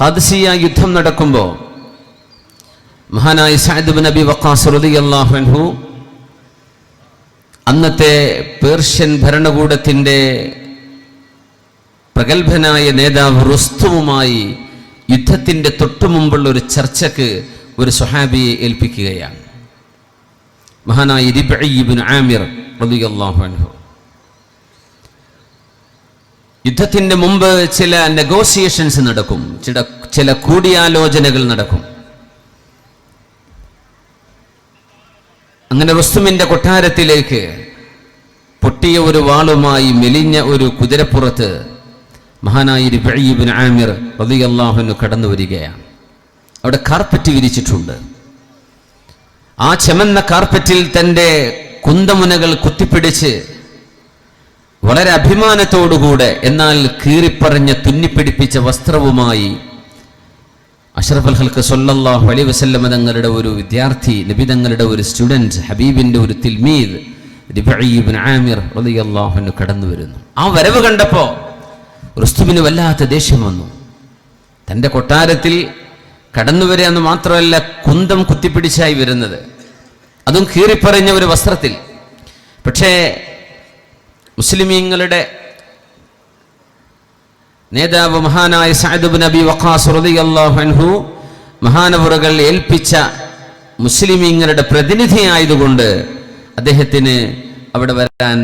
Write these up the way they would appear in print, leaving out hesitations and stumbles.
Qadisiyah യുദ്ധം നടക്കുമ്പോൾ മഹാനായ സഅദ് ഇബ്നു അബി വഖാസ് റളിയല്ലാഹു അൻഹു അന്നത്തെ പേർഷ്യൻ ഭരണകൂടത്തിൻ്റെ പ്രഗത്ഭനായ നേതാവ് റുസ്തുമുമായി യുദ്ധത്തിൻ്റെ തൊട്ടുമുമ്പുള്ള ഒരു ചർച്ചയ്ക്ക് ഒരു സ്വഹാബിയെ ഏൽപ്പിക്കുകയാണ്. മഹാനായ റിബ്ഈ ഇബ്നു ആമിർ റളിയല്ലാഹു അൻഹു. യുദ്ധത്തിൻ്റെ മുമ്പ് ചില നെഗോസിയേഷൻസ് നടക്കും, ചില കൂടിയാലോചനകൾ നടക്കും. അങ്ങനെ റുസ്തുമിൻ്റെ കൊട്ടാരത്തിലേക്ക് പൊട്ടിയ ഒരു വാളുമായി മെലിഞ്ഞ ഒരു കുതിരപ്പുറത്ത് മഹാനായ റിബ്ഈ ഇബ്നു ആമിർ റളിയല്ലാഹു അൻഹു കടന്നു വരികയാണ്. അവിടെ കാർപ്പറ്റ് വിരിച്ചിട്ടുണ്ട്. ആ ചെമന്ന കാർപ്പറ്റിൽ തൻ്റെ കുന്തമുനകൾ കുത്തിപ്പിടിച്ച് വളരെ അഭിമാനത്തോടുകൂടെ എന്നാൽ കീറിപ്പറഞ്ഞ തുന്നിപ്പിടിപ്പിച്ച വസ്ത്രവുമായി അഷ്റഫുൽ ഖൽഖ് സല്ലല്ലാഹു അലൈഹി വസല്ലം തങ്ങളുടെ ഒരു വിദ്യാർത്ഥി, നബി തങ്ങളുടെ ഒരു സ്റ്റുഡൻറ്, ഹബീബിൻ്റെ ഒരു തിൽമീദ് റിബ്ഈ ഇബ്നു ആമിർ റളിയല്ലാഹു അൻഹു കടന്നു വരുന്നു. ആ വരവ് കണ്ടപ്പോൾ റുസ്തുമിന് വല്ലാത്ത ദേഷ്യം വന്നു. തൻ്റെ കൊട്ടാരത്തിൽ കടന്നു വരിക എന്ന് മാത്രമല്ല, കുന്തം കുത്തിപ്പിടിച്ചായി വരുന്നത്, അതും കീറിപ്പറഞ്ഞ ഒരു വസ്ത്രത്തിൽ. പക്ഷേ മുസ്ലിമീങ്ങളുടെ നേതാവ് മഹാനായ സഅദ് ഇബ്നു അബി വഖാസ് റളിയല്ലാഹു അൻഹു മഹാനവറുകൾ ഏൽപ്പിച്ച മുസ്ലിമീങ്ങളുടെ പ്രതിനിധിയായതുകൊണ്ട് അദ്ദേഹത്തിന് അവിടെ വരാൻ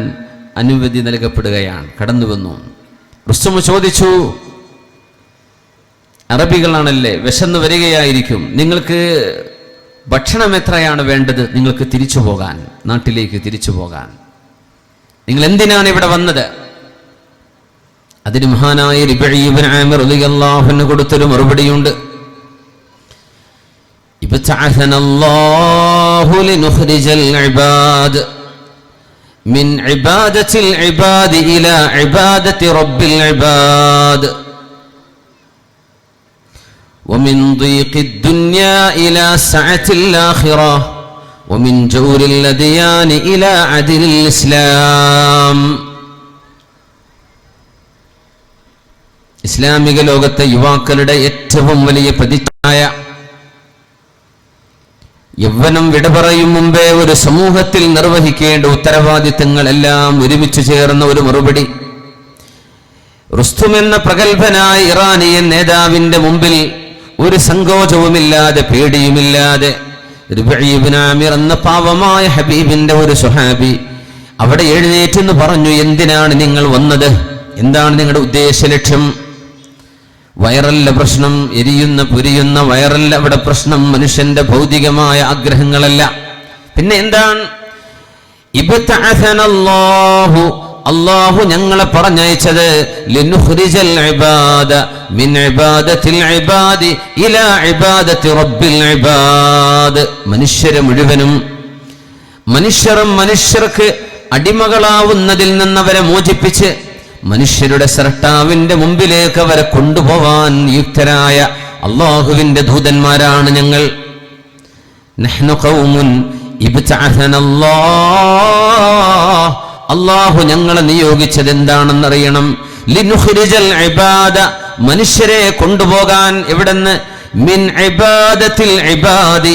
അനുമതി നൽകപ്പെടുകയാണ്. കടന്നു വന്നു. റുസ്തും ചോദിച്ചു, അറബികളാണല്ലേ, വിശന്നു വരികയായിരിക്കും, നിങ്ങൾക്ക് ഭക്ഷണം എത്രയാണ് വേണ്ടത്? നിങ്ങൾക്ക് തിരിച്ചു പോകാൻ, നാട്ടിലേക്ക് തിരിച്ചു പോകാൻ. നിങ്ങൾ എന്തിനാണ് ഇവിടെ വന്നത്? അതിന് മഹാനായ റിബ്ഈ ഇബ്നു ആമിർ റളിയല്ലാഹു അൻഹു കൊടുത്തൊരു മറുപടിയുണ്ട്. ഇബ്തഅസനല്ലാഹു ലിനുഖ്രിജൽ ഇബാദ് മിൻ ഇബാദത്തിൽ ഇബാദി ഇലാ ഇബാദത്തി റബ്ബിൽ ഇബാദ് വമിൻ ضيഖിദ് ദുനിയാ ഇലാ സഅത്തിൽ ആഖിറah ومن جور الأديان إلى عدل الإسلام. ഇസ്ലാമിക ലോകത്തെ യുവാക്കളുടെ ഏറ്റവും വലിയ പ്രതിച്ഛായ, യൗവനം വിട പറയും മുമ്പേ ഒരു സമൂഹത്തിൽ നിർവഹിക്കേണ്ട ഉത്തരവാദിത്തങ്ങൾ എല്ലാം ഒരുമിച്ച് ചേർന്ന ഒരു മറുപടി. റുസ്തും എന്ന പ്രഗത്ഭനായ ഇറാനിയൻ നേതാവിന്റെ മുമ്പിൽ ഒരു സങ്കോചവുമില്ലാതെ പേടിയുമില്ലാതെ റിബ്ഈ ഇബ്നു ആമിർ എന്ന പാവമായ ഹബീബിന്റെ ഒരു സ്വഹാബി അവിടെ എഴുന്നേറ്റെന്ന് പറഞ്ഞു, എന്തിനാണ് നിങ്ങൾ വന്നത്? എന്താണ് നിങ്ങളുടെ ഉദ്ദേശ ലക്ഷ്യം? വയറല്ല പ്രശ്നം, എരിയുന്ന പുരിയുന്ന വയറല്ല അവിടെ പ്രശ്നം, മനുഷ്യന്റെ ഭൗതികമായ ആഗ്രഹങ്ങളല്ല. പിന്നെ എന്താണ്? ഇബ്തഅസനല്ലാഹു, അല്ലാഹു ഞങ്ങളെ പറഞ്ഞയച്ചത് ലിനുഖ്രിജൽ ഇബാദ മിൻ ഇബാദത്തിൽ ഇബാദി ഇലാ ഇബാദത്തി റബ്ബിൽ ഇബാദ്. മനുഷ്യരെ മുഴുവനും മനുഷ്യർക്ക് അടിമകളാവുന്നതിൽ നിന്നവരെ മോചിപ്പിച്ച് മനുഷ്യരുടെ സ്രഷ്ടാവിന്റെ മുമ്പിലേക്ക് അവരെ കൊണ്ടുപോവാൻ യുക്തരായ അല്ലാഹുവിന്റെ ദൂതന്മാരാണ് ഞങ്ങൾ. നഹ്നു ഖൗമുൻ ഇബ്തഅസനല്ലാഹ്, അല്ലാഹു ഞങ്ങളെ നിയോഗിച്ചത് എന്താണെന്നറിയണം. ലിനുഖ്രിജൽ ഇബാദ, മനുഷ്യരെ കൊണ്ടുപോകാൻ. എവിടെന്ന്? മിൻ ഇബാദത്തിൽ ഇബാദി,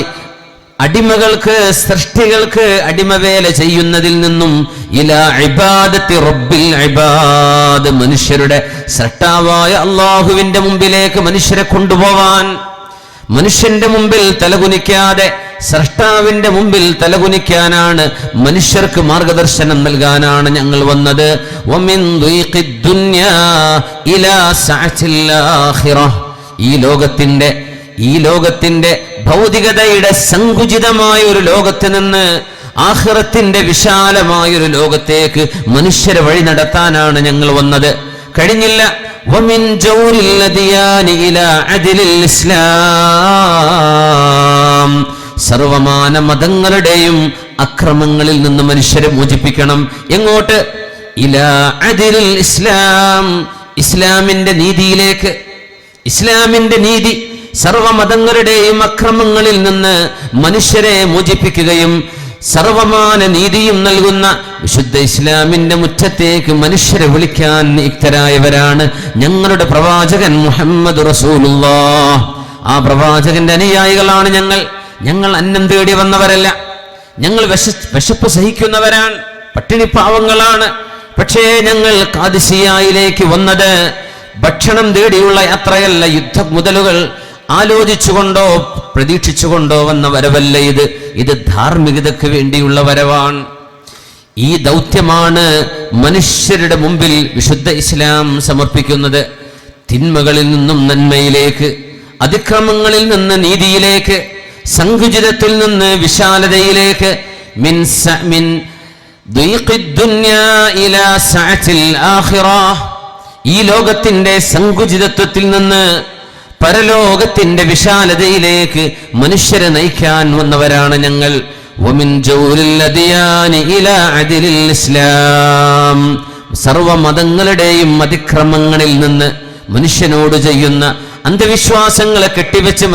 അടിമകൾക്ക്, സൃഷ്ടികൾക്ക് അടിമവേല ചെയ്യുന്നതിൽ നിന്നും ഇലാ ഇബാദത്തി റബ്ബിൽ ഇബാദ്, മനുഷ്യരുടെ സൃഷ്ടാവായ അല്ലാഹുവിന്റെ മുമ്പിലേക്ക് മനുഷ്യരെ കൊണ്ടുപോവാൻ. മനുഷ്യന്റെ മുമ്പിൽ തലകുനിക്കാതെ സൃഷ്ടാവിന്റെ മുമ്പിൽ തലകുനിക്കാനാണ്, മനുഷ്യർക്ക് മാർഗദർശനം നൽകാനാണ് ഞങ്ങൾ വന്നത്. വമിൻ ضيഖിദ് ദുനിയാ ഇലാ സഅത്തിൽ ആഖിറah, ഈ ലോകത്തിന്റെ ഭൗതികതയുടെ സങ്കുചിതമായ ഒരു ലോകത്ത് നിന്ന് ആഖിറത്തിന്റെ വിശാലമായ ഒരു ലോകത്തേക്ക് മനുഷ്യരെ വഴി നടത്താനാണ് ഞങ്ങൾ വന്നത്. കഴിഞ്ഞില്ല. വമിൻ ജൗരിൽ അദിയാനി ഇലാ അദ്ലിൽ ഇസ്ലാം, സർവമാന മതങ്ങളുടെയും അക്രമങ്ങളിൽ നിന്ന് മനുഷ്യരെ മോചിപ്പിക്കണം. എങ്ങോട്ട്? ഇലാ അദ്ലിൽ ഇസ്ലാം, ഇസ്ലാമിന്റെ നീതിയിലേക്ക്. ഇസ്ലാമിന്റെ നീതി സർവമതങ്ങളുടെയും അക്രമങ്ങളിൽ നിന്ന് മനുഷ്യരെ മോചിപ്പിക്കുകയും സർവമാന നീതിയും നൽകുന്ന വിശുദ്ധ ഇസ്ലാമിന്റെ മുറ്റത്തേക്ക് മനുഷ്യരെ വിളിക്കാൻ നിയുക്തരായവരാണ് ഞങ്ങളുടെ പ്രവാചകൻ മുഹമ്മദ് റസൂലുള്ളാഹ്. ആ പ്രവാചകന്റെ അനുയായികളാണ് ഞങ്ങൾ അന്നം തേടി വന്നവരല്ല. ഞങ്ങൾ വിശപ്പ് സഹിക്കുന്നവരാണ്, പട്ടിണി പാവങ്ങളാണ്. പക്ഷേ ഞങ്ങൾ ഖാദിസിയയിലേക്ക് വന്നത് ഭക്ഷണം തേടിയുള്ള യാത്രയല്ല, യുദ്ധമുതലുകൾ ആലോചിച്ചുകൊണ്ടോ പ്രതീക്ഷിച്ചുകൊണ്ടോ വന്ന വരവല്ല. ഇത് ധാർമ്മികതയ്ക്ക് വേണ്ടിയുള്ള വരവാണ്. ഈ ദൗത്യമാണ് മനുഷ്യരുടെ മുമ്പിൽ വിശുദ്ധ ഇസ്ലാം സമർപ്പിക്കുന്നത്. തിന്മകളിൽ നിന്നും നന്മയിലേക്ക്, അതിക്രമങ്ങളിൽ നിന്ന് നീതിയിലേക്ക്, സങ്കുചിതത്തിൽ നിന്ന് വിശാലതയിലേക്ക്, മിൻ ദീഖിദ് ദുനിയാ ഇലാ സഅത്തിൽ ആഖിറഹ്, ഈ ലോകത്തിന്റെ സങ്കുചിതത്വത്തിൽ നിന്ന് പരലോകത്തിന്റെ വിശാലതയിലേക്ക് മനുഷ്യരെ നയിക്കാൻ വന്നവരാണ് ഞങ്ങൾ. വമിൻ ജൗലിൽ അദിയാനി ഇലാ അദിലിൽ ഇസ്ലാം, സർവമതങ്ങളുടെയും അതിക്രമങ്ങളിൽ നിന്ന് മനുഷ്യനോട് ചെയ്യുന്ന അന്ധവിശ്വാസങ്ങളെ കെട്ടിവെച്ച്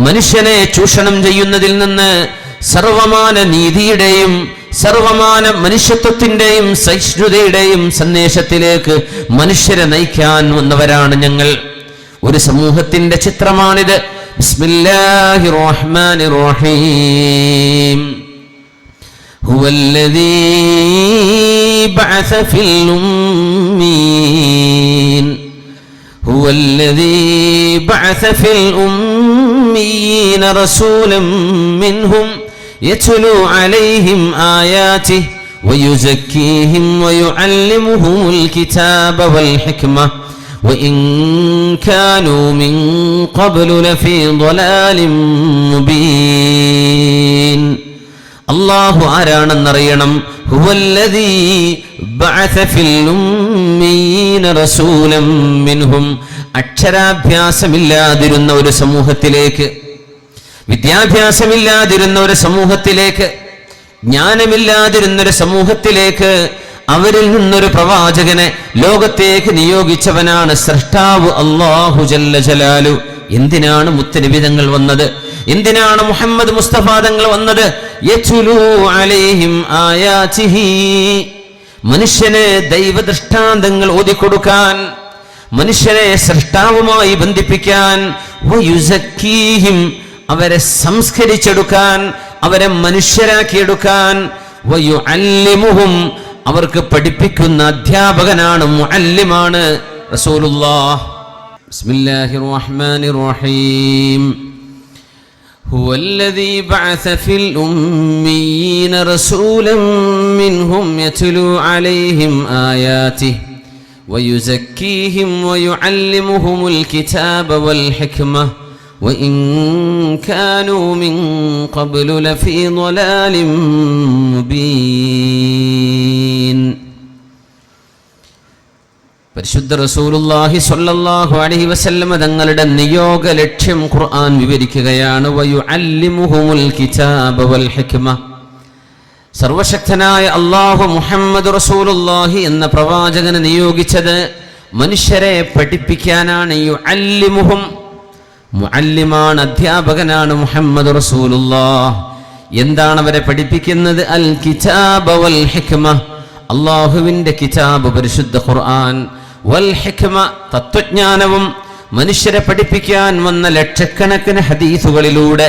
മനുഷ്യനെ ചൂഷണം ചെയ്യുന്നതിൽ നിന്ന് സർവമാന നീതിയുടെയും സർവമാന മനുഷ്യത്വത്തിന്റെയും സഹിഷ്ണുതയുടെയും സന്ദേശത്തിലേക്ക് മനുഷ്യരെ നയിക്കാൻ വന്നവരാണ് ഞങ്ങൾ. ഒരു സമൂഹത്തിന്റെ ചിത്രമാണിത്. ബിസ്മില്ലാഹിർ റഹ്മാനിർ റഹീം. ഹുവല്ലദീ ബഅസ ഫിൽ ഉമ്മീൻ ഹുവല്ലദീ ബഅസ ഫിൽ ഉമ്മീന റസൂലൻ മിൻഹും യത്ലു അലൈഹിം ആയാതിഹി വയുസക്കീഹിം വയുഅല്ലിമുഹുൽ കിതാബ വൽ ഹിക്മ وإن كانوا من قبل لفي ضلال مبين. അല്ലാഹു ആരാണെന്നറിയണം. ഹുവല്ലദീ ബഅസ ഫിൽ ഉമ്മീന റസൂലൻ മിൻഹും, അക്ഷരാഭ്യാസമില്ലാതിരുന്ന ഒരു സമൂഹത്തിലേക്ക്, വിദ്യാഭ്യാസമില്ലാതിരുന്ന ഒരു സമൂഹത്തിലേക്ക്, ജ്ഞാനമില്ലാതിരുന്ന ഒരു സമൂഹത്തിലേക്ക് അവരിൽ നിന്നൊരു പ്രവാചകനെ ലോകത്തേക്ക് നിയോഗിച്ചവനാണ് സൃഷ്ടാവ് അല്ലാഹു ജല്ല ജലാലു. എന്തിനാണ് മുത്തനബി തങ്ങൾ വന്നത്? എന്തിനാണ് മുഹമ്മദ് മുസ്തഫ തങ്ങൾ വന്നത്? യത്ലു അലൈഹിം ആയാതിഹി, മനുഷ്യനെ ദൈവദൃഷ്ടാന്തങ്ങൾ ഓതിക്കൊടുക്കാൻ, മനുഷ്യനെ സൃഷ്ടാവുമായി ബന്ധിപ്പിക്കാൻ, വയുസക്കീഹിം, അവരെ സംസ്കരിച്ചെടുക്കാൻ, അവരെ മനുഷ്യരാക്കിയെടുക്കാൻ, വയുഅല്ലിമുഹും, അവർക്ക് പഠിപ്പിക്കുന്ന അധ്യാപകനാണ്, മുഅല്ലിമാണ് റസൂലുള്ളാഹ്. ബിസ്മില്ലാഹിർ റഹ്മാനിർ റഹീം. ഹുവല്ലദീ ബഅസ ഫിൽ ഉമ്മീന റസൂലൻ മിൻഹും യത്ലു അലൈഹിം ആയാതിഹി വയുസക്കീഹിം വയുഅല്ലിമുഹുൽ കിതാബ വൽ ഹിക്മ وإن كانوا من قبل لفي ضلال مبين. പരിശുദ്ധ റസൂലുള്ളാഹി സ്വല്ലല്ലാഹു അലൈഹി വസല്ലം തങ്ങളുടെ നിയോഗ ലക്ഷ്യം ഖുർആൻ വിവരിക്കുകയാണ്. വയുഅല്ലിമുഹുൽ കിതാബ വൽ ഹിക്മ, സർവശക്തനായ അല്ലാഹു മുഹമ്മദ് റസൂലുള്ളാഹി എന്ന പ്രവാചകനെ നിയോഗിച്ചത് മനുഷ്യരെ പഠിപ്പിക്കാനാണ്. യുഅല്ലിമുഹും, മുഅല്ലിമാണ്, അധ്യാപകനാണ് മുഹമ്മദ് റസൂലുള്ളാഹ്. എന്താണ് അവരെ പഠിപ്പിക്കുന്നത്? അൽ കിതാബ വൽ ഹിക്മ, അല്ലാഹുവിന്റെ കിതാബ് പരിശുദ്ധ ഖുർആൻ, വൽ ഹിക്മ, തത്വജ്ഞാനവും. മനുഷ്യരെ പഠിപ്പിക്കാൻ വന്ന ലക്ഷക്കണക്കിന് ഹദീസുകളിലൂടെ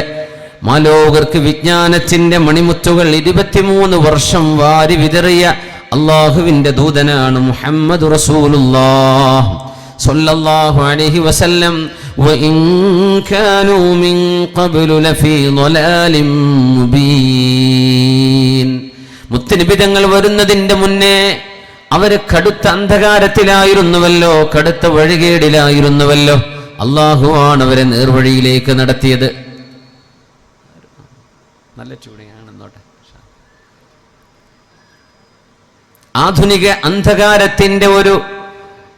മാലോകർക്ക് വിജ്ഞാനത്തിന്റെ മണിമുത്തുകൾ 23 വർഷം വാരി വിതറിയ അല്ലാഹുവിന്റെ ദൂതനാണ് മുഹമ്മദ് റസൂലുള്ളാഹ് സ്വല്ലല്ലാഹു അലൈഹി വസല്ലം. വഇൻ കാനൂ മിൻ ഖബ്ലു ലഫീ ളലാലിൻ മുബീൻ. മുത്തനബി തങ്ങൾ വരുന്നതിന്റെ മുന്നേ അവര് കടുത്ത അന്ധകാരത്തിലായിരുന്നുവല്ലോ, കടുത്ത വഴികേടിലായിരുന്നുവല്ലോ. അല്ലാഹുവാണ് അവരെ നേർവഴിയിലേക്ക് നടത്തിയത്. നല്ല ചൂടിയാണെന്നോട്ടെ. ആധുനിക അന്ധകാരത്തിന്റെ ഒരു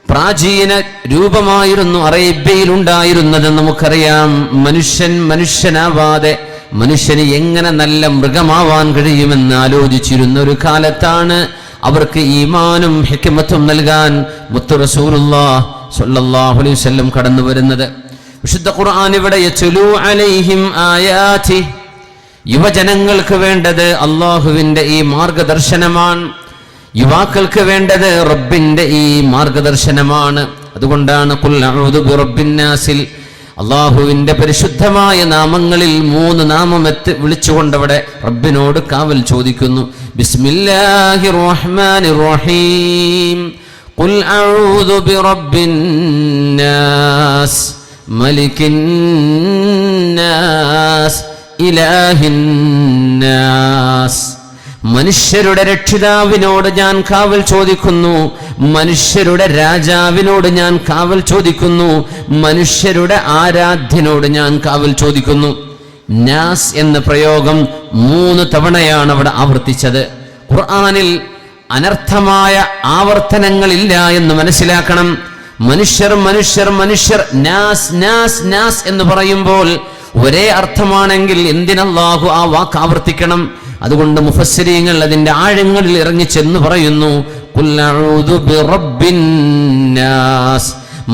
പ്രാചീന രൂപമായിരുന്നു അറേബ്യയിൽ ഉണ്ടായിരുന്നത്. നമുക്കറിയാം, മനുഷ്യനാവാതെ മനുഷ്യന് എങ്ങനെ നല്ല മൃഗമാവാൻ കഴിയുമെന്ന് ആലോചിച്ചിരുന്ന ഒരു കാലത്താണ് അവർക്ക് ഈമാനും ഹിക്മത്തും നൽകാൻ മുത്ത് റസൂലുള്ളാഹി സ്വല്ലല്ലാഹു അലൈഹി വസല്ലം കടന്നു വരുന്നത്. വിശുദ്ധ ഖുർആൻ ഇവിടെ യത്ലു അലൈഹിം ആയാതി, യുവജനങ്ങൾക്ക് വേണ്ടത് അള്ളാഹുവിന്റെ ഈ മാർഗദർശനമാണ്. യുവാക്കൾക്ക് വേണ്ടത് റബ്ബിന്റെ ഈ മാർഗദർശനമാണ്. അതുകൊണ്ടാണ് ഖുൽ അഊദു ബിറബ്ബിന്നാസിൽ അള്ളാഹുവിന്റെ പരിശുദ്ധമായ നാമങ്ങളിൽ 3 നാമം വിളിച്ചുകൊണ്ട് അവിടെ റബ്ബിനോട് കാവൽ ചോദിക്കുന്നു. ബിസ്മില്ലാഹിർ റഹ്മാനിർ റഹീം. ഖുൽ അഊദു ബിറബ്ബിന്നാസ് മലിക്കിന്നാസ് ഇലാഹിന്നാസ്. മനുഷ്യരുടെ രക്ഷിതാവിനോട് ഞാൻ കാവൽ ചോദിക്കുന്നു, മനുഷ്യരുടെ രാജാവിനോട് ഞാൻ കാവൽ ചോദിക്കുന്നു, മനുഷ്യരുടെ ആരാധ്യനോട് ഞാൻ കാവൽ ചോദിക്കുന്നു. നാസ് എന്ന പ്രയോഗം 3 തവണയാണ് അവിടെ ആവർത്തിച്ചത്. ഖുർആനിൽ അനർത്ഥമായ ആവർത്തനങ്ങളില്ല എന്ന് മനസ്സിലാക്കണം. മനുഷ്യർ മനുഷ്യർ മനുഷ്യർ, നാസ് നാസ് നാസ് എന്ന് പറയുമ്പോൾ ഒരേ അർത്ഥമാണെങ്കിൽ എന്തിനല്ലാഹു ആ വാക്ക് ആവർത്തിക്കണം? അതുകൊണ്ട് മുഫസ്സിരീങ്ങൾ അതിന്റെ ആഴങ്ങളിൽ ഇറങ്ങി ചെന്ന് പറയുന്നു, ഖുൽ അഊദു ബിറബ്ബിന്നാസ്.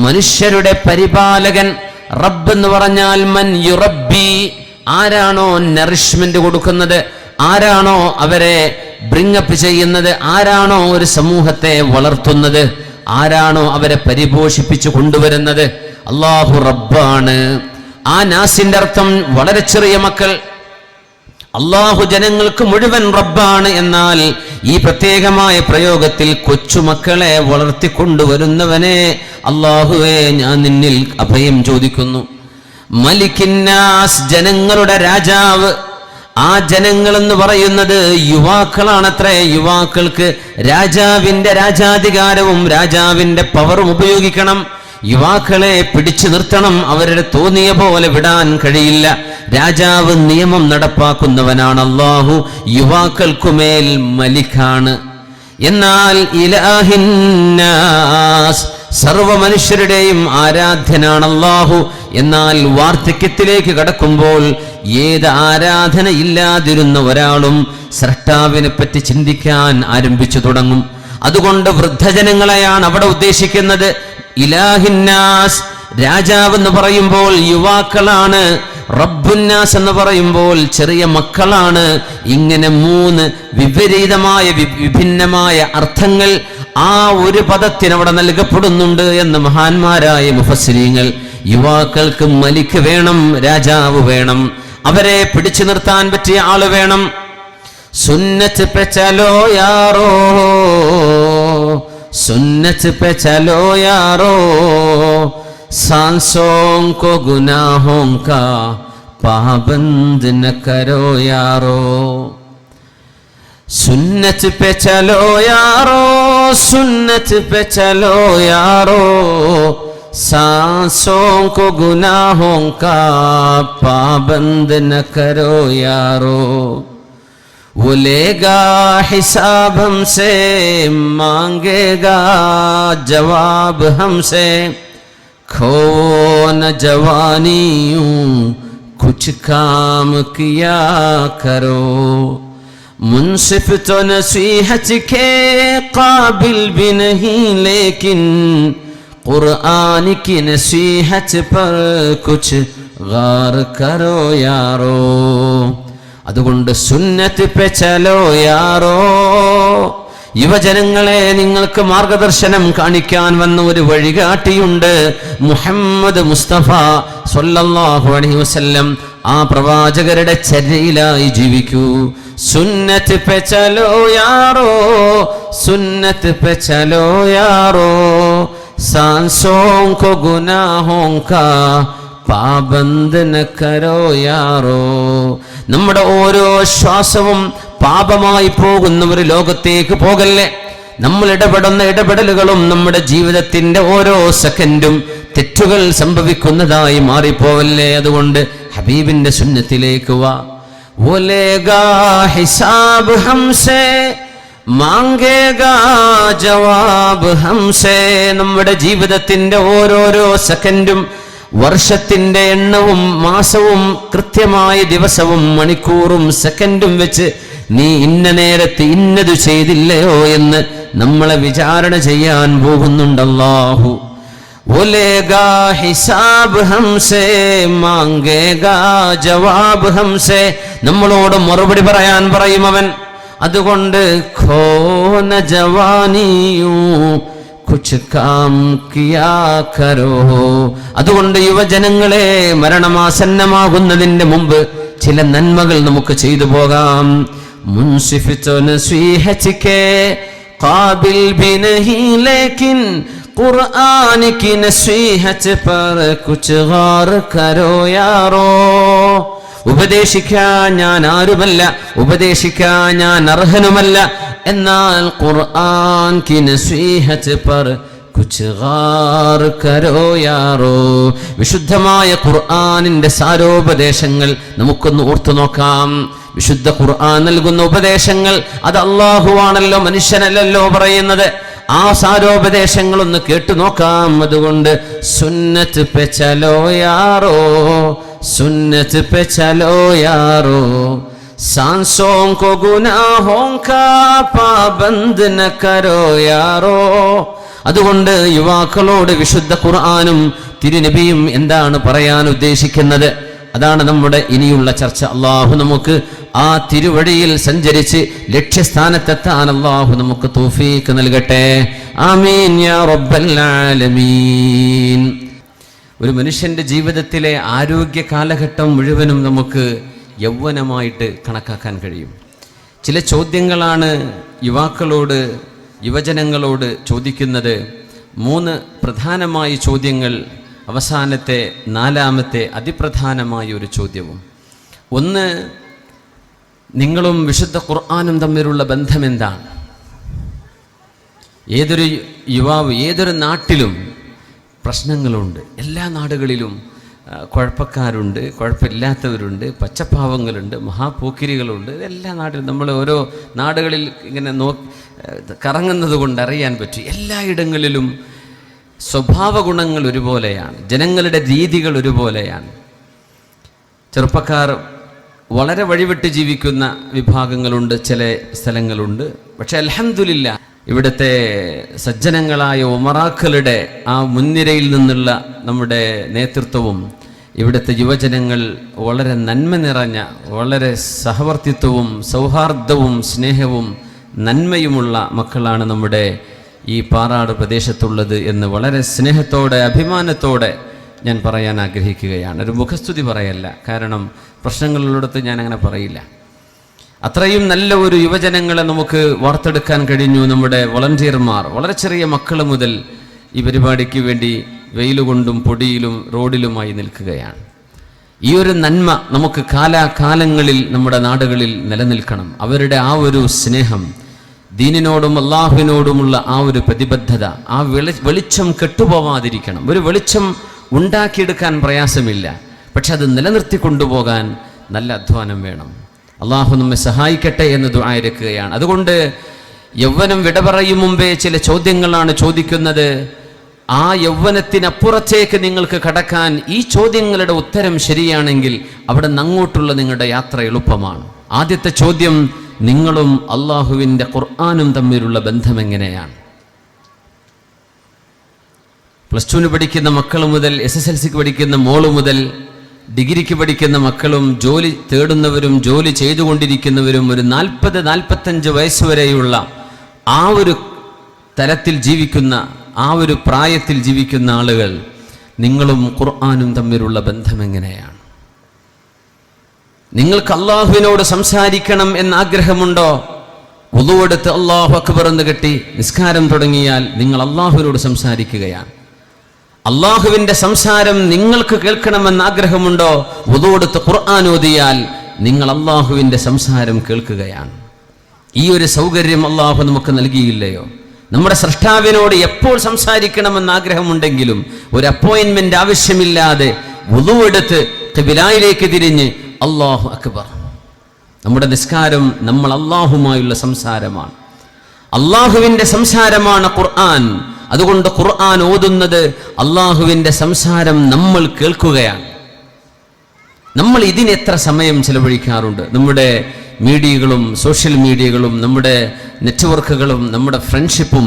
മനുഷ്യരുടെ പരിപാലകൻ. റബ്ബ് എന്ന് പറഞ്ഞാൽ മൻ യുറബ്ബി, ആരാണോ നറിഷ്മെന്റ് കൊടുക്കുന്നത്, ആരാണോ അവരെ ബ്രിങ്ങപ്പ് ചെയ്യുന്നത്, ആരാണോ ഒരു സമൂഹത്തെ വളർത്തുന്നത്, ആരാണോ അവരെ പരിപോഷിപ്പിച്ചു കൊണ്ടുവരുന്നത്, അല്ലാഹു റബ്ബാണ്. ആ നാസിന്റെ അർത്ഥം വളരെ ചെറിയ മക്കൾ. അള്ളാഹു ജനങ്ങൾക്ക് മുഴുവൻ റബ്ബാണ്. എന്നാൽ ഈ പ്രത്യേകമായ പ്രയോഗത്തിൽ കൊച്ചുമക്കളെ വളർത്തിക്കൊണ്ടുവരുന്നവനെ അള്ളാഹുവേ ഞാൻ നിന്നിൽ അഭയം ചോദിക്കുന്നു. മലിക്കിന്നാസ്, ജനങ്ങളുടെ രാജാവ്. ആ ജനങ്ങൾ എന്ന് പറയുന്നത് യുവാക്കളാണത്രേ. യുവാക്കൾക്ക് രാജാവിന്റെ രാജാധികാരവും രാജാവിന്റെ പവറും ഉപയോഗിക്കണം. യുവാക്കളെ പിടിച്ചു നിർത്തണം. അവരുടെ തോന്നിയ പോലെ വിടാൻ കഴിയില്ല. രാജാവ് നിയമം നടപ്പാക്കുന്നവനാണ്. അല്ലാഹു യുവാക്കൾക്കുമേൽ മലിക്കാണ്. എന്നാൽ ഇലാഹിന്നാസ്, സർവ മനുഷ്യരുടെയും ആരാധ്യനാണ് അല്ലാഹു. എന്നാൽ വാർദ്ധക്യത്തിലേക്ക് കടക്കുമ്പോൾ ഏത് ആരാധന ഇല്ലാതിരുന്ന ഒരാളും സ്രഷ്ടാവിനെ പറ്റി ചിന്തിക്കാൻ ആരംഭിച്ചു തുടങ്ങും. അതുകൊണ്ട് വൃദ്ധജനങ്ങളെയാണ് അവിടെ ഉദ്ദേശിക്കുന്നത്. ഇലാഹിന്നാസ്, രാജാവ് എന്ന് പറയുമ്പോൾ യുവാക്കളാണ്. റബ്ബുന്നാസ് എന്ന് പറയുമ്പോൾ ചെറിയ മക്കളാണ്. ഇങ്ങനെ 3 വിപരീതമായ വിഭിന്നമായ അർത്ഥങ്ങൾ ആ ഒരു പദത്തിന് അവിടെ നൽകപ്പെടുന്നുണ്ട് എന്ന് മഹാന്മാരായ മുഫസ്സിരീങ്ങൾ. യുവാക്കൾക്ക് മലിക്ക് വേണം, രാജാവ് വേണം, അവരെ പിടിച്ചു നിർത്താൻ പറ്റിയ ആള് വേണം. സുന്നത്ത് പെ ചലോ യാറോ, सुन्नत पे चलो यारो, सांसों को गुनाहों का पाबंद न करो यारो. सुन्नत पे चलो यारो, सुन्नत पे चलो यारो, सांसों को गुनाहों का पाबंद न करो यारो. वो लेगा हिसाब हमसे, मांगेगा जवाब हमसे, खो न जवानियों कुछ काम किया करो. मुंसिफ तो नसीहत के काबिल भी नहीं, लेकिन कुरान की नसीहत पर कुछ गौर करो यारो. അതുകൊണ്ട് സുന്നത്ത് പെ ചലോ യാറോ. യുവജനങ്ങളെ, നിങ്ങൾക്ക് മാർഗദർശനം കാണിക്കാൻ വന്ന ഒരു വഴികാട്ടിയുണ്ട്, മുഹമ്മദ് മുസ്തഫ സ്വല്ലല്ലാഹു അലൈഹി വസല്ലം. ആ പ്രവാചകരുടെ ചര്യയിലായി ജീവിക്കൂ. സുന്നത്ത് പെ ചലോ യാറോ, സുന്നത്ത് പെ ചലോ യാറോ, സാൻസോं को गुनाहों का പാബന്ദ ന കരോ യാറോ. നമ്മുടെ ഓരോ ശ്വാസവും പാപമായി പോകുന്ന ഒരു ലോകത്തേക്ക് പോകല്ലേ. നമ്മൾ ഇടപെടുന്ന ഇടപെടലുകളും നമ്മുടെ ജീവിതത്തിന്റെ ഓരോ സെക്കൻഡും തെറ്റുകൾ സംഭവിക്കുന്നതായി മാറിപ്പോവല്ലേ. അതുകൊണ്ട് ഹബീബിന്റെ സുന്നത്തിലേക്ക് വാ. വോലേഗാ ഹിസാബ് ഹംസേ, മാംഗേഗാ ജവാബ് ഹംസേ. നമ്മുടെ ജീവിതത്തിന്റെ ഓരോരോ സെക്കൻഡും, വർഷത്തിന്റെ എണ്ണവും മാസവും കൃത്യമായ ദിവസവും മണിക്കൂറും സെക്കൻഡും വെച്ച് നീ ഇന്ന നേരത്ത് ഇന്നത് ചെയ്തില്ലയോ എന്ന് നമ്മളെ വിചാരണ ചെയ്യാൻ പോകുന്നുണ്ട് അല്ലാഹു. वो लेगा हिसाब हमसे मांगेगा जवाब हमसे നമ്മളോട് മറുപടി പറയാൻ പറയും അവൻ. അതുകൊണ്ട് ഖോ ന ജവാനിയൂ കുച്ച് കാം കിയാ കരോ. അതുകൊണ്ട് യുവജനങ്ങളെ, മരണമാസന്നമാകുന്നതിന്റെ മുമ്പ് ചില നന്മകൾ നമുക്ക് ചെയ്തു പോകാം. മുൻസിഫ് തോ നസീഹത് കെ ഖാബിൽ ഭി നഹീ ലേകിൻ ഖുർആൻ കി നസീഹത് പർ കുച്ച് ഗൗർ കരോ യാരോ. ഉപദേശിക്കാൻ ഞാൻ ആരുമല്ല, ഉപദേശിക്കാൻ ഞാൻ അർഹനുമല്ല, എന്നാൽ ഖുർആൻ കി നസീഹത് പർ കുച്ച് ഗൗർ കരോ യാരോ. വിശുദ്ധമായ ഖുർആനിന്റെ സാരോപദേശങ്ങൾ നമുക്കൊന്ന് ഓർത്തു നോക്കാം. വിശുദ്ധ ഖുർആൻ നൽകുന്ന ഉപദേശങ്ങൾ അത് അല്ലാഹുവാണല്ലോ, മനുഷ്യനല്ലല്ലോ പറയുന്നത്. ആ സാരോപദേശങ്ങളൊന്ന് കേട്ടു നോക്കാം. അതുകൊണ്ട് സുന്നത്ത് പെ ചലോ യാരോ, സുന്നത്ത് പെ ചലോ യാരോ, सांसों को गुनाहों का पाबंद न करो यारो. അതുകൊണ്ട് യുവാക്കളോട് വിശുദ്ധ ഖുർആനും തിരുനബിയും എന്താണ് പറയാൻ ഉദ്ദേശിക്കുന്നത്? അതാണ് നമ്മുടെ ഇനിയുള്ള ചർച്ച. അള്ളാഹു നമുക്ക് ആ തിരുവഴിയിൽ സഞ്ചരിച്ച് ലക്ഷ്യസ്ഥാനത്തെത്താൻ അള്ളാഹു നമുക്ക് തൗഫീഖ് നൽകട്ടെ. ആമീൻ യാ റബ്ബൽ ആലമീൻ. ഒരു മനുഷ്യന്റെ ജീവിതത്തിലെ ആരോഗ്യ കാലഘട്ടം മുഴുവനും നമുക്ക് യൗവനമായിട്ട് കണക്കാക്കാൻ കഴിയും. ചില ചോദ്യങ്ങളാണ് യുവാക്കളോട്, യുവജനങ്ങളോട് ചോദിക്കുന്നത്. 3 പ്രധാനമായ ചോദ്യങ്ങൾ, അവസാനത്തെ 4ാമത്തെ അതിപ്രധാനമായ ഒരു ചോദ്യവും. ഒന്ന്, നിങ്ങളും വിശുദ്ധ ഖുർആനും തമ്മിലുള്ള ബന്ധം എന്താണ്? ഏതൊരു യുവാവ്, ഏതൊരു നാട്ടിലും പ്രശ്നങ്ങളുണ്ട്. എല്ലാ നാടുകളിലും കുഴപ്പക്കാരുണ്ട്, കുഴപ്പമില്ലാത്തവരുണ്ട്, പച്ചപ്പാവങ്ങളുണ്ട്, മഹാപോക്കിരികളുണ്ട്. എല്ലാ നാട്ടിലും നമ്മൾ ഓരോ നാടുകളിൽ ഇങ്ങനെ കറങ്ങുന്നത് കൊണ്ട് അറിയാൻ പറ്റും. എല്ലായിടങ്ങളിലും സ്വഭാവ ഗുണങ്ങൾ ഒരുപോലെയാണ്, ജനങ്ങളുടെ രീതികൾ ഒരുപോലെയാണ്. ചെറുപ്പക്കാർ വളരെ വഴിവിട്ട് ജീവിക്കുന്ന വിഭാഗങ്ങളുണ്ട്, ചില സ്ഥലങ്ങളുണ്ട്. പക്ഷെ അൽഹംദുലില്ലാ ഇവിടുത്തെ സജ്ജനങ്ങളായ ഉമറാക്കളുടെ ആ മുൻനിരയിൽ നിന്നുള്ള നമ്മുടെ നേതൃത്വവും ഇവിടുത്തെ യുവജനങ്ങൾ വളരെ നന്മ നിറഞ്ഞ, വളരെ സഹവർത്തിത്വവും സൗഹാർദ്ദവും സ്നേഹവും നന്മയുമുള്ള മക്കളാണ് നമ്മുടെ ഈ പാറാട് പ്രദേശത്തുള്ളത് എന്ന് വളരെ സ്നേഹത്തോടെ അഭിമാനത്തോടെ ഞാൻ പറയാൻ ആഗ്രഹിക്കുകയാണ്. ഒരു മുഖസ്തുതി പറയല്ല, കാരണം പ്രശ്നങ്ങളുള്ളിടത്ത് ഞാൻ അങ്ങനെ പറയില്ല. അത്രയും നല്ല ഒരു യുവജനങ്ങളെ നമുക്ക് വാർത്തെടുക്കാൻ കഴിഞ്ഞു. നമ്മുടെ വോളണ്ടിയർമാർ വളരെ ചെറിയ മക്കൾ മുതൽ ഈ പരിപാടിക്ക് വേണ്ടി വെയിലുകൊണ്ടും പൊടിയിലും റോഡിലുമായി നിൽക്കുകയാണ്. ഈ ഒരു നന്മ നമുക്ക് കാലാകാലങ്ങളിൽ നമ്മുടെ നാടുകളിൽ നിലനിൽക്കണം. അവരുടെ ആ ഒരു സ്നേഹം, ദീനിനോടും അള്ളാഹുവിനോടുമുള്ള ആ ഒരു പ്രതിബദ്ധത, ആ വെളിച്ചം കെട്ടുപോവാതിരിക്കണം. ഒരു വെളിച്ചം ഉണ്ടാക്കിയെടുക്കാൻ പ്രയാസമില്ല, പക്ഷെ അത് നിലനിർത്തി കൊണ്ടുപോകാൻ നല്ല അധ്വാനം വേണം. അള്ളാഹു നമ്മെ സഹായിക്കട്ടെ എന്ന് ദുആ ഇരക്കുകയാണ്. അതുകൊണ്ട് യൗവനം വിട പറയും മുമ്പേ ചില ചോദ്യങ്ങളാണ് ചോദിക്കുന്നത്. ആ യൗവനത്തിനപ്പുറത്തേക്ക് നിങ്ങൾക്ക് കടക്കാൻ ഈ ചോദ്യങ്ങളുടെ ഉത്തരം ശരിയാണെങ്കിൽ അവിടെ അങ്ങോട്ടുള്ള നിങ്ങളുടെ യാത്ര എളുപ്പമാണ്. ആദ്യത്തെ ചോദ്യം, നിങ്ങളും അള്ളാഹുവിൻ്റെ ഖുർആനും തമ്മിലുള്ള ബന്ധം എങ്ങനെയാണ്? +2 പഠിക്കുന്ന മക്കൾ മുതൽ SSLCക്ക് പഠിക്കുന്ന മോള് മുതൽ ഡിഗ്രിക്ക് പഠിക്കുന്ന മക്കളും ജോലി തേടുന്നവരും ജോലി ചെയ്തുകൊണ്ടിരിക്കുന്നവരും ഒരു 40-45 വയസ്സ് വരെയുള്ള ആ ഒരു തലത്തിൽ ജീവിക്കുന്ന, ആ ഒരു പ്രായത്തിൽ ജീവിക്കുന്ന ആളുകൾ, നിങ്ങളും ഖുർആനും തമ്മിലുള്ള ബന്ധം എങ്ങനെയാണ്? നിങ്ങൾക്ക് അള്ളാഹുവിനോട് സംസാരിക്കണം എന്ന ആഗ്രഹമുണ്ടോ? വുളൂവെടുത്ത് അല്ലാഹു അക്ബർ എന്ന് കെട്ടി നിസ്കാരം തുടങ്ങിയാൽ നിങ്ങൾ അള്ളാഹുവിനോട് സംസാരിക്കുകയാണ്. അള്ളാഹുവിന്റെ സംസാരം നിങ്ങൾക്ക് കേൾക്കണമെന്ന് ആഗ്രഹമുണ്ടോ? വുളൂവെടുത്ത് ഖുർആൻ ഓതിയാൽ നിങ്ങൾ അള്ളാഹുവിന്റെ സംസാരം കേൾക്കുകയാണ്. ഈ ഒരു സൗകര്യം അള്ളാഹു നമുക്ക് നൽകിയില്ലയോ? നമ്മുടെ സ്രഷ്ടാവിനോട് എപ്പോൾ സംസാരിക്കണമെന്ന് ആഗ്രഹമുണ്ടെങ്കിലും ഒരു അപ്പോയിന്റ്മെന്റ് ആവശ്യമില്ലാതെ വുളൂവെടുത്ത് ഖിബിലയിലേക്ക് തിരിഞ്ഞ് അല്ലാഹു അക്ബർ. നമ്മുടെ നിസ്കാരം നമ്മൾ അള്ളാഹുമായുള്ള സംസാരമാണ്, അള്ളാഹുവിന്റെ സംസാരമാണ് ഖുർആൻ. അതുകൊണ്ട് ഖുർആൻ ഓതുന്നത് അള്ളാഹുവിന്റെ സംസാരം നമ്മൾ കേൾക്കുകയാണ്. നമ്മൾ ഇതിന് എത്ര സമയം ചെലവഴിക്കാറുണ്ട്? നമ്മുടെ മീഡിയകളും സോഷ്യൽ മീഡിയകളും നമ്മുടെ നെറ്റ്വർക്കുകളും നമ്മുടെ ഫ്രണ്ട്ഷിപ്പും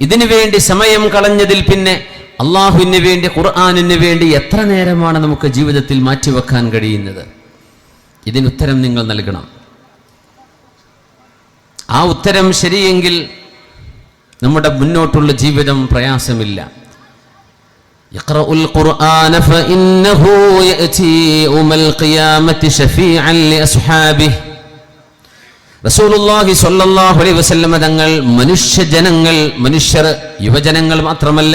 ഇതിനു വേണ്ടി സമയം കളഞ്ഞതിൽ പിന്നെ അള്ളാഹുവിന് വേണ്ടി, ഖുർആനിന് വേണ്ടി എത്ര നേരമാണ് നമുക്ക് ജീവിതത്തിൽ മാറ്റിവെക്കാൻ കഴിയുന്നത്? ഇതിനുത്തരം നിങ്ങൾ നൽകണം. ആ ഉത്തരം ശരിയെങ്കിൽ നമ്മുടെ മുന്നോട്ടുള്ള ജീവിതം പ്രയാസമില്ല. യഖ്റഉൽ ഖുർആന ഫഇന്നഹു യഅതി യൗമൽ ഖിയാമത്തി ശഫീഅൻ ലിഅസ്ഹാബിഹി. റസൂലുള്ളാഹി സ്വല്ലല്ലാഹു അലൈഹി വസല്ലം തങ്ങൾ മനുഷ്യർ യുവജനങ്ങൾ മാത്രമല്ല,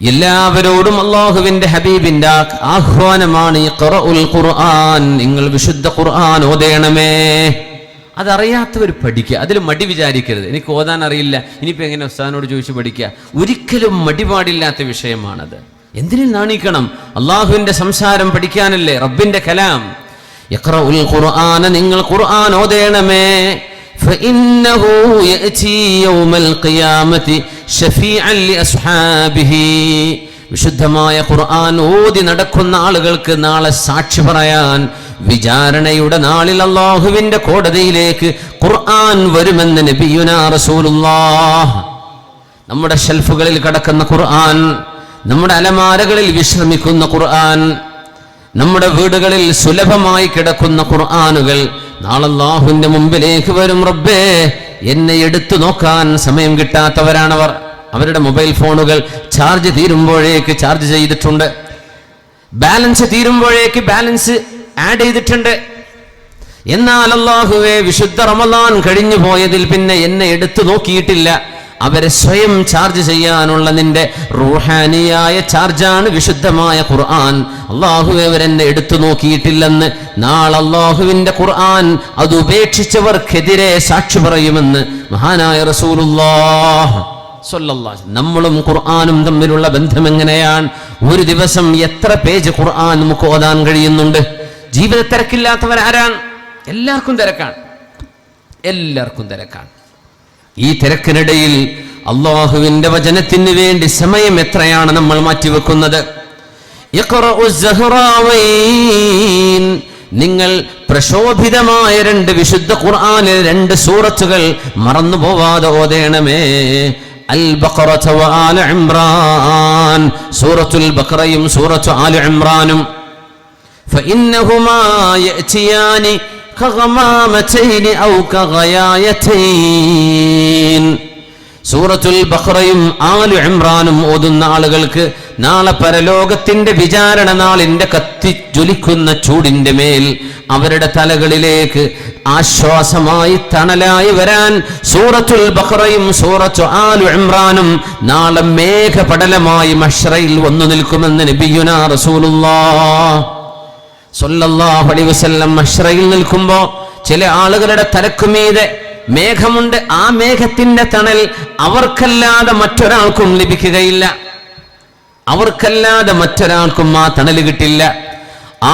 എല്ലാവരോടും അള്ളാഹുവിന്റെ ഹബീബിന്റെ ആഹ്വാനമാണ്, യഖ്റഉൽ ഖുർആൻ, നിങ്ങൾ വിശുദ്ധ ഖുർആൻ ഓതണമേ. അതറിയാത്തവർ പഠിക്കുക, അതിൽ മടി വിചാരിക്കരുത്. എനിക്ക് ഓതാൻ അറിയില്ല, ഇനിയിപ്പോൾ എങ്ങനെ ഉസ്താദിനോട് ചോദിച്ച് പഠിക്കുക? ഒരിക്കലും മടിപാടില്ലാത്ത വിഷയമാണത്. എന്തിനു നാണിക്കണം? അള്ളാഹുവിന്റെ സംസാരം പഠിക്കാനല്ലേ, റബ്ബിന്റെ കലാം. യഖ്റഉൽ ഖുർആന, നിങ്ങൾ ഖുർആൻ ഓതണമേ. ഫഇന്നഹു യഅതി യൗമൽ ഖിയാമത്തി ശഫീഅൻ ലിഅസ്ഹാബിഹി. വിശുദ്ധമായ ഖുർആൻ ഓതി നടക്കുന്ന ആളുകൾക്ക് നാളെ സാക്ഷി പറയാൻ വിചാരണയുടെ നാളിൽ അല്ലാഹുവിന്റെ കോടതിയിലേക്ക് ഖുർആൻ വരുമെന്ന് നബിയുനാ റസൂലുള്ളാഹ്. നമ്മുടെ ഷെൽഫുകളിൽ കിടക്കുന്ന ഖുർആൻ, നമ്മുടെ അലമാരകളിൽ വിശ്രമിക്കുന്ന ഖുർആൻ, നമ്മുടെ വീടുകളിൽ സുലഭമായി കിടക്കുന്ന ഖുർആനുകൾ നാളെ അല്ലാഹുവിന്റെ മുമ്പിലേക്ക് വരും. റബ്ബേ, എന്നെ എടുത്തു നോക്കാൻ സമയം കിട്ടാത്തവരാണവർ. അവരുടെ മൊബൈൽ ഫോണുകൾ ചാർജ് തീരുമ്പോഴേക്ക് ചാർജ് ചെയ്തിട്ടുണ്ട്, ബാലൻസ് തീരുമ്പോഴേക്ക് ബാലൻസ് ആഡ് ചെയ്തിട്ടുണ്ട്. എന്നാൽ അല്ലാഹുവേ, വിശുദ്ധ റമളാൻ കഴിഞ്ഞു പോയതിൽ പിന്നെ എന്നെ എടുത്തു നോക്കിയിട്ടില്ല. അവരെ സ്വയം ചാർജ് ചെയ്യാനുള്ള നിന്റെ റൂഹാനിയായ ചാർജാണ് വിശുദ്ധമായ ഖുർആൻ. അല്ലാഹുവേ, അവരെന്നെ എടുത്തു നോക്കിയിട്ടില്ലെന്ന് നാളെ അല്ലാഹുവിന്റെ ഖുർആൻ അത് ഉപേക്ഷിച്ചവർക്കെതിരെ സാക്ഷി പറയുമെന്ന് മഹാനായ റസൂലുള്ളാഹ് സ്വല്ലല്ലാഹു അലൈഹി വസല്ലം. നമ്മളും ഖുർആനും തമ്മിലുള്ള ബന്ധം എങ്ങനെയാണ്? ഒരു ദിവസം എത്ര പേജ് ഖുർആൻ നമുക്ക് ഓതാൻ കഴിയുന്നുണ്ട്? ജീവിത തിരക്കില്ലാത്തവരാരാണ്? എല്ലാവർക്കും തിരക്കാണ്. ഈ തിരക്കിനിടയിൽ അല്ലാഹുവിന്റെ വചനത്തിന് വേണ്ടി സമയം എത്രയാണ് നമ്മൾ മാറ്റിവെക്കുന്നത്? നിങ്ങൾ പ്രശോഭിതമായ 2 വിശുദ്ധ ഖുർആനിലെ 2 സൂറത്തുകൾ മറന്നുപോവാതെ ഓതണമേ. അൽ ബഖറ വ ആല ഇംറാൻ, സൂറത്തുൽ ബഖറയും സൂറത്തു ആല ഇംറാനും. ഫഇന്നഹുമാ യഅതിയാനി കഗമാമതൈൻ ഔ കഗയായതൈൻ. സൂറത്തുൽ ബഖറയും ആലു ഇംറാനും ഓതുന്ന ആളുകൾക്ക് നാളെ പരലോകത്തിന്റെ വിചാരണ നാളിന്റെ കത്തിജ്വലിക്കുന്ന ചൂടിന്റെ മേൽ അവരുടെ തലകളിലേക്ക് ആശ്വാസമായി തണലായി വരാൻ സൂറത്തുൽ ബഖറയും സൂറത്തു ആലു ഇംറാനും നാളെ മേഘപടലമായി മഹ്ശറയിൽ വന്നു നിൽക്കുമെന്ന് നബിയുനാ റസൂലുള്ളാഹ് സ്വല്ലല്ലാഹു അലൈഹി വസല്ലം. മഹ്ശറയിൽ നിൽക്കുമ്പോൾ ചില ആളുകളുടെ തലക്കുമീതെ മേഘമുണ്ട്. ആ മേഘത്തിന്റെ തണൽ അവർക്കല്ലാതെ മറ്റൊരാൾക്കും ലഭിക്കുകയില്ല. അവർക്കല്ലാതെ മറ്റൊരാൾക്കും ആ തണൽ കിട്ടില്ല.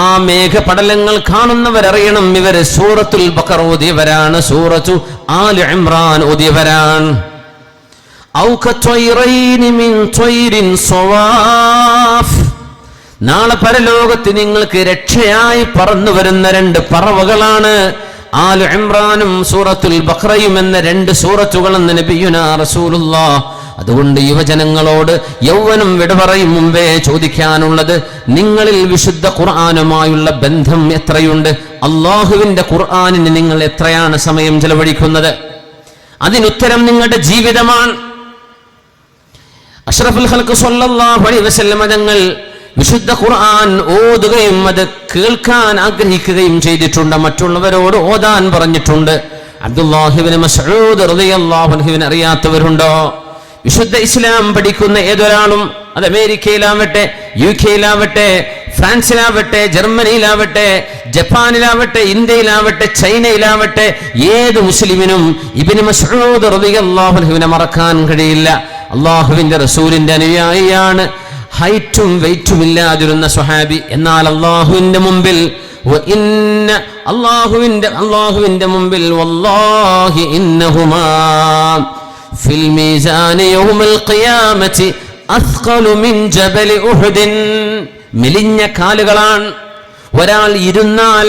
ആ മേഘപടലങ്ങൾ കാണുന്നവരറിയണം, ഇവര് സൂറത്തുൽ ബഖറ ഓതിയവരാണ്, സൂറത്തു ആലു ഇംറാൻ ഓതിയവരാണ്. ഔ കത്വൈറൈനി മിൻ ത്വൈരിൻ സവാഫ്. നാളെ പരലോകത്ത് നിങ്ങൾക്ക് രക്ഷയായി പറന്നു വരുന്ന 2 പറവകളാണ് ആലു ഇംറാനും സൂറത്തുൽ ബഖറയും എന്ന 2 സൂറത്തുകളെന്ന് നബിയുനാ റസൂലുള്ളാഹ്. അതുകൊണ്ട് യുവജനങ്ങളോട് യൗവനം വിട പറയും മുമ്പേ ചോദിക്കാനുള്ളത്, നിങ്ങളിൽ വിശുദ്ധ ഖുർആനുമായുള്ള ബന്ധം എത്രയുണ്ട്? അല്ലാഹുവിന്റെ ഖുർആനിന് നിങ്ങൾ എത്രയാണ് സമയം ചെലവഴിക്കുന്നത്? അതിനുത്തരം നിങ്ങളുടെ ജീവിതമാണ്. അഷ്റഫുൽ ഖൽഖ് സ്വല്ലല്ലാഹു അലൈഹി വസല്ലം തങ്ങൾ വിശുദ്ധ ഖുർആൻ ഓതുകയും അത് കേൾക്കാൻ ആഗ്രഹിക്കുകയും ചെയ്തിട്ടുണ്ട്. മറ്റുള്ളവരോട് ഓതാൻ പറഞ്ഞിട്ടുണ്ട്. അബ്ദുല്ലാഹി ഇബ്നു മസ്ഊദ് റളിയല്ലാഹു അൻഹുവിനെ അറിയാത്തവരുണ്ടോ? വിശുദ്ധ ഇസ്ലാം പഠിക്കുന്ന ഏതൊരാളും, അത് അമേരിക്കയിലാവട്ടെ, UK-യിലാവട്ടെ, ഫ്രാൻസിലാവട്ടെ, ജർമ്മനിയിലാവട്ടെ, ജപ്പാനിലാവട്ടെ, ഇന്ത്യയിലാവട്ടെ, ചൈനയിലാവട്ടെ, ഏത് മുസ്ലിമിനും ഇബ്നു മസ്ഊദ് റളിയല്ലാഹു അൻഹുവിനെ മറക്കാൻ കഴിയില്ല. അല്ലാഹുവിന്റെ റസൂലിന്റെ അനുയായിയാണ്, ഹൈറ്റും വെയിറ്റും ഇല്ലാതിരുന്ന സ്വഹാബി. എന്നാൽ അല്ലാഹുവിന്റെ മുമ്പിൽ അല്ലാഹുവിന്റെ മുമ്പിൽ വല്ലാഹി ഇന്നഹുമാ ഫിൽ മീസാനി യൗമൽ ഖിയാമത്തി അസ്ഖലു മിൻ ജബലി ഉഹുദ്. മെലിഞ്ഞ കാലുകളാണ്. ഒരാൾ ഇരുന്നാൽ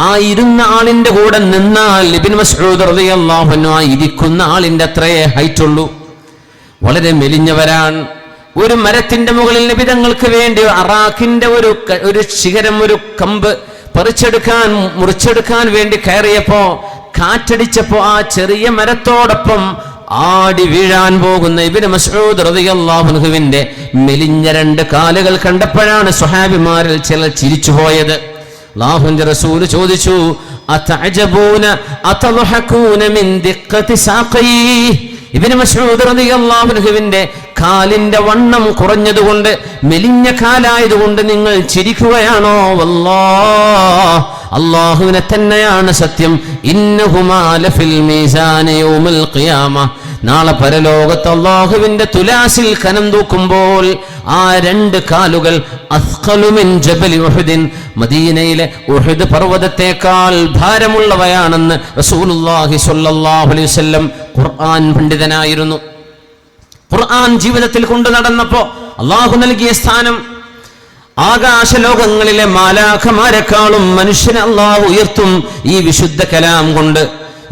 ആ ഇരുന്ന ആളിന്റെ കൂടെ നിന്നാൽ ഇബ്നു മസ്ഊദ് റളിയല്ലാഹു അൻഹു ആ ഇരിക്കുന്ന ആളിന്റെ അത്രയേ ഹൈറ്റ് ഉള്ളൂ. വളരെ മെലിഞ്ഞവരാണ്. ഒരു മരത്തിന്റെ മുകളിൽ നബി തങ്ങൾക്ക് വേണ്ടി അറാഖിന്റെ ഒരു ശിഖരം, ഒരു കമ്പ് മുറിച്ചെടുക്കാൻ വേണ്ടി കയറിയപ്പോ, കാറ്റടിച്ചപ്പോ ആ ചെറിയ മരത്തോടൊപ്പം ആടി വീഴാൻ പോകുന്ന ഇബ്നു മസ്ഊദ് റളിയല്ലാഹു അൻഹുവിന്റെ മെലിഞ്ഞ 2 കാലുകൾ കണ്ടപ്പോഴാണ് സ്വഹാബിമാരിൽ ചിലർ ചിരിച്ചുപോയത്. അല്ലാഹുവിന്റെ റസൂൽ ചോദിച്ചു, അതഅജബൂന അതദ്ഹഖൂന മിൻ ദിഖ്ഖതി സാഖി. ഇബ്നു മസ്ഊദ് റളിയല്ലാഹു അൻഹുവിന്റെ കാലിന്റെ വണ്ണം കുറഞ്ഞതുകൊണ്ട്, മെലിഞ്ഞ കാലായതുകൊണ്ട് നിങ്ങൾ ചിരിക്കുകയാണോ? വല്ലാഹ്, അല്ലാഹുവിനെ തന്നെയാണ് സത്യം. ഇന്നഹുമാ ലഫിൽ മീസാനി യൗമൽ ഖിയാമ. നാളെ പരലോകത്ത് അല്ലാഹുവിന്റെ തുലാസിൽ കനം തൂക്കുമ്പോൾ ആ 2 കാലുകൾ അസ്ഖലു മിൻ ജബലി ഉഹുദിൻ, മദീനയിലെ ഉഹുദ് പർവ്വതത്തേക്കാൾ ഭാരമുള്ളവയാണെന്ന് റസൂലുള്ളാഹി സ്വല്ലല്ലാഹു അലൈഹി വസല്ലം ഖുർആൻ പണ്ഡിതനായിരുന്നു. ഖുർആൻ ജീവിതത്തിൽ കൊണ്ടു നടന്നപ്പോ അല്ലാഹു നൽകിയ സ്ഥാനം ആകാശലോകങ്ങളിലെ മാലാഖമാരെക്കാളും മനുഷ്യനെ അല്ലാഹു ഉയർത്തും ഈ വിശുദ്ധ കലാം കൊണ്ട്.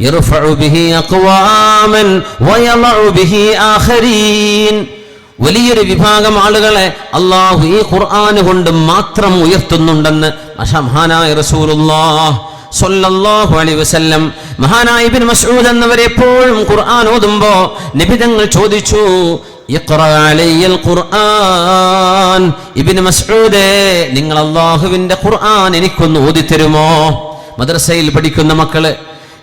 യർഫഉ ബിഹി അഖ്വാമൻ വയളഉ ബിഹി ആഖരീൻ. വലിയൊരു വിഭാഗം ആളുകളെ അല്ലാഹു ഈ ഖുർആൻ കൊണ്ട് മാത്രം ഉയർത്തുന്നുണ്ടെന്ന് മഹാനായ റസൂലുള്ളാഹി സ്വല്ലല്ലാഹു അലൈഹി വസല്ലം. മഹാനായ ഇബ്നു മസ്ഊദ് എന്നവരെ എപ്പോഴും ഖുർആൻ ഓതുമ്പോ നബി തങ്ങൾ ചോദിച്ചു, ഇഖ്റ അലയ്യൽ ഖുർആൻ. ഇബ്നു മസ്ഊദേ, നിങ്ങൾ അല്ലാഹുവിന്റെ ഖുർആൻ എനിക്കൊന്ന് ഓതിത്തരുമോ? മദ്രസയിൽ പഠിക്കുന്ന മക്കള്,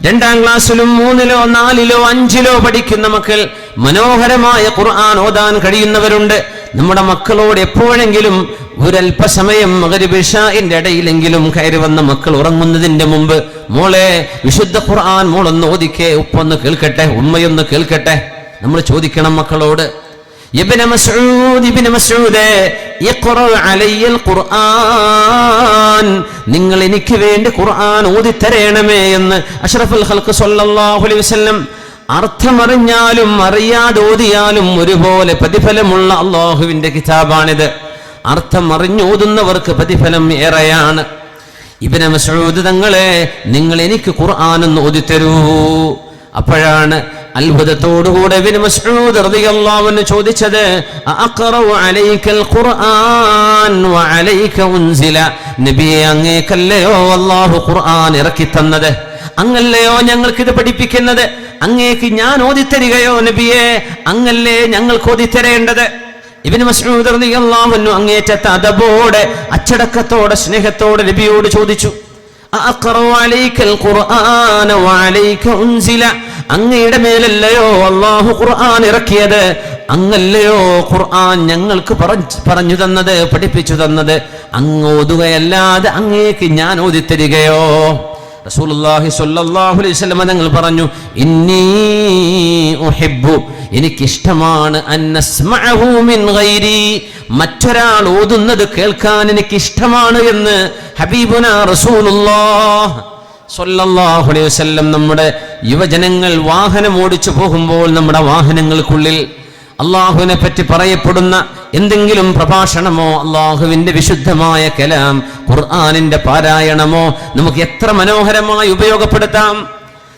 2ാം ക്ലാസ്സിലും 3ലോ 4ലോ 5ലോ പഠിക്കുന്ന മക്കൾ, മനോഹരമായ ഖുർആൻ ഓതാൻ കഴിയുന്നവരുണ്ട്. നമ്മുടെ മക്കളോട് എപ്പോഴെങ്കിലും ഒരല്പസമയം മഗ്രിബ് ഇശാഇന്റെ ഇടയിലെങ്കിലും കയറി വന്ന മക്കൾ ഉറങ്ങുന്നതിന്റെ മുമ്പ്, മോളെ വിശുദ്ധ ഖുർആൻ മോളൊന്ന് ഓദിക്കേ, ഉപ്പൊന്ന് കേൾക്കട്ടെ, ഉമ്മയൊന്ന് കേൾക്കട്ടെ. നമ്മൾ ചോദിക്കണം മക്കളോട്, ഇബ്നു മസ്ഊദേ ഇഖ്റ അലയ്യൽ ഖുർആൻ, നിങ്ങൾ എനിക്ക് വേണ്ടി ഖുർആൻ ഓതിത്തരേണമേ എന്ന് അഷ്റഫുൽ ഖൽഖ് സ്വല്ലല്ലാഹു അലൈഹി വസല്ലം. അർത്ഥമറിഞ്ഞാലും അറിയാതെ ഓതിയാലും ഒരുപോലെ പ്രതിഫലമുള്ള അല്ലാഹുവിന്റെ കിതാബാണിത്. അർത്ഥം അറിഞ്ഞോതുന്നവർക്ക് പ്രതിഫലം ഏറെയാണ്. ഇബ്നു മസ്ഊദ് തങ്ങളെ, നിങ്ങൾ എനിക്ക് ഖുർആൻ ഒന്ന് ഓതിത്തരൂ. അപ്പോഴാണ് അത്ഭുതത്തോടുകൂടെ ഇബ്നു മസ്ഊദ് റളിയല്ലാഹു അൻഹു ചോദിച്ചത്, അഖറഉ അലൈക്കൽ ഖുർആൻ വഅലൈക ഉൻസില. നബിയെ, അങ്ങേക്കല്ലയോ അല്ലാഹു ഖുർആൻ ഇറക്കി തന്നത്? അങ്ങല്ലയോ ഞങ്ങൾക്കിത് പഠിപ്പിക്കുന്നത്? അങ്ങേക്ക് ഞാൻ ഓതിത്തരികയോ നബിയെ? അങ്ങല്ലേ ഞങ്ങൾക്ക് ഓതിത്തരേണ്ടത്? ഇബ്നു മസ്ഊദ് റളിയല്ലാഹു അൻഹു അങ്ങേറ്റത്തെ അദബോടെ, അച്ചടക്കത്തോടെ, സ്നേഹത്തോടെ നബിയോട് ചോദിച്ചു, അഖറഉ അലൈക്കൽ ഖുർആന വഅലൈക ഉൻസില. അങ്ങയുടെ മേലല്ലയോ അല്ലാഹു ഖുർആൻ ഇറക്കിയത്? അങ്ങല്ലയോ ഖുർആൻ ഞങ്ങൾക്ക് പറഞ്ഞു തന്നത്, പഠിപ്പിച്ചു തന്നത്? അങ്ങ് ഓതുകയല്ലാതെ അങ്ങേക്ക് ഞാൻ ഓതിത്തരികയോ? റസൂലുള്ളാഹി സ്വല്ലല്ലാഹു അലൈഹി വസല്ലം തങ്ങൾ പറഞ്ഞു, ഇന്നി ഉഹിബ്ബു, എനിക്കിഷ്ടമാണ്, അന്നസ്മഅഹു മിൻ ഗൈരി, മറ്റൊരാൾ ഓതുന്നത് കേൾക്കാൻ എനിക്കിഷ്ടമാണ് എന്ന് ഹബീബുനാ റസൂലുള്ളാഹി സ്വല്ലല്ലാഹു അലൈഹി വസല്ലം. നമ്മുടെ യുവജനങ്ങൾ വാഹനം ഓടിച്ചു പോകുമ്പോൾ നമ്മുടെ വാഹനങ്ങൾക്കുള്ളിൽ അള്ളാഹുവിനെ പറ്റി പറയപ്പെടുന്ന എന്തെങ്കിലും പ്രഭാഷണമോ, അള്ളാഹുവിന്റെ വിശുദ്ധമായ കലാം ഖുർആനിന്റെ പാരായണമോ നമുക്ക് എത്ര മനോഹരമായി ഉപയോഗപ്പെടുത്താം.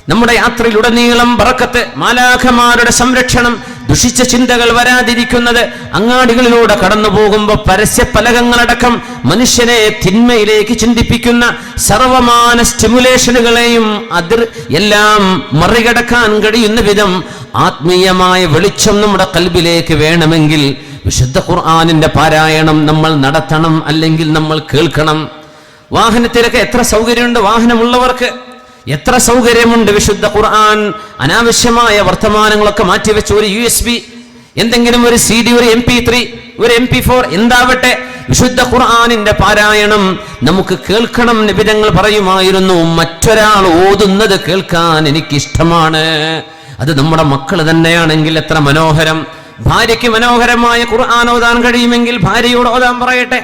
നമ്മുടെ യാത്രയിലുടനീളം ബറക്കത്ത്, മാലാഖമാരുടെ സംരക്ഷണം, ദുഷിച്ച ചിന്തകൾ വരാതിരിക്കുന്നത്, അങ്ങാടികളിലൂടെ കടന്നു പോകുമ്പോൾ പരസ്യ പലകങ്ങളടക്കം മനുഷ്യനെ തിന്മയിലേക്ക് ചിന്തിപ്പിക്കുന്ന സർവമാന സ്റ്റിമുലേഷനുകളെയും എല്ലാം മറികടക്കാൻ കഴിയുന്ന വിധം ആത്മീയമായ വെളിച്ചം നമ്മുടെ കൽബിലേക്ക് വേണമെങ്കിൽ വിശുദ്ധ ഖുർആനിന്റെ പാരായണം നമ്മൾ നടത്തണം, അല്ലെങ്കിൽ നമ്മൾ കേൾക്കണം. വാഹനത്തിലൊക്കെ എത്ര സൗകര്യമുണ്ട്, വാഹനമുള്ളവർക്ക് എത്ര സൗകര്യമുണ്ട്. വിശുദ്ധ ഖുർആൻ അനാവശ്യമായ വർത്തമാനങ്ങളൊക്കെ മാറ്റിവെച്ച് ഒരു USB, എന്തെങ്കിലും ഒരു CD, ഒരു MP3, ഒരു MP4 എന്താവട്ടെ, വിശുദ്ധ ഖുർആനിന്റെ പാരായണം നമുക്ക് കേൾക്കണം. നബി തങ്ങൾ പറയുമായിരുന്നു, മറ്റൊരാൾ ഓതുന്നത് കേൾക്കാൻ എനിക്കിഷ്ടമാണ്. അത് നമ്മുടെ മക്കൾ തന്നെയാണെങ്കിൽ എത്ര മനോഹരം. ഭാര്യയ്ക്ക് മനോഹരമായ ഖുർആൻ ഓതാൻ കഴിയുമെങ്കിൽ ഭാര്യയോട് ഓതാൻ പറയട്ടെ.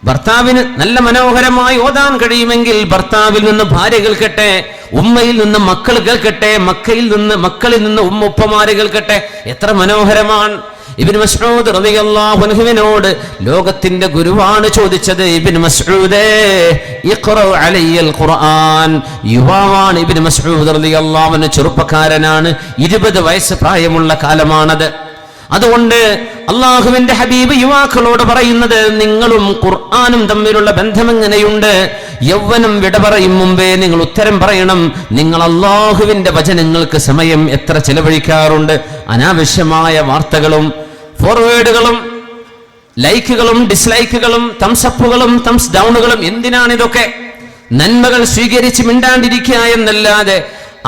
ഭർത്താവിന് നല്ല മനോഹരമായി ഓതാൻ കഴിയുമെങ്കിൽ ഭർത്താവിൽ നിന്ന് ഭാര്യ കേൾക്കട്ടെ, ഉമ്മയിൽ നിന്ന് മക്കൾ കേൾക്കട്ടെ, മക്കളിൽ നിന്ന് ഉപ്പമാര് കേൾക്കട്ടെ. എത്ര മനോഹരമാണ്. ഇബ്നു മസ്ഊദ് റളിയല്ലാഹു അൻഹുവിനോട് ലോകത്തിന്റെ ഗുരുവാണ് ചോദിച്ചത്, ഇബ്നു മസ്ഊദേ ഇഖ്റ അലയ്യൽ ഖുർആൻ. യുവാവാണ് ഇബ്നു മസ്ഊദ് റളിയല്ലാഹു അൻഹു, ചെറുപ്പക്കാരനാണ്, 20 വയസ്സ് പ്രായമുള്ള കാലമാണത്. അതുകൊണ്ട് അള്ളാഹുവിന്റെ ഹബീബ് യുവാക്കളോട് പറയുന്നത്, നിങ്ങളും ഖുർആനും തമ്മിലുള്ള ബന്ധം എങ്ങനെയുണ്ട്? യൗവനം വിട പറയും മുമ്പേ നിങ്ങൾ ഉത്തരം പറയണം. നിങ്ങൾ അള്ളാഹുവിന്റെ വചനങ്ങൾക്ക് സമയം എത്ര ചെലവഴിക്കാറുണ്ട്? അനാവശ്യമായ വാർത്തകളും ഫോർവേഡുകളും ലൈക്കുകളും ഡിസ്ലൈക്കുകളും തംസപ്പുകളും തംസ് ഡൗണുകളും, എന്തിനാണിതൊക്കെ? നന്മകൾ സ്വീകരിച്ച് മിണ്ടാണ്ടിരിക്കുക എന്നല്ലാതെ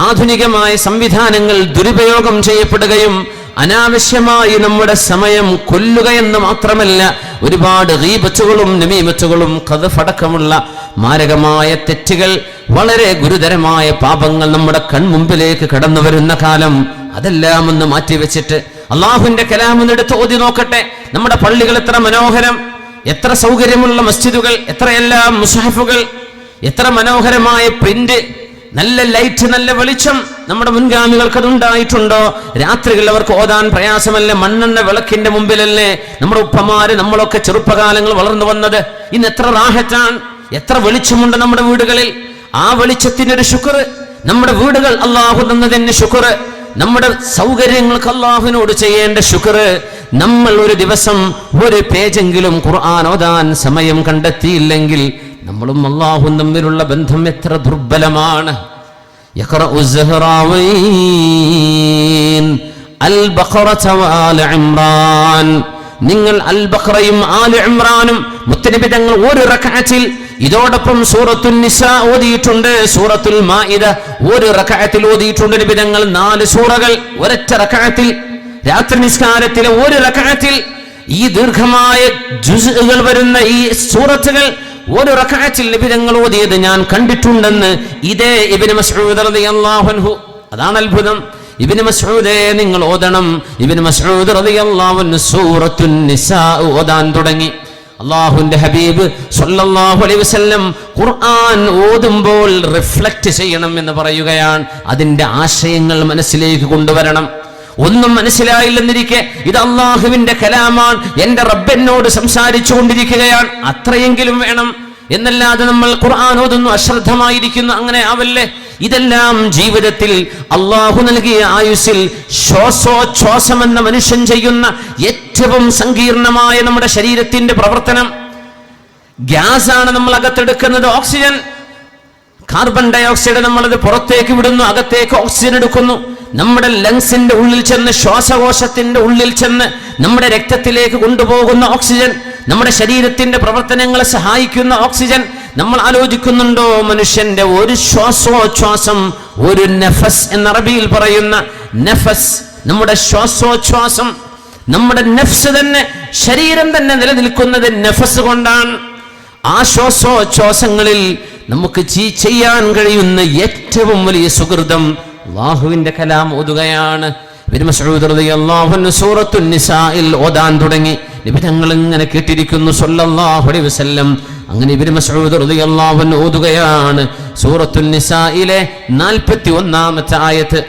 ആധുനികമായ സംവിധാനങ്ങൾ ദുരുപയോഗം ചെയ്യപ്പെടുകയും അനാവശ്യമായി നമ്മുടെ സമയം കൊല്ലുകയെന്ന് മാത്രമല്ല, ഒരുപാട് ഗീബത്തുകളും നമീമത്തുകളും ഖദ്ഫടക്കമുള്ള മാരകമായ തെറ്റുകൾ, വളരെ ഗുരുതരമായ പാപങ്ങൾ നമ്മുടെ കൺമുമ്പിലേക്ക് കടന്നു വരുന്ന കാലം. അതെല്ലാം ഒന്ന് മാറ്റിവെച്ചിട്ട് അള്ളാഹുവിന്റെ കലാം എടുത്ത് ഓതി നോക്കട്ടെ. നമ്മുടെ പള്ളികൾ എത്ര മനോഹരം, എത്ര സൗകര്യമുള്ള മസ്ജിദുകൾ, എത്രയെല്ലാം മുസ്ഹഫുകൾ, എത്ര മനോഹരമായ പ്രിന്റ്, നല്ല ലൈറ്റ്, നല്ല വെളിച്ചം. നമ്മുടെ മുൻഗാമികൾക്ക് അതുണ്ടായിട്ടുണ്ടോ? രാത്രികളിൽ അവർക്ക് ഓതാൻ പ്രയാസമല്ല. മണ്ണെണ്ണ വിളക്കിന്റെ മുമ്പിലല്ലേ നമ്മുടെ ഉപ്പമാര്, നമ്മളൊക്കെ ചെറുപ്പകാലങ്ങൾ വളർന്നു വന്നത്. ഇന്ന് എത്ര റാഹത്താണ്, എത്ര വെളിച്ചമുണ്ട് നമ്മുടെ വീടുകളിൽ. ആ വെളിച്ചത്തിനൊരു ശുക്ർ. നമ്മുടെ വീടുകൾ അള്ളാഹു തന്നതിന് ശുക്ർ. നമ്മുടെ സൗകര്യങ്ങൾക്ക് അള്ളാഹുവിനോട് ചെയ്യേണ്ട ശുക്ർ. നമ്മൾ ഒരു ദിവസം ഒരു പേജെങ്കിലും ഖുർആൻ ഓതാൻ സമയം കണ്ടെത്തിയില്ലെങ്കിൽ നമ്മളും അള്ളാഹും തമ്മിലുള്ള ബന്ധം എത്ര ദുർബലമാണ്. യഖറഉ സഹറാവൈൻ അൽ ബഖറത വആല ഇംറാൻ. നിങ്ങൾ അൽ ബഖറയും ആല ഇംറാനും മുത്തനബി തങ്ങൾ ഒരു റക്അത്തിൽ, ഇതോടൊപ്പം സൂറത്തുൽ നിസാ ഓതിയിട്ടുണ്ട്, സൂറത്തുൽ മാഇദ ഒരു റക്അത്തിൽ ഓതിയിട്ടുണ്ട് നബി തങ്ങൾ. 4 സൂറകൾ ഒരൊറ്റ റക്അത്തിൽ, രാത്രി നിസ്കാരത്തിലെ ഒരു റക്അത്തിൽ. ഈ ദീർഘമായ ജുസ്ഉകൾ വരുന്ന ഈ സൂറത്തുകൾ ഒരു റക്അത്തിൽ നബി തങ്ങൾ ഓതിയത് ഞാൻ കണ്ടിട്ടുണ്ടെന്ന് ഇതേ ഇബ്നു മസ്ഊദ് റളിയല്ലാഹു അൻഹു. അതാണ് അത്ഭുതം. ഇബ്നു മസ്ഊദേ നിങ്ങൾ ഓതണം. ഇബ്നു മസ്ഊദ് റളിയല്ലാഹു അൻഹു സൂറത്തുൻ നിസാ ഓതാൻ തുടങ്ങി. അല്ലാഹുവിന്റെ ഹബീബ് സ്വല്ലല്ലാഹു അലൈഹി വസല്ലം ഖുർആൻ ഓതുമ്പോൾ റിഫ്ലക്റ്റ് ചെയ്യണം എന്ന് പറയുകയാണ്. അതിന്റെ ആശയങ്ങൾ മനസ്സിലേക്ക് കൊണ്ടുവരണം. ഒന്നും മനസ്സിലായില്ലെന്നിരിക്കെ ഇത് അള്ളാഹുവിന്റെ കലാമാണ്, എന്റെ റബ്ബെന്നോട് സംസാരിച്ചു കൊണ്ടിരിക്കുകയാണ്, അത്രയെങ്കിലും വേണം. എന്നല്ലാതെ നമ്മൾ ഖുർആൻ ഓതുന്നു, അശ്രദ്ധമായിരിക്കുന്നു, അങ്ങനെ ആവല്ലേ. ഇതെല്ലാം ജീവിതത്തിൽ അള്ളാഹു നൽകിയ ആയുസ്സിൽ ശ്വാസോച്ഛ്വാസം എന്ന മനുഷ്യൻ ചെയ്യുന്ന ഏറ്റവും സങ്കീർണമായ നമ്മുടെ ശരീരത്തിന്റെ പ്രവർത്തനം. ഗ്യാസാണ് നമ്മൾ അകത്തെടുക്കുന്നത്, ഓക്സിജൻ. കാർബൺ ഡയോക്സൈഡ് നമ്മളത് പുറത്തേക്ക് വിടുന്നു, അകത്തേക്ക് ഓക്സിജൻ എടുക്കുന്നു. നമ്മുടെ ലങ്സിന്റെ ഉള്ളിൽ ചെന്ന്, ശ്വാസകോശത്തിന്റെ ഉള്ളിൽ ചെന്ന് നമ്മുടെ രക്തത്തിലേക്ക് കൊണ്ടുപോകുന്ന ഓക്സിജൻ, നമ്മുടെ ശരീരത്തിന്റെ പ്രവർത്തനങ്ങളെ സഹായിക്കുന്ന ഓക്സിജൻ. നമ്മൾ ആലോചിക്കുന്നുണ്ടോ? മനുഷ്യന്റെ ഒരു ശ്വാസോച്ഛ്വാസം, ഒരു നഫസ് എന്ന അറബിയിൽ പറയുന്ന നഫസ്, നമ്മുടെ ശ്വാസോച്ഛ്വാസം, നമ്മുടെ നഫ്സ് തന്നെ, ശരീരം തന്നെ നിലനിൽക്കുന്നത് നഫസ് കൊണ്ടാണ്. ആ ശ്വാസോച്ഛ്വാസങ്ങളിൽ നമുക്ക് ചെയ്യാൻ കഴിയുന്ന ഏറ്റവും വലിയ സുഹൃതം അല്ലാഹുവിന്റെ കലാം ഓതുകയാണ്. ഇബ്നു മസ്ഊദ് റളിയല്ലാഹു അൻഹു സൂറത്തുൻ നിസായിൽ ഓതാൻ തുടങ്ങി. നബി തങ്ങൾ ഇങ്ങനെ കേട്ടിരിക്കുന്നു സ്വല്ലല്ലാഹു അലൈഹി വസല്ലം. അങ്ങനെ ഇബ്നു മസ്ഊദ് റളിയല്ലാഹു അൻഹു ഓതുകയാണ് സൂറത്തുൻ നിസായിലെ 41ാമത്തെ ആയത്ത്.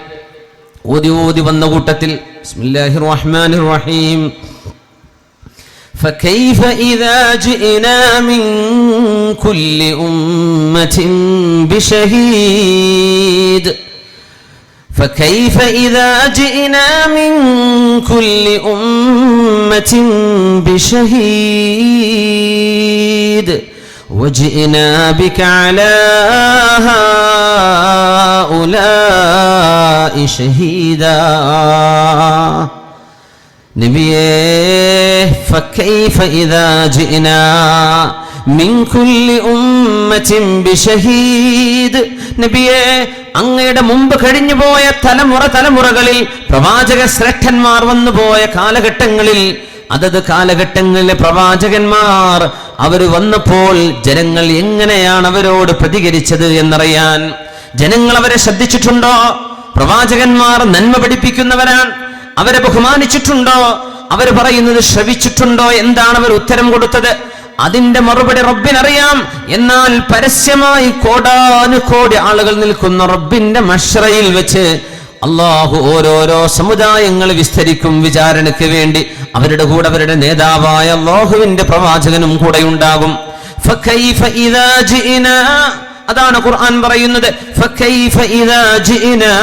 ഓതി വന്ന കൂട്ടത്തിൽ ബിസ്മില്ലാഹിർ റഹ്മാനിർ റഹീം. فكيف إذا جئنا من كل أمة بشهيد فكيف إذا جئنا من كل أمة بشهيد وجئنا بك على هؤلاء شهيدا. നബിയേ ഫകൈഫ ഇദാ ജിനാ മിൻ കുല്ലി ഉമ്മത്തിൻ ബിശഹീദ്. നബിയേ, അങ്ങയുടെ മുമ്പ് കഴിഞ്ഞുപോയ തലമുറകളിൽ പ്രവാചക ശ്രേഷ്ഠന്മാർ വന്നുപോയ കാലഘട്ടങ്ങളിൽ, അതത് കാലഘട്ടങ്ങളിലെ പ്രവാചകന്മാർ അവർ വന്നപ്പോൾ ജനങ്ങൾ എങ്ങനെയാണ് അവരോട് പ്രതികരിച്ചത് എന്നറിയാൻ ജനങ്ങൾ അവരെ ശ്രദ്ധിച്ചിട്ടുണ്ടോ? പ്രവാചകന്മാർ നന്മ പഠിപ്പിക്കുന്നവരാണ്, അവരെ ബഹുമാനിച്ചിട്ടുണ്ടോ? അവർ പറയുന്നത് ശ്രവിച്ചിട്ടുണ്ടോ? എന്താണ് അവർ ഉത്തരം കൊടുത്തത്? അതിന്റെ മറുപടി റബ്ബിനറിയാം. എന്നാൽ പരസ്യമായി കോടാനുകോടി ആളുകൾ നിൽക്കുന്ന റബ്ബിന്റെ മശ്റയിൽ വെച്ച് അള്ളാഹു ഓരോരോ സമുദായങ്ങൾ വിസ്തരിക്കും വിചാരണയ്ക്ക് വേണ്ടി. അവരുടെ കൂടെ അവരുടെ നേതാവായ അള്ളാഹുവിന്റെ പ്രവാചകനും കൂടെ ഉണ്ടാകും. ഫകൈഫ ഇദാ ജിനാ, അതാണ് ഖുർആൻ പറയുന്നത്, ഫകൈഫ ഇദാ ജിനാ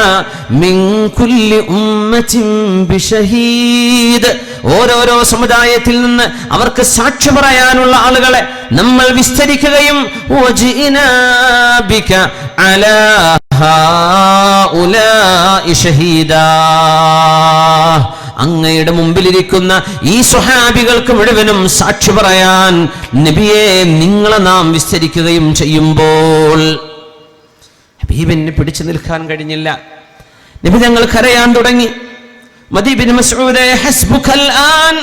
മിൻ കുല്ലി ഉമ്മത്തിൻ ബിശഹീദ്. ഓരോരോ സമുദായത്തിൽ നിന്ന് അവർക്ക് സാക്ഷി പറയാനുള്ള ആളുകളെ നമ്മൾ വിസ്തരിക്കുകയും വജിനാ ബിക അലാ ഹൗലാഇ ഷഹീദാ, അങ്ങയുടെ മുമ്പിലിരിക്കുന്ന ഈ സ്വഹാബികൾക്ക് മുഴുവനും സാക്ഷി പറയാൻ നബിയെ നിങ്ങളെ നാം വിസ്തരിക്കുകയും ചെയ്യുമ്പോൾ ഹബീബിനെ പിടിച്ചു നിൽക്കാൻ കഴിഞ്ഞില്ല. നബി തങ്ങൾ കരയാൻ തുടങ്ങി. മദീ ബിൻ മസ്ഊദേ ഹസ്ബുകൽ ആൻ,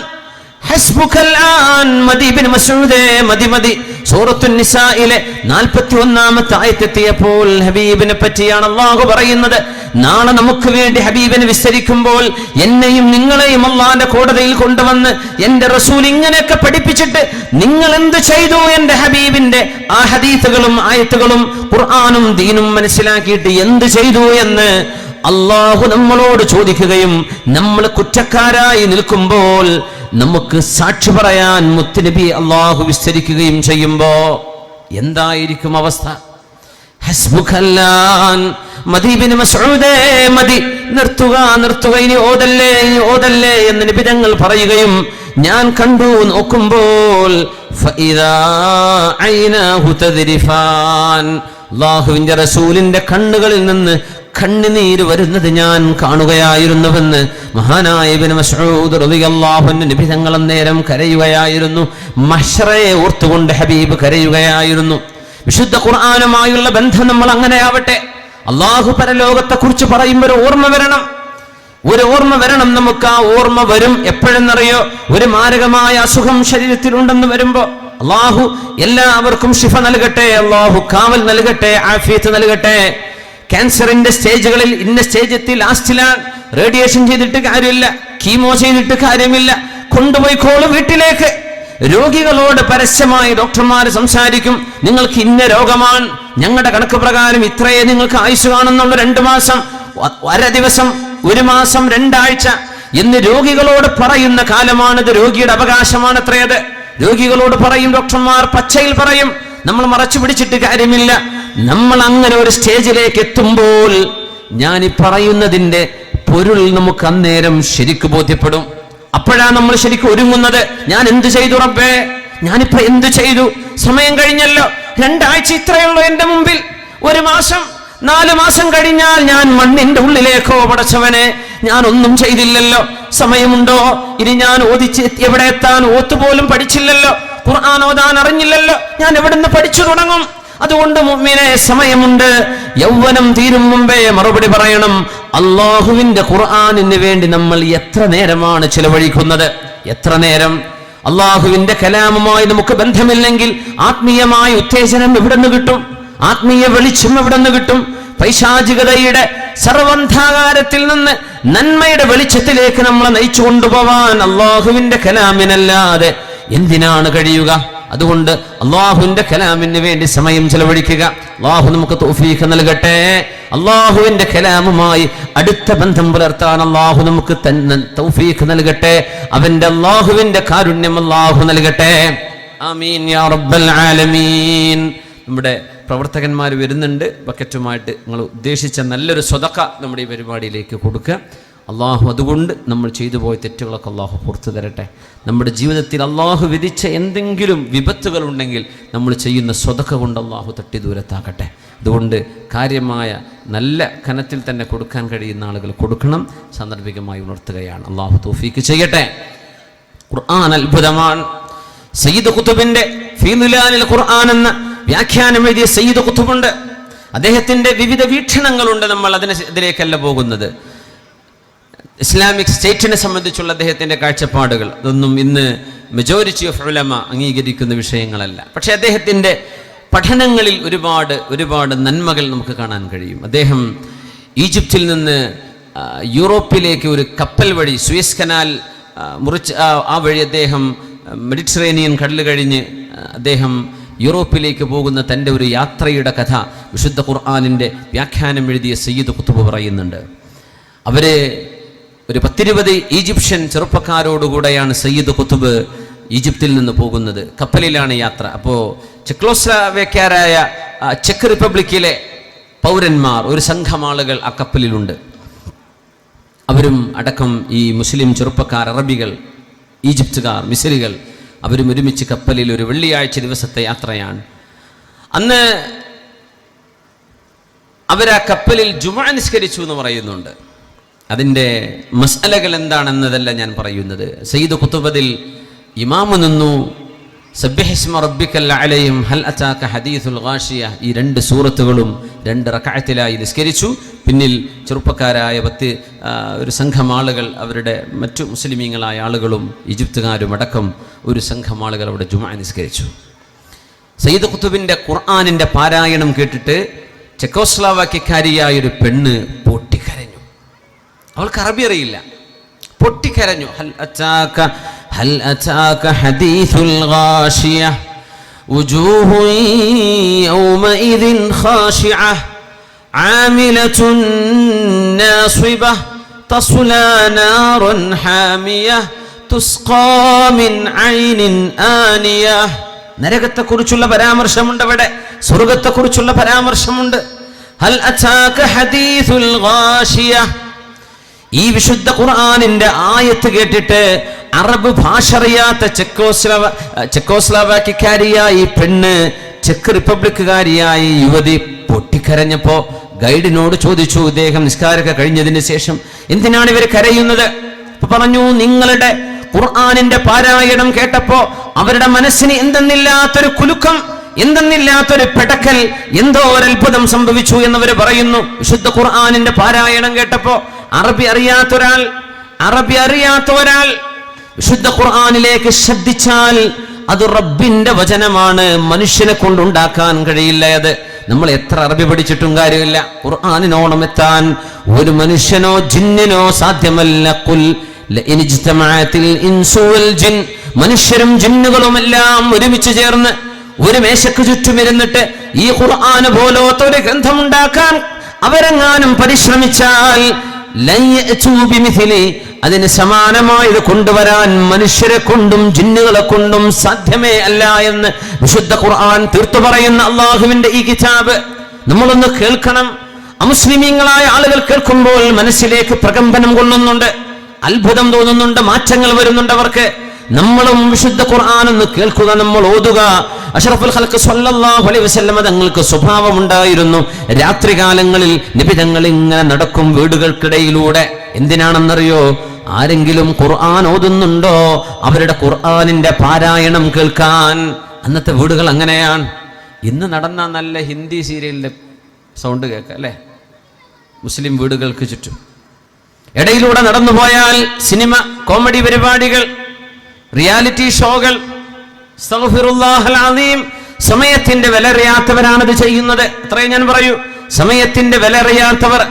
ഹസ്ബുകൽ ആൻ, മദീ ബിൻ മസ്ഊദേ മതി മതി. സൂറത്തുൻ നിസായിലെ 41-ാമത്തെ ആയത്തെത്തിയപ്പോൾ ഹബീബിനെ പറ്റിയാണ് അല്ലാഹു പറയുന്നത്. നാളെ നമുക്ക് വേണ്ടി ഹബീബിനെ വിസ്തരിക്കുമ്പോൾ എന്നെയും നിങ്ങളെയും അല്ലാഹുവിന്റെ കോടതിയിൽ കൊണ്ടുവന്ന് എന്റെ റസൂൽ ഇങ്ങനെയൊക്കെ പഠിപ്പിച്ചിട്ട് നിങ്ങൾ എന്ത് ചെയ്തു, എന്റെ ഹബീബിന്റെ ആ ഹദീസുകളും ആയത്തുകളും ഖുർആനും ദീനും മനസ്സിലാക്കിയിട്ട് എന്ത് ചെയ്തു എന്ന് അല്ലാഹു നമ്മളോട് ചോദിക്കുകയും നമ്മൾ കുറ്റക്കാരായി നിൽക്കുമ്പോൾ നമുക്ക് സാക്ഷി പറയാൻ മുത്തുനബി അല്ലാഹു വിസ്തരിക്കുകയും ചെയ്യുമ്പോ എന്തായിരിക്കും അവസ്ഥ? ഹസ്ബുകല്ലാൻ, മദീ ബിൻ മസ്ഊദേ മതി, നിർത്തുക, ഇനി ഓതല്ലേ എന്ന് നബി തങ്ങൾ പറയുകയും ഞാൻ കണ്ടു നോക്കുമ്പോൾ ഫഇദാ ഐനാഹു തദ്രിഫാൻ, അല്ലാഹുവിന്റെ റസൂലിന്റെ കണ്ണുകളിൽ നിന്ന് കണ്ണുനീര് വരുന്നത് ഞാൻ കാണുകയായിരുന്നുവെന്ന് മഹാനായ ഇബ്നു മസ്ഊദ് റളിയല്ലാഹു അൻഹു നബി തങ്ങൾ അന്നേരം കരയുകയായിരുന്നു. മഹ്ശറയെ ഓർത്തുകൊണ്ട് ഹബീബ് കരയുകയായിരുന്നു. വിശുദ്ധ ഖുർആനുമായുള്ള ബന്ധം നമ്മൾ അങ്ങനെ ആവട്ടെ. അല്ലാഹു പരലോകത്തെ കുറിച്ച് പറയുമ്പോൾ ഒരു ഓർമ്മ വരണം നമുക്ക്. ആ ഓർമ്മ വരും എപ്പോഴെന്നറിയോ? ഒരു മാരകമായ അസുഖം ശരീരത്തിലുണ്ടെന്ന് വരുമ്പോ അല്ലാഹു എല്ലാവർക്കും ശിഫ നൽകട്ടെ, അല്ലാഹു കാവൽ നൽകട്ടെ, ആഫിയത്ത് നൽകട്ടെ. ക്യാൻസറിന്റെ സ്റ്റേജുകളിൽ ഇന്ന സ്റ്റേജ് എത്തി, ലാസ്റ്റിലാണ്. റേഡിയേഷൻ ചെയ്തിട്ട് കാര്യമില്ല, കീമോ ചെയ്തിട്ട് കാര്യമില്ല, കൊണ്ടുപോയിക്കോളൂ വീട്ടിലേക്ക്. രോഗികളോട് പരസ്യമായി ഡോക്ടർമാർ സംസാരിക്കും, നിങ്ങൾക്ക് ഇന്ന രോഗമാണ്, ഞങ്ങളുടെ കണക്ക് പ്രകാരം ഇത്രയേ നിങ്ങൾക്ക് ആയുസ് കാണുന്നുള്ള, 2 മാസം, 1 ദിവസം, 1 മാസം, 2 ആഴ്ച എന്ന് രോഗികളോട് പറയുന്ന കാലമാണിത്. രോഗിയുടെ അവകാശമാണ് അത്രയത്. രോഗികളോട് പറയും ഡോക്ടർമാർ, പച്ചയിൽ പറയും. നമ്മൾ മറച്ചു പിടിച്ചിട്ട് കാര്യമില്ല. നമ്മൾ അങ്ങനെ ഒരു സ്റ്റേജിലേക്ക് എത്തുമ്പോൾ ഞാൻ ഈ പറയുന്നതിന്റെ പൊരുൾ നമുക്ക് അന്നേരം ശരിക്ക് ബോധ്യപ്പെടും. അപ്പോഴാണ് നമ്മൾ ശരിക്കും ഒരുങ്ങുന്നത്. ഞാൻ എന്ത് ചെയ്തു റബ്ബേ, ഞാനിപ്പോ എന്ത് ചെയ്തു? സമയം കഴിഞ്ഞല്ലോ, 2 ആഴ്ച ഇത്രയുള്ളൂ എന്റെ മുമ്പിൽ, 1 മാസം, 4 മാസം കഴിഞ്ഞാൽ ഞാൻ മണ്ണിന്റെ ഉള്ളിലേക്കോ പടച്ചവനെ, ഞാൻ ഒന്നും ചെയ്തില്ലല്ലോ. സമയമുണ്ടോ? ഇനി ഞാൻ ഓദിച്ച് എവിടെ എത്താൻ? ഓത്തുപോലും പഠിച്ചില്ലല്ലോ, ഖുർആൻ ഓതാൻ അറിഞ്ഞില്ലല്ലോ, ഞാൻ എവിടുന്ന് പഠിച്ചു തുടങ്ങും? അതുകൊണ്ട് മുഅ്മിനേ, സമയമുണ്ട്. യൗവനം തീരും മുമ്പേ മറുപടി പറയണം. അല്ലാഹുവിന്റെ ഖുർആനിന് വേണ്ടി നമ്മൾ എത്ര നേരമാണ് ചിലവഴിക്കുന്നത്? എത്ര നേരം? അല്ലാഹുവിന്റെ കലാമുമായി നമുക്ക് ബന്ധമില്ലെങ്കിൽ ആത്മീയമായ ഉത്തേജനം എവിടെ നിന്ന് കിട്ടും? ആത്മീയ വെളിച്ചം എവിടെ നിന്ന് കിട്ടും? പൈശാചികതയുടെ സർവന്ധാകാരത്തിൽ നിന്ന് നന്മയുടെ വെളിച്ചത്തിലേക്ക് നമ്മളെ നയിച്ചു കൊണ്ടുപോവാൻ അല്ലാഹുവിന്റെ കലാമിനല്ലാതെ എന്തിനാണ് കഴിയുക? അതുകൊണ്ട് അല്ലാഹുവിന്റെ കലാമിന് വേണ്ടി സമയം ചെലവഴിക്കുക. അല്ലാഹു നമുക്ക് തൗഫീഖ് നൽകട്ടെ. അല്ലാഹുവിന്റെ കലാമുമായി അടുത്ത ബന്ധം പുലർത്താൻ അല്ലാഹു നമുക്ക് തൗഫീഖ് നൽകട്ടെ. അവന്റെ അല്ലാഹുവിന്റെ കാരുണ്യം അല്ലാഹു നൽകട്ടെ. ആമീൻ യാ റബ്ബൽ ആലമീൻ. നമ്മുടെ പ്രവർത്തകന്മാർ വരുന്നുണ്ട്. ബക്കറ്റുമായിട്ട് നിങ്ങൾ ഉദ്ദേശിച്ച നല്ലൊരു സ്വതക്ക നമ്മുടെ ഈ പരിപാടിയിലേക്ക് കൊടുക്കുക. അള്ളാഹു അതുകൊണ്ട് നമ്മൾ ചെയ്തു പോയ തെറ്റുകളൊക്കെ അള്ളാഹു പുറത്തു തരട്ടെ. നമ്മുടെ ജീവിതത്തിൽ അള്ളാഹു വിധിച്ച എന്തെങ്കിലും വിപത്തുകൾ ഉണ്ടെങ്കിൽ നമ്മൾ ചെയ്യുന്ന സ്വതക്ക കൊണ്ട് അള്ളാഹു തട്ടി ദൂരത്താക്കട്ടെ. അതുകൊണ്ട് കാര്യമായ നല്ല കനത്തിൽ തന്നെ കൊടുക്കാൻ കഴിയുന്ന ആളുകൾ കൊടുക്കണം. സാന്ദർഭികമായി ഉണർത്തുകയാണ്. അള്ളാഹു തൗഫീഖ് ചെയ്യട്ടെ. ഖുർആൻ അത്ഭുതമാണ്. സയ്യിദ് ഖുതുബിന്റെ ഫീലുലാനിൽ ഖുർആൻ എന്ന വ്യാഖ്യാനം എഴുതിയ സയ്യിദ് ഖുതുബുണ്ട്. അദ്ദേഹത്തിന്റെ വിവിധ വീക്ഷണങ്ങളുണ്ട്. നമ്മൾ ഇതിലേക്കല്ല പോകുന്നത്. ഇസ്ലാമിക് സ്റ്റേറ്റിനെ സംബന്ധിച്ചുള്ള അദ്ദേഹത്തിന്റെ കാഴ്ചപ്പാടുകൾ അതൊന്നും ഇന്ന് മെജോറിറ്റി ഓഫ് ഉലമ അംഗീകരിക്കുന്ന വിഷയങ്ങളല്ല. പക്ഷെ അദ്ദേഹത്തിന്റെ പഠനങ്ങളിൽ ഒരുപാട് നന്മകൾ നമുക്ക് കാണാൻ കഴിയും. അദ്ദേഹം ഈജിപ്തിൽ നിന്ന് യൂറോപ്പിലേക്ക് ഒരു കപ്പൽ വഴി, സൂയസ് കനാൽ മുറിച്ച് ആ വഴി അദ്ദേഹം മെഡിറ്ററേനിയൻ കടൽ കഴിഞ്ഞ് അദ്ദേഹം യൂറോപ്പിലേക്ക് പോകുന്ന തൻ്റെ ഒരു യാത്രയുടെ കഥ വിശുദ്ധ ഖുർആനിൻ്റെ വ്യാഖ്യാനം എഴുതിയ സയ്യിദ് ഖുതുബ് പറയുന്നുണ്ട്. അവരെ ഒരു 10-20 ഈജിപ്ഷ്യൻ ചെറുപ്പക്കാരോടുകൂടെയാണ് സയ്യിദ് ഖുതുബ് ഈജിപ്തിൽ നിന്ന് പോകുന്നത്. കപ്പലിലാണ് യാത്ര. അപ്പോൾ ചെക്ലോസ്ലോവാക്യരായ ചെക്ക് റിപ്പബ്ലിക്കിലെ പൗരന്മാർ, ഒരു സംഘം ആളുകൾ ആ കപ്പലിലുണ്ട്. അവരും അടക്കം ഈ മുസ്ലിം ചെറുപ്പക്കാർ, അറബികൾ, ഈജിപ്തുകാർ, മിസ്രികൾ, അവരും ഒരുമിച്ച് കപ്പലിൽ ഒരു വെള്ളിയാഴ്ച ദിവസത്തെ യാത്രയാണ്. അന്ന് അവരാ കപ്പലിൽ ജുമുഅ നിസ്കരിച്ചു എന്ന് പറയുന്നുണ്ട്. അതിൻ്റെ മസ്അലകൾ എന്താണെന്നതല്ല ഞാൻ പറയുന്നത്. സയ്യിദ് ഖുതുബതിൽ ഇമാമു നിന്നു, സബ്ബിഹിസ്മ റബ്ബിക്കൽ അലയും ഹൽ അതാക ഹദീസുൽ ഗാഷിയ, ഈ 2 സൂറത്തുകളും 2 റക്അത്തിലായി നിസ്കരിച്ചു. പിന്നിൽ ചെറുപ്പക്കാരായ ഒരു സംഘം ആളുകൾ, അവരുടെ മറ്റു മുസ്ലിമീങ്ങളായ ആളുകളും ഈജിപ്തുകാരും അടക്കം ഒരു സംഘം ആളുകൾ അവിടെ ജുമുഅ നിസ്കരിച്ചു. സയ്യിദ് ഖുതുബിൻ്റെ ഖുർആനിൻ്റെ പാരായണം കേട്ടിട്ട് ചെക്കോസ്ലോവാക്യക്കാരിയായൊരു പെണ്ണ് പൊട്ടിക്കരഞ്ഞു. അവൾക്ക് അറബി അറിയില്ല, പൊട്ടിക്കരഞ്ഞു. ഹൽ അതാക ഹദീസുൽ ഗാഷിയ വജൂഹു യൗമഇദിൻ ഖാശിഅ ആമിലത്തുൻ നാസിബ തസ്ലാ നാറൻ ഹാമിയ തുസ്ഖാ മിൻ ഐനിൻ ആനിയ. നരകത്തെക്കുറിച്ചുള്ള പരാമർശമുണ്ട് അവിടെ, സ്വർഗത്തെക്കുറിച്ചുള്ള പരാമർശമുണ്ട്. ഹൽ അതാക ഹദീസുൽ ഗാഷിയ. ഈ വിശുദ്ധ ഖുർആനിന്റെ ആയത്ത് കേട്ടിട്ട് അറബ് ഭാഷ അറിയാത്ത ചെക്കോസ്ലോവാക്യക്കാരിയായ ഈ പെണ്ണ്, ചെക്ക് റിപ്പബ്ലിക്കുകാരിയായ യുവതി പൊട്ടിക്കരഞ്ഞപ്പോ ഗൈഡിനോട് ചോദിച്ചു, ഇദ്ദേഹം നിസ്കാരമൊക്കെ കഴിഞ്ഞതിന് ശേഷം, എന്തിനാണ് ഇവർ കരയുന്നത്? പറഞ്ഞു, നിങ്ങളുടെ ഖുർആനിന്റെ പാരായണം കേട്ടപ്പോ അവരുടെ മനസ്സിന് എന്തെന്നില്ലാത്തൊരു കുലുക്കം, എന്തെന്നില്ലാത്തൊരു പെടക്കൽ, എന്തോ ഒരു അത്ഭുതം സംഭവിച്ചു എന്നവർ പറയുന്നു. വിശുദ്ധ ഖുർആനിന്റെ പാരായണം കേട്ടപ്പോ അറബി അറിയാത്ത ഒരാൾ വിശുദ്ധ ഖുർആനിലേക്ക് ശ്രദ്ധിച്ചാൽ അത് റബ്ബിന്റെ വചനമാണ്, മനുഷ്യനെ കൊണ്ടുണ്ടാക്കാൻ കഴിയില്ല. അത് നമ്മൾ എത്ര അറബി പഠിച്ചിട്ടും കാര്യമില്ല. ഖുർആനിനോളം എത്താൻ ഒരു മനുഷ്യനോ ജിന്നിനോ സാധ്യമല്ല. ഖുൽ ലഇൻ ഇജ്തമഅത്തിൽ ഇൻസു വൽ ജിൻ, മനുഷ്യരും ജിന്നുകളുമെല്ലാം ഒരുമിച്ച് ചേർന്ന് ഒരു മേശയ്ക്ക് ചുറ്റുമിരുന്നിട്ട് ഈ ഖുർആൻ പോലത്തെ ഒരു ഗ്രന്ഥമുണ്ടാക്കാൻ അവരെങ്ങാനും പരിശ്രമിച്ചാൽ അതിന് സമാനമായത് കൊണ്ടുവരാൻ മനുഷ്യരെ കൊണ്ടും ജിന്നുകളെ കൊണ്ടും സാധ്യമേ അല്ല എന്ന് വിശുദ്ധ ഖുർആൻ തീർത്തു പറയുന്ന അള്ളാഹുവിന്റെ ഈ കിതാബ് നമ്മളൊന്ന് കേൾക്കണം. അമുസ്ലിമീങ്ങളായ ആളുകൾ കേൾക്കുമ്പോൾ മനസ്സിലേക്ക് പ്രകമ്പനം കൊള്ളുന്നുണ്ട്, അത്ഭുതം തോന്നുന്നുണ്ട്, മാറ്റങ്ങൾ വരുന്നുണ്ട് അവർക്ക്. നമ്മളും വിശുദ്ധ ഖുർആൻ ഒന്ന് കേൾക്കുക, നമ്മൾ ഓതുക. അഷ്റഫുൽ ഖൽഖ് സ്വല്ലല്ലാഹു അലൈഹി വസല്ലം തങ്ങൾക്ക് സ്വഭാവമുണ്ടായിരുന്നു, രാത്രികാലങ്ങളിൽ നബി തങ്ങൾ ഇങ്ങനെ നടക്കും വീടുകൾക്കിടയിലൂടെ. എന്തിനാണെന്നറിയോ? ആരെങ്കിലും ഖുർആൻ ഓതുന്നുണ്ടോ അവരുടെ ഖുർആനിന്റെ പാരായണം കേൾക്കാൻ. അന്നത്തെ വീടുകൾ അങ്ങനെയാണ്. ഇന്ന് നടന്ന നല്ല ഹിന്ദി സീരിയലിന്റെ സൗണ്ട് കേൾക്കാം അല്ലേ, മുസ്ലിം വീടുകൾക്ക് ചുറ്റും. ഇടയിലൂടെ നടന്നുപോയാൽ സിനിമ, കോമഡി പരിപാടികൾ, റിയാലിറ്റി ഷോകൾ. അസ്തഗ്ഫിറുല്ലാഹൽ അസീം. സമയത്തിന്റെ വില അറിയാത്തവരാണത് ചെയ്യുന്നത്. അത്രയും ഞാൻ പറയൂ, സമയത്തിന്റെ വില അറിയാത്തവർ.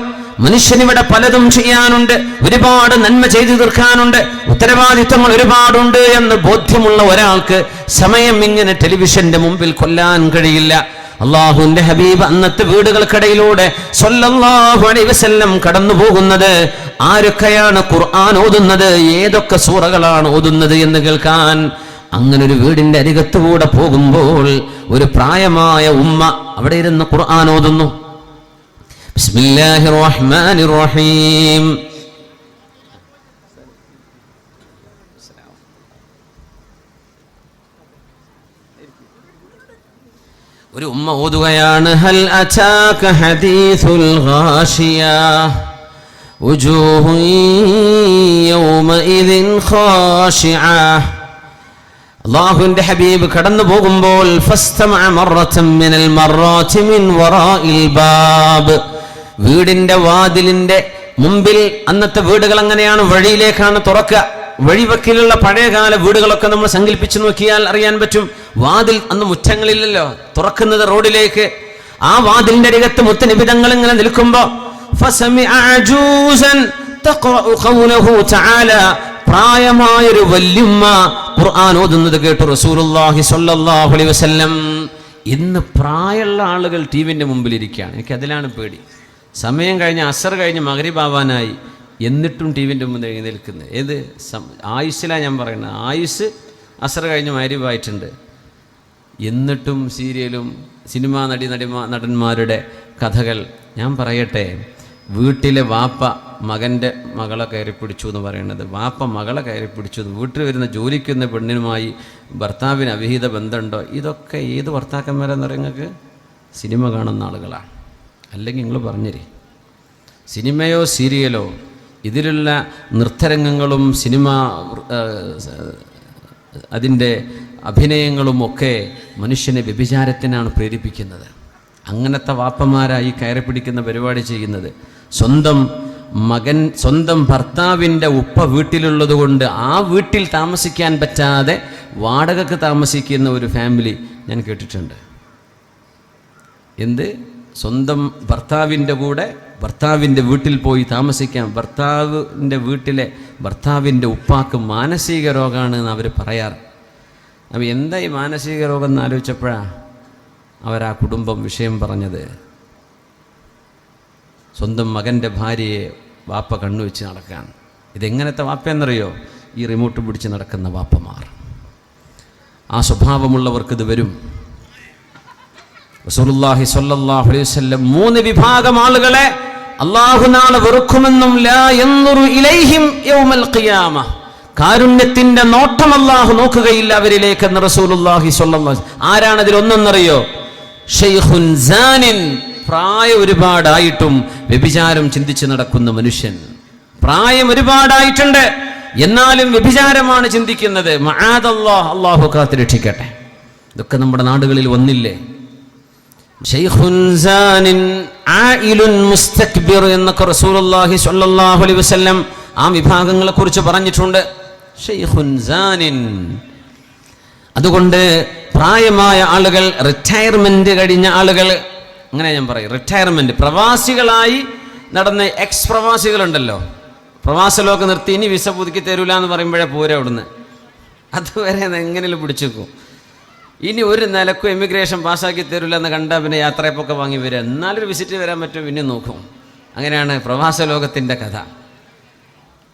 മനുഷ്യനിവിടെ പലതും ചെയ്യാനുണ്ട്, ഒരുപാട് നന്മ ചെയ്തു തീർക്കാനുണ്ട്, ഉത്തരവാദിത്തങ്ങൾ ഒരുപാടുണ്ട് എന്ന് ബോധ്യമുള്ള ഒരാൾക്ക് സമയം ഇങ്ങനെ ടെലിവിഷന്റെ മുമ്പിൽ കൊല്ലാൻ കഴിയില്ല. അള്ളാഹുവിന്റെ ഹബീബ് അന്നത്തെ വീടുകൾക്കിടയിലൂടെ സ്വല്ലല്ലാഹു അലൈഹി വസല്ലം കടന്നു പോകുന്നത്. ആരൊക്കെയാണ് ഖുർആൻ ഓതുന്നത്, ഏതൊക്കെ സൂറകളാണ് ഓതുന്നത് എന്ന് കേൾക്കാൻ. അങ്ങനെ ഒരു വീടിന്റെ അരികത്തുകൂടെ പോകുമ്പോൾ ഒരു പ്രായമായ ഉമ്മ അവിടെ ഇരുന്ന് ഖുർആൻ ഓതുന്നു. ബിസ്മില്ലാഹിർ റഹ്മാനിർ റഹീം. ഒരു ഉമ്മ ഓതുകയാണ്, ഹൽ അതാക ഹദീസുൽ ഗാഷിയ വജൂഹു യൗമഇദിൻ ഖാശിഅ. അല്ലാഹുവിന്റെ ഹബീബ് കടന്നു പോകുമ്പോൾ ഫസ്തമഅ മറതൻ മിനൽ മറാത്തി മിൻ വറാഇൽ ബാബ്, വീടിന്റെ വാതിലിന്റെ മുമ്പിൽ. അന്നത്തെ വീടുകൾ അങ്ങനെയാണ്, വഴിയിലേക്കാണ് തുറക്കുക. വഴിവക്കിലുള്ള പഴയകാല വീടുകളൊക്കെ നമ്മൾ സങ്കല്പിച്ചു നോക്കിയാൽ അറിയാൻ പറ്റും. വാതിൽ അന്ന് മുറ്റങ്ങളില്ലല്ലോ, തുറക്കുന്നത് റോഡിലേക്ക്. ആ വാതിലിന്റെ അരികത്ത് മുത്തനബി തങ്ങൾ ഇങ്ങനെ നിൽക്കുമ്പോ പ്രായമായൊരു വല്യുമ്മ ഖുർആൻ ഓതുന്നത് കേട്ടു റസൂലുള്ളാഹി സ്വല്ലല്ലാഹു അലൈഹി വസല്ലം. ഇന്ന് പ്രായമുള്ള ആളുകൾ ടിവിന്റെ മുമ്പിൽ ഇരിക്കുകയാണ്. എനിക്ക് അതിലാണ് പേടി. സമയം കഴിഞ്ഞ് അസർ കഴിഞ്ഞ് മഗ്രിബ് ആവാനായി, എന്നിട്ടും ടിവിൻ്റെ മുമ്പിൽ നിൽക്കുന്നത്. ഏത് ആയുസ്സിലാണ് ഞാൻ പറയുന്നത്? ആയുസ് അസർ കഴിഞ്ഞ് മഗ്രിബ് ആയിട്ടുണ്ട്. എന്നിട്ടും സീരിയലും സിനിമാ നടന്മാരുടെ കഥകൾ. ഞാൻ പറയട്ടെ, വീട്ടിലെ വാപ്പ മകൻ്റെ മകളെ കയറി പിടിച്ചു എന്ന് പറയുന്നത്, വാപ്പ മകളെ കയറി പിടിച്ചു, വീട്ടിൽ വരുന്ന ജോലിക്കുന്ന പെണ്ണിനുമായി ഭർത്താവിന് അവിഹിത ബന്ധമുണ്ടോ, ഇതൊക്കെ ഏത് ഭർത്താക്കന്മാരെന്ന് പറയുന്നത് സിനിമ കാണുന്ന ആളുകളാണ്. അല്ലെങ്കിൽ നിങ്ങൾ പറഞ്ഞേരി, സിനിമയോ സീരിയലോ ഇതിലുള്ള നൃത്തരംഗങ്ങളും സിനിമ അതിൻ്റെ അഭിനയങ്ങളുമൊക്കെ മനുഷ്യനെ വ്യഭിചാരത്തിനാണ് പ്രേരിപ്പിക്കുന്നത്. അങ്ങനത്തെ വാപ്പമാരായി കയറി പിടിക്കുന്ന പരിപാടി ചെയ്യുന്നത്. സ്വന്തം ഭർത്താവിൻ്റെ ഉപ്പ വീട്ടിലുള്ളത് കൊണ്ട് ആ വീട്ടിൽ താമസിക്കാൻ പറ്റാതെ വാടകയ്ക്ക് താമസിക്കുന്ന ഒരു ഫാമിലി ഞാൻ കേട്ടിട്ടുണ്ട്. സ്വന്തം ഭർത്താവിൻ്റെ കൂടെ ഭർത്താവിൻ്റെ വീട്ടിൽ പോയി താമസിക്കാം. ഭർത്താവിൻ്റെ വീട്ടിലെ ഭർത്താവിൻ്റെ ഉപ്പാക്ക് മാനസിക രോഗമാണ് എന്ന് അവർ പറയാറ്. അപ്പോൾ എന്താ ഈ മാനസിക രോഗം എന്ന് ആലോചിച്ചപ്പോഴാണ് അവരാ കുടുംബം വിഷയം പറഞ്ഞത്. സ്വന്തം മകൻ്റെ ഭാര്യയെ വാപ്പ കണ്ണുവെച്ച് നടക്കാൻ. ഇതെങ്ങനത്തെ വാപ്പയെന്നറിയോ? ഈ റിമോട്ട് പിടിച്ച് നടക്കുന്ന വാപ്പമാർ. ആ സ്വഭാവമുള്ളവർക്കിത് വരും. റസൂലുള്ളാഹി സ്വല്ലല്ലാഹു അലൈഹി വസല്ലം 3 വിഭാഗം ആളുകളെ അല്ലാഹു നാളെ വെറുക്കുമെന്നും ലാ യൻദുറു ഇലൈഹിം യൗമൽ ഖിയാമ, കാരുണ്യത്തിന്റെ നോട്ടം അല്ലാഹു നോക്കുകയില്ല അവരിലേക്കെന്ന് റസൂലുള്ളാഹി സ്വല്ലല്ലാഹു അലൈഹി വസല്ലം. ആരാണ് അതിൽ ഒന്നെന്നറിയോ? ഷൈഖുൻ സാനിൻ, പ്രായം ഒരുപാടായിട്ടും വ്യഭിചാരം ചിന്തിച്ച് നടക്കുന്ന മനുഷ്യൻ. പ്രായം ഒരുപാടായിട്ടുണ്ട്, എന്നാലും വ്യഭിചാരമാണ് ചിന്തിക്കുന്നത്. മആദല്ലാഹ്, അല്ലാഹു കാത്തുരക്ഷിക്കട്ടെ. ഇതൊക്കെ നമ്മുടെ നാടുകളിൽ വന്നില്ലേ? ഷൈഖുൻ സാനിൻ ആയിലുൻ മുസ്തക്ബിർ എന്നൊക്കെ റസൂലുള്ളാഹി സ്വല്ലല്ലാഹു അലൈഹി വസല്ലം ആ വിഭാഗങ്ങളെ കുറിച്ച് പറഞ്ഞിട്ടുണ്ട്. ഷൈഖുൻ സാനിൻ. അതുകൊണ്ട് പ്രായമായ ആളുകൾ, റിട്ടയർമെന്റ് കഴിഞ്ഞ ആളുകൾ, അങ്ങനെ ഞാൻ പറയും, റിട്ടയർമെന്റ് പ്രവാസികളായി നടന്ന എക്സ് പ്രവാസികളുണ്ടല്ലോ, പ്രവാസലോകം നിർത്തി ഇനി വിസ പുതുക്കി തരൂല എന്ന് പറയുമ്പോഴേ പോരെ അവിടുന്ന്. അതുവരെ എങ്ങനെയും പിടിച്ചേക്കും. ഇനി ഒരു നിലക്കും എമിഗ്രേഷൻ പാസ്സാക്കി തരില്ല എന്ന് കണ്ടാൽ പിന്നെ യാത്രയപ്പൊക്കെ വാങ്ങി വരിക, എന്നാലൊരു വിസിറ്റ് വരാൻ പറ്റും, പിന്നെ നോക്കും. അങ്ങനെയാണ് പ്രവാസ ലോകത്തിൻ്റെ കഥ.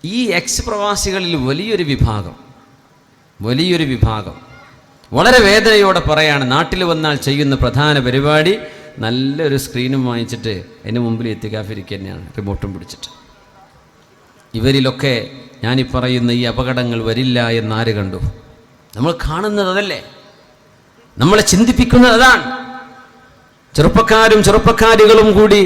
ഈ എക്സ് പ്രവാസികളിൽ വലിയൊരു വിഭാഗം വളരെ വേദനയോടെ പറയാണ്, നാട്ടിൽ വന്നാൽ ചെയ്യുന്ന പ്രധാന പരിപാടി നല്ലൊരു സ്ക്രീനും വാങ്ങിച്ചിട്ട് അതിന് മുമ്പിൽ എത്തിക്കാഫിരിക്കുക തന്നെയാണ്, റിമോട്ടും പിടിച്ചിട്ട്. ഇവരിലൊക്കെ ഞാനീ പറയുന്ന ഈ അപകടങ്ങൾ വരില്ല എന്നാര് കണ്ടു? നമ്മൾ കാണുന്നത് അതല്ലേ, നമ്മളെ ചിന്തിപ്പിക്കുന്നത് അതാണ്. ചെറുപ്പക്കാരും ചെറുപ്പക്കാരികളും കൂടി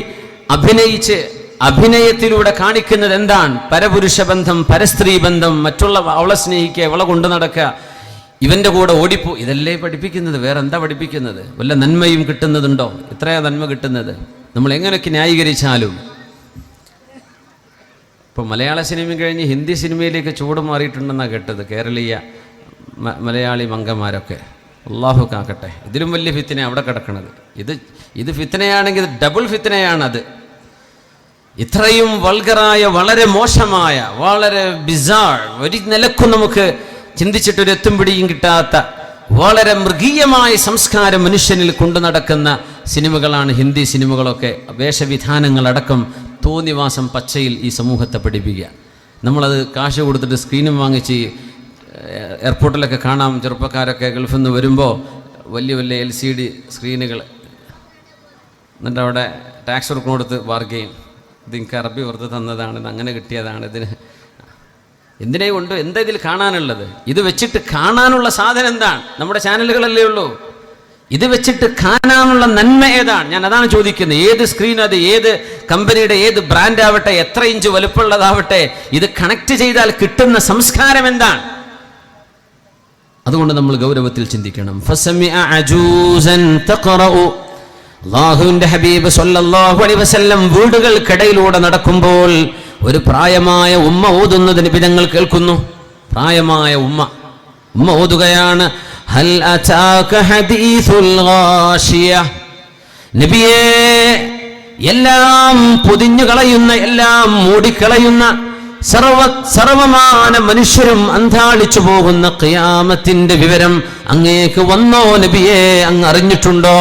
അഭിനയത്തിലൂടെ കാണിക്കുന്നത് എന്താണ്? പരപുരുഷ ബന്ധം, പരസ്ത്രീ ബന്ധം, മറ്റുള്ള അവളെ സ്നേഹിക്കുക, അവളെ കൊണ്ടു നടക്കുക, ഇവൻ്റെ കൂടെ ഓടിപ്പോ. ഇതല്ലേ പഠിപ്പിക്കുന്നത്? വേറെ എന്താ പഠിപ്പിക്കുന്നത്? വല്ല നന്മയും കിട്ടുന്നതുണ്ടോ? എത്രയാ നന്മ കിട്ടുന്നത്? നമ്മൾ എങ്ങനെയൊക്കെ ന്യായീകരിച്ചാലും. ഇപ്പോൾ മലയാള സിനിമ കഴിഞ്ഞ് ഹിന്ദി സിനിമയിലേക്ക് ചൂട് മാറിയിട്ടുണ്ടെന്നാണ് കേട്ടത്, കേരളീയ മലയാളി മംഗന്മാരൊക്കെ. അള്ളാഹു കാക്കട്ടെ. ഇതിലും വലിയ ഫിത്തന അവിടെ കിടക്കണത്. ഇത് ഫിത്തനയാണെങ്കിൽ ഡബിൾ ഫിത്തനയാണത്. ഇത്രയും വൾഗറായ, വളരെ മോശമായ, വളരെ ബിസാർ, ഒരു നിലക്കും നമുക്ക് ചിന്തിച്ചിട്ടൊരു എത്തും പിടിയും കിട്ടാത്ത വളരെ മൃഗീയമായ സംസ്കാരം മനുഷ്യനിൽ കൊണ്ടു നടക്കുന്ന സിനിമകളാണ് ഹിന്ദി സിനിമകളൊക്കെ. വേഷവിധാനങ്ങളടക്കം തോന്നിവാസം പച്ചയിൽ ഈ സമൂഹത്തെ പഠിപ്പിക്കുക. നമ്മളത് കാശ് കൊടുത്തിട്ട് സ്ക്രീനും വാങ്ങിച്ച് എയർപോർട്ടിലൊക്കെ കാണാം. ചെറുപ്പക്കാരൊക്കെ ഗൾഫിൽ നിന്ന് വരുമ്പോൾ വലിയ വലിയ LCD സ്ക്രീനുകൾ, എന്നിട്ട് അവിടെ ടാക്സ് കൊടുത്ത് വാർക്കുകയും, ഇത് എനിക്ക് അറബി വെറുതെ തന്നതാണ്, ഇത് അങ്ങനെ കിട്ടിയതാണ്, ഇതിന് എന്തിനേ കൊണ്ട്, എന്താ ഇതിൽ കാണാനുള്ളത്? ഇത് വെച്ചിട്ട് കാണാനുള്ള സാധനം എന്താണ്? നമ്മുടെ ചാനലുകളല്ലേ ഉള്ളൂ. ഇത് വെച്ചിട്ട് കാണാനുള്ള നന്മ ഏതാണ്? ഞാൻ അതാണ് ചോദിക്കുന്നത്. ഏത് സ്ക്രീൻ, അത് ഏത് കമ്പനിയുടെ, ഏത് ബ്രാൻഡ് ആവട്ടെ, എത്ര ഇഞ്ച് വലുപ്പമുള്ളതാവട്ടെ, ഇത് കണക്ട് ചെയ്താൽ കിട്ടുന്ന സംസ്കാരം എന്താണ്? അതുകൊണ്ട് നമ്മൾ ഗൗരവത്തിൽ ചിന്തിക്കണം. അല്ലാഹുവിന്റെ ഹബീബ് സല്ലല്ലാഹു അലൈഹി വസല്ലം വീടുകൾക്കിടയിലൂടെ നടക്കുമ്പോൾ ഒരു പ്രായമായ ഉമ്മ ഓതുന്നത് നബി തങ്ങൾ കേൾക്കുന്നു. പ്രായമായ ഉമ്മ ഓതുകയാണ്, ഹൽ അതാക ഹദീസുൽ ഗാശിയ. നബിയേ, എല്ലാം പൊതിഞ്ഞു കളയുന്ന, എല്ലാം മൂടിക്കളയുന്ന, സർവമാന മനുഷ്യരും അന്താളിച്ചു പോകുന്ന ഖിയാമത്തിന്റെ വിവരം അങ്ങേക്ക് വന്നോ നബിയേ? അങ്ങ് അറിഞ്ഞിട്ടുണ്ടോ?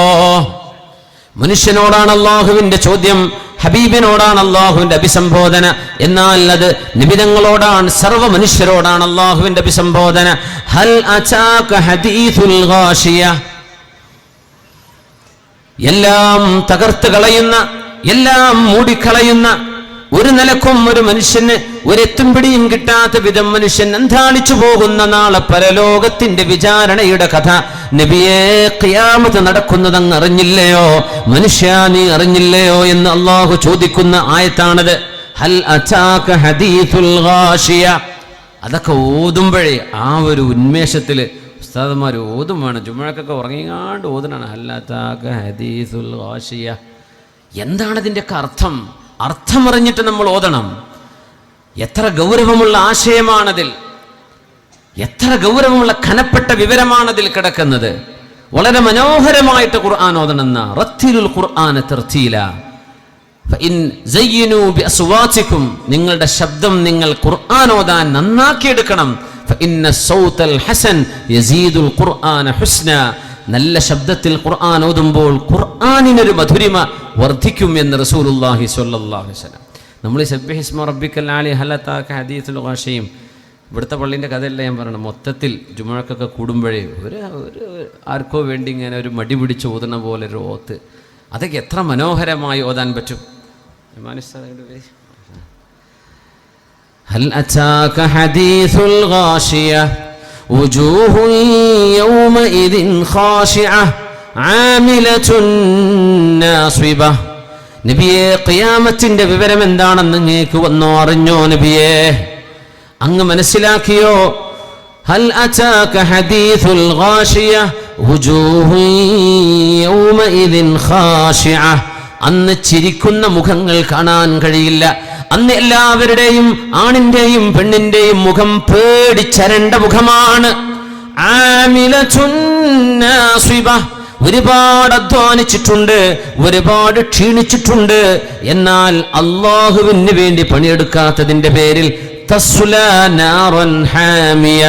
മനുഷ്യനോടാണ് അല്ലാഹുവിന്റെ ചോദ്യം, ഹബീബിനോടാണ് അല്ലാഹുവിന്റെ അഭിസംബോധന. എന്നാൽ അത് നിബിതങ്ങളോടാണ്, സർവ്വ മനുഷ്യരോടാണ് അല്ലാഹുവിന്റെ അഭിസംബോധന. ഹൽ അതാക ഹദീസുൽ ഗാശിയ. എല്ലാം തകർത്ത് കളയുന്ന, എല്ലാം മൂടിക്കളയുന്ന, ഒരു നിലക്കും ഒരു മനുഷ്യന് ഒരെത്തും പിടിയും കിട്ടാത്ത വിധം മനുഷ്യൻ അന്ധാളിച്ചു പോകുന്ന നാളെ പരലോകത്തിന്റെ വിചാരണയുടെ കഥ നബിയെ, ഖിയാമത്ത് നടക്കുന്നതങ്ങ് അറിഞ്ഞില്ലയോ? മനുഷ്യ, നീ അറിഞ്ഞില്ലയോ എന്ന് അള്ളാഹു ചോദിക്കുന്ന ആയത്താണത്. ഹൽ അതാക ഹദീസുൽ ഗാശിയ. അതൊക്കെ ഓതുമ്പോഴേ ആ ഒരു ഉന്മേഷത്തില് ഉസ്താദന്മാർ ഓതും വേണം. ജുമുഅക്കൊക്കെ ഉറങ്ങിങ്ങാണ്ട് ഓതനാണ് ഹൽ അതാക ഹദീസുൽ ഗാശിയ. എന്താണ് ഇതിൻ്റെയൊക്കെ അർത്ഥം? അർത്ഥമറിഞ്ഞിട്ട് നമ്മൾ ഓതണം. എത്ര ഗൗരവമുള്ള ആശയമാണതിൽ, എത്ര ഗൗരവമുള്ള ഖനപ്പെട്ട വിവരമാണതിൽ കിടക്കുന്നത്. വളരെ മനോഹരമായിട്ട് ഖുർആൻ ഓതണമെന്ന റത്തിലുൽ ഖുർആന തർത്തീല. ഫഇൻ സയ്യിനു ബിഅസ്വാതികും, നിങ്ങളുടെ ശബ്ദം നിങ്ങൾ ഖുർആൻ ഓതാൻ നന്നാക്കിയെടുക്കണം. ഫഇന്ന സൗതൽ ഹസൻ യസീദുൽ ഖുർആന ഹുസ്ന, നല്ല ശബ്ദത്തിൽ ഖുർആൻ ഓതുമ്പോൾ ഖുർആനിനൊരു മധുരിമ വർദ്ധിക്കും എന്ന് റസൂലുള്ളാഹി സ്വല്ലല്ലാഹു അലൈഹി വസല്ലം. നമ്മൾ സബ്ബിഹിസ്മ റബ്ബിക്കൽ ആലി ഹൽ അതാക ഹദീസുൽ ഗാശിയ, ഇവിടുത്തെ പള്ളീൻ്റെ കഥയല്ല ഞാൻ പറയണം. മൊത്തത്തിൽ ജുമുഅക്കൊക്കെ കൂടുമ്പോഴേ ഒരു ആർക്കോ വേണ്ടി ഇങ്ങനെ ഒരു മടി പിടിച്ച് ഓതുന്ന പോലെ ഒരു ഓത്ത്, അതൊക്കെ എത്ര മനോഹരമായി ഓതാൻ പറ്റും. ഹൽ അതാക ഹദീസുൽ ഗാശിയ വുജൂഹുൻ യൗമഇദിൻ ഖാശിഅ ആമിലത്തുൻ നാസിബ. നബിയെ, ഖിയാമത്തിന്റെ വിവരം എന്താണെന്ന് നിങ്ങൾക്ക് വന്നോ അറിഞ്ഞോ? നബിയെ, അങ്ങ് മനസ്സിലാക്കിയോ? ഹൽ അതാക ഹദീസുൽ ഗാശിയ വുജൂഹുൻ യൗമഇദിൻ ഖാശിഅ. അന്ന് ചിരിക്കുന്ന മുഖങ്ങൾ കാണാൻ കഴിയില്ല. അന്ന് എല്ലാവരുടെയും, ആണിന്റെയും പെണ്ണിന്റെയും മുഖം പേടിച്ചരണ്ട മുഖമാണ്. ആമിലത്തുൻ നാസിബ, ഒരുപാട് അധ്വാനിച്ചിട്ടുണ്ട്, ഒരുപാട് ക്ഷീണിച്ചിട്ടുണ്ട്. എന്നാൽ അള്ളാഹുവിന് വേണ്ടി പണിയെടുക്കാത്തതിന്റെ പേരിൽ തസ്ലാ നാറൻ ഹാമിയ,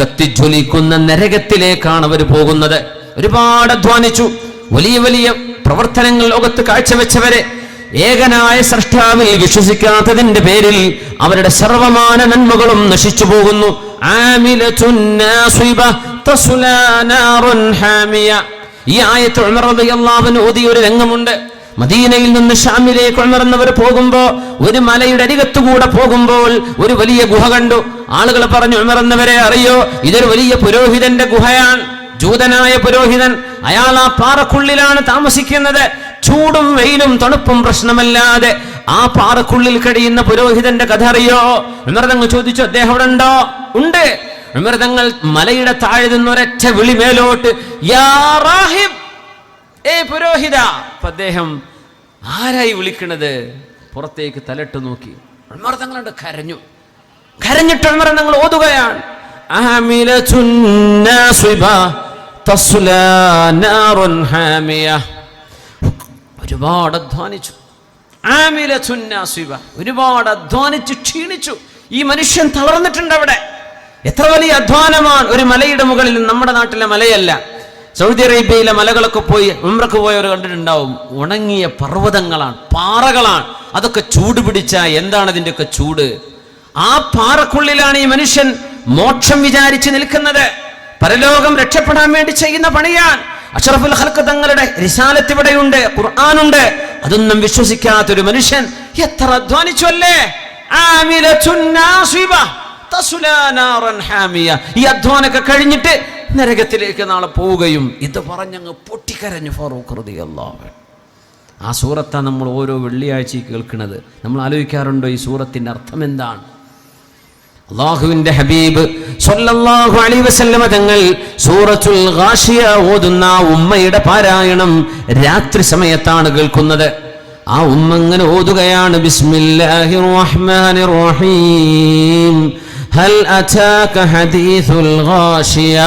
കത്തിജ്വലിക്കുന്ന നരകത്തിലേക്കാണ് അവർ പോകുന്നത്. ഒരുപാട് അധ്വാനിച്ചു, വലിയ വലിയ പ്രവർത്തനങ്ങൾ ലോകത്ത് കാഴ്ചവെച്ചവരെ ഏകനായ സ്രഷ്ടാവിൽ വിശ്വസിക്കാത്തതിന്റെ പേരിൽ അവരുടെ സർവമാന നന്മകളും നശിച്ചു പോകുന്നു. ആമിലത്തുൻ നാസിബ തസ്ലാ നാറൻ ഹാമിയ. ഈ ആയത്ത് ഉമർ റളിയല്ലാഹു അൻഹു ഓതിയ ഒരു രംഗമുണ്ട്. മദീനയിൽ നിന്ന് ഷാമിലേക്ക് ഉമർ എന്നവർ പോകുമ്പോൾ ഒരു മലയുടെ അരികത്തുകൂടെ പോകുമ്പോൾ ഒരു വലിയ ഗുഹ കണ്ടു. ആളുകൾ പറഞ്ഞു, ഉമർ എന്നവരെ അറിയോ, ഇതൊരു വലിയ പുരോഹിതന്റെ ഗുഹയാണ്. ജൂതനായ പുരോഹിതൻ, അയാൾ ആ പാറക്കുള്ളിലാണ് താമസിക്കുന്നത്. ചൂടും വെയിലും തണുപ്പും പ്രശ്നമല്ലാതെ ആ പാറക്കുള്ളിൽ കഴിയുന്ന പുരോഹിതന്റെ കഥ അറിയോ? ഉമർ തങ്ങൾ ചോദിച്ചു, അദ്ദേഹം അവിടെ ഉണ്ടോ? ഉണ്ട്. ഉമർ തങ്ങൾ മലയുടെ താഴെ നിന്ന് ഒരൊറ്റ വിളി മേലോട്ട്, യാ റാഹിബ്, ഏ പുരോഹിത. അദ്ദേഹം ആരായി വിളിക്കണത്? പുറത്തേക്ക് തലട്ട് നോക്കി. ഉമർ തങ്ങളുടെ കരഞ്ഞു. കരഞ്ഞിട്ട് ഉമർ തങ്ങൾ ഓതുകയാണ്, ആമിലത്തുൻ നാസിബ തസ്ലാ നാറൻ ഹാമിയ. ഒരുപാട് അധ്വാനിച്ചു. ആമിലത്തുൻ നാസിബ, ഒരുപാട് അധ്വാനിച്ച് ക്ഷീണിച്ചു. ഈ മനുഷ്യൻ തളർന്നിട്ടുണ്ട്. അവിടെ എത്ര വലിയ അധ്വാനമാണ്. ഒരു മലയുടെ മുകളിൽ, നമ്മുടെ നാട്ടിലെ മലയല്ല, സൗദി അറേബ്യയിലെ മലകളൊക്കെ പോയി ഉംറക്ക് പോയവർ കണ്ടിട്ടുണ്ടാവും. ഉണങ്ങിയ പർവ്വതങ്ങളാണ്, പാറകളാണ്. അതൊക്കെ ചൂട് പിടിച്ച എന്താണ് അതിൻ്റെയൊക്കെ ചൂട്. ആ പാറക്കുള്ളിലാണ് ഈ മനുഷ്യൻ മോക്ഷം വിചാരിച്ച് നിൽക്കുന്നത്. പരലോകം രക്ഷപ്പെടാൻ വേണ്ടി ചെയ്യുന്ന പണിയാണ്. അഷ്റഫുൽ ഖൽഖ് തങ്ങളുടെ റിസാലത്ത് ഇവിടെയുണ്ട്, ഖുർആനുണ്ട്. അതൊന്നും വിശ്വസിക്കാത്തൊരു മനുഷ്യൻ എത്ര അധ്വാനിച്ചു അല്ലേ. ആമിലത്തുൻ നാസിബ തസ്ലാ നാറൻ ഹാമിയ. ഈ അധ്വാനമൊക്കെ കഴിഞ്ഞിട്ട് നരകത്തിലേക്ക് നാളെ പോവുകയും. ഇത് പറഞ്ഞങ്ങ് പൊട്ടിക്കരഞ്ഞു ഫാറൂഖ് റളിയല്ലാഹു അൻഹു. ആ സൂറത്താണ് നമ്മൾ ഓരോ വെള്ളിയാഴ്ചയും കേൾക്കുന്നത്. നമ്മൾ ആലോചിക്കാറുണ്ടോ ഈ സൂറത്തിന്റെ അർത്ഥം എന്താണ്? അല്ലാഹുവിന്റെ ഹബീബ് സ്വല്ലല്ലാഹു അലൈഹി വസല്ലമ തങ്ങൾ സൂറത്തുൽ ഗാശിയ ഓതുന്ന ഉമ്മയുടെ പാരായണം രാത്രി സമയത്താണ് കേൾക്കുന്നത്. ആ ഉമ്മ ഇങ്ങനെ ഓതുകയാണ്, ബിസ്മില്ലാഹിർ റഹ്മാനിർ റഹീം ഹൽ അതാക ഹദീസുൽ ഗാശിയ.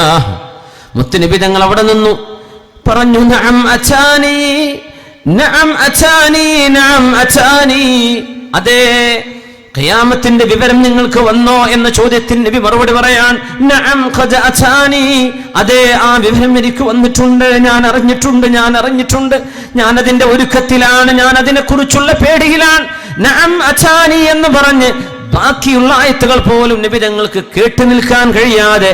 മുത്തുനബി തങ്ങൾ അവിടെ നിന്നു പറഞ്ഞു, നഅം അതാനി നഅം അതാനി നഅം അതാനി. അതേ, ഖിയാമത്തിന്റെ വിവരം നിങ്ങൾക്ക് വന്നോ എന്ന ചോദ്യത്തിന് നബി മറുപടി പറയാൻ, നഅം ഖദ അതാനി. അതേ, ആ വിവരം എനിക്ക് വന്നിട്ടുണ്ട്, ഞാൻ അറിഞ്ഞിട്ടുണ്ട്, ഞാൻ അതിന്റെ ഒരുക്കത്തിലാണ്, ഞാൻ അതിനെ കുറിച്ചുള്ള പേടിയിലാണ്. നഅം അതാനി എന്ന് പറഞ്ഞ് ബാക്കിയുള്ള ആയത്തുകൾ പോലും നബി തങ്ങൾക്ക് കേട്ടു നിൽക്കാൻ കഴിയാതെ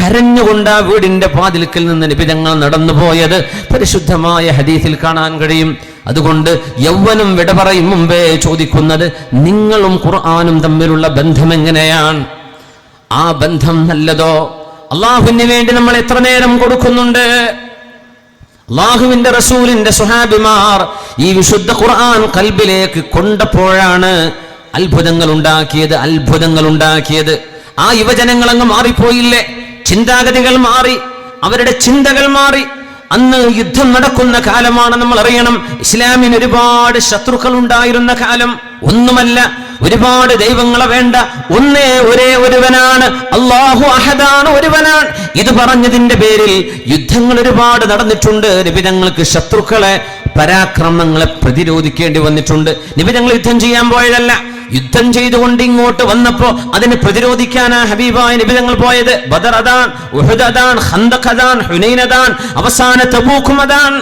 കരഞ്ഞുകൊണ്ട് ആ വീടിന്റെ വാതിൽക്കൽ നിന്ന് നബി തങ്ങൾ നടന്നു പോയത് പരിശുദ്ധമായ ഹദീസിൽ കാണാൻ കഴിയും. അതുകൊണ്ട് യൗവനം വിട പറയും മുമ്പേ ചോദിക്കുന്നത്, നിങ്ങളും ഖുർആനും തമ്മിലുള്ള ബന്ധം എങ്ങനെയാണ്? ആ ബന്ധം നല്ലതോ? അള്ളാഹുവിന് വേണ്ടി നമ്മൾ എത്ര നേരം കൊടുക്കുന്നുണ്ട്? അള്ളാഹുവിന്റെ റസൂലിന്റെ സ്വഹാബിമാർ ഈ വിശുദ്ധ ഖുർആൻ ഖൽബിലേക്ക് കൊണ്ടപ്പോഴാണ് അത്ഭുതങ്ങൾ ഉണ്ടാക്കിയത്. ആ യുവജനങ്ങൾ അങ്ങ് മാറിപ്പോയില്ലേ? ചിന്താഗതികൾ മാറി, അവരുടെ ചിന്തകൾ മാറി. അന്ന് യുദ്ധം നടക്കുന്ന കാലമാണ്, നമ്മൾ അറിയണം. ഇസ്ലാമിന് ഒരുപാട് ശത്രുക്കൾ ഉണ്ടായിരുന്ന കാലം. ഒന്നുമല്ല, ഒരുപാട് ദൈവങ്ങളെ വേണ്ട, ഒരേ ഒരുവനാണ്, അല്ലാഹു അഹദാണ്, ഒരുവനാണ്. ഇത് പറഞ്ഞതിന്റെ പേരിൽ യുദ്ധങ്ങൾ ഒരുപാട് നടന്നിട്ടുണ്ട്. നബി തങ്ങൾക്ക് ശത്രുക്കളെ, പരാക്രമങ്ങളെ പ്രതിരോധിക്കേണ്ടി വന്നിട്ടുണ്ട്. നബി തങ്ങൾ യുദ്ധം ചെയ്യാൻ പോയതല്ല, യുദ്ധം ചെയ്തുകൊണ്ട് ഇങ്ങോട്ട് വന്നപ്പോ അതിനെ പ്രതിരോധിക്കാനാ ഹബീബായ നബി തങ്ങൾ പോയത്. ബദർ അതാൻ, ഉഹദ് അതാൻ, ഖന്തഖ് അതാൻ, ഹുനൈൻ അതാൻ, അവസാന തബൂഖും അതാൻ.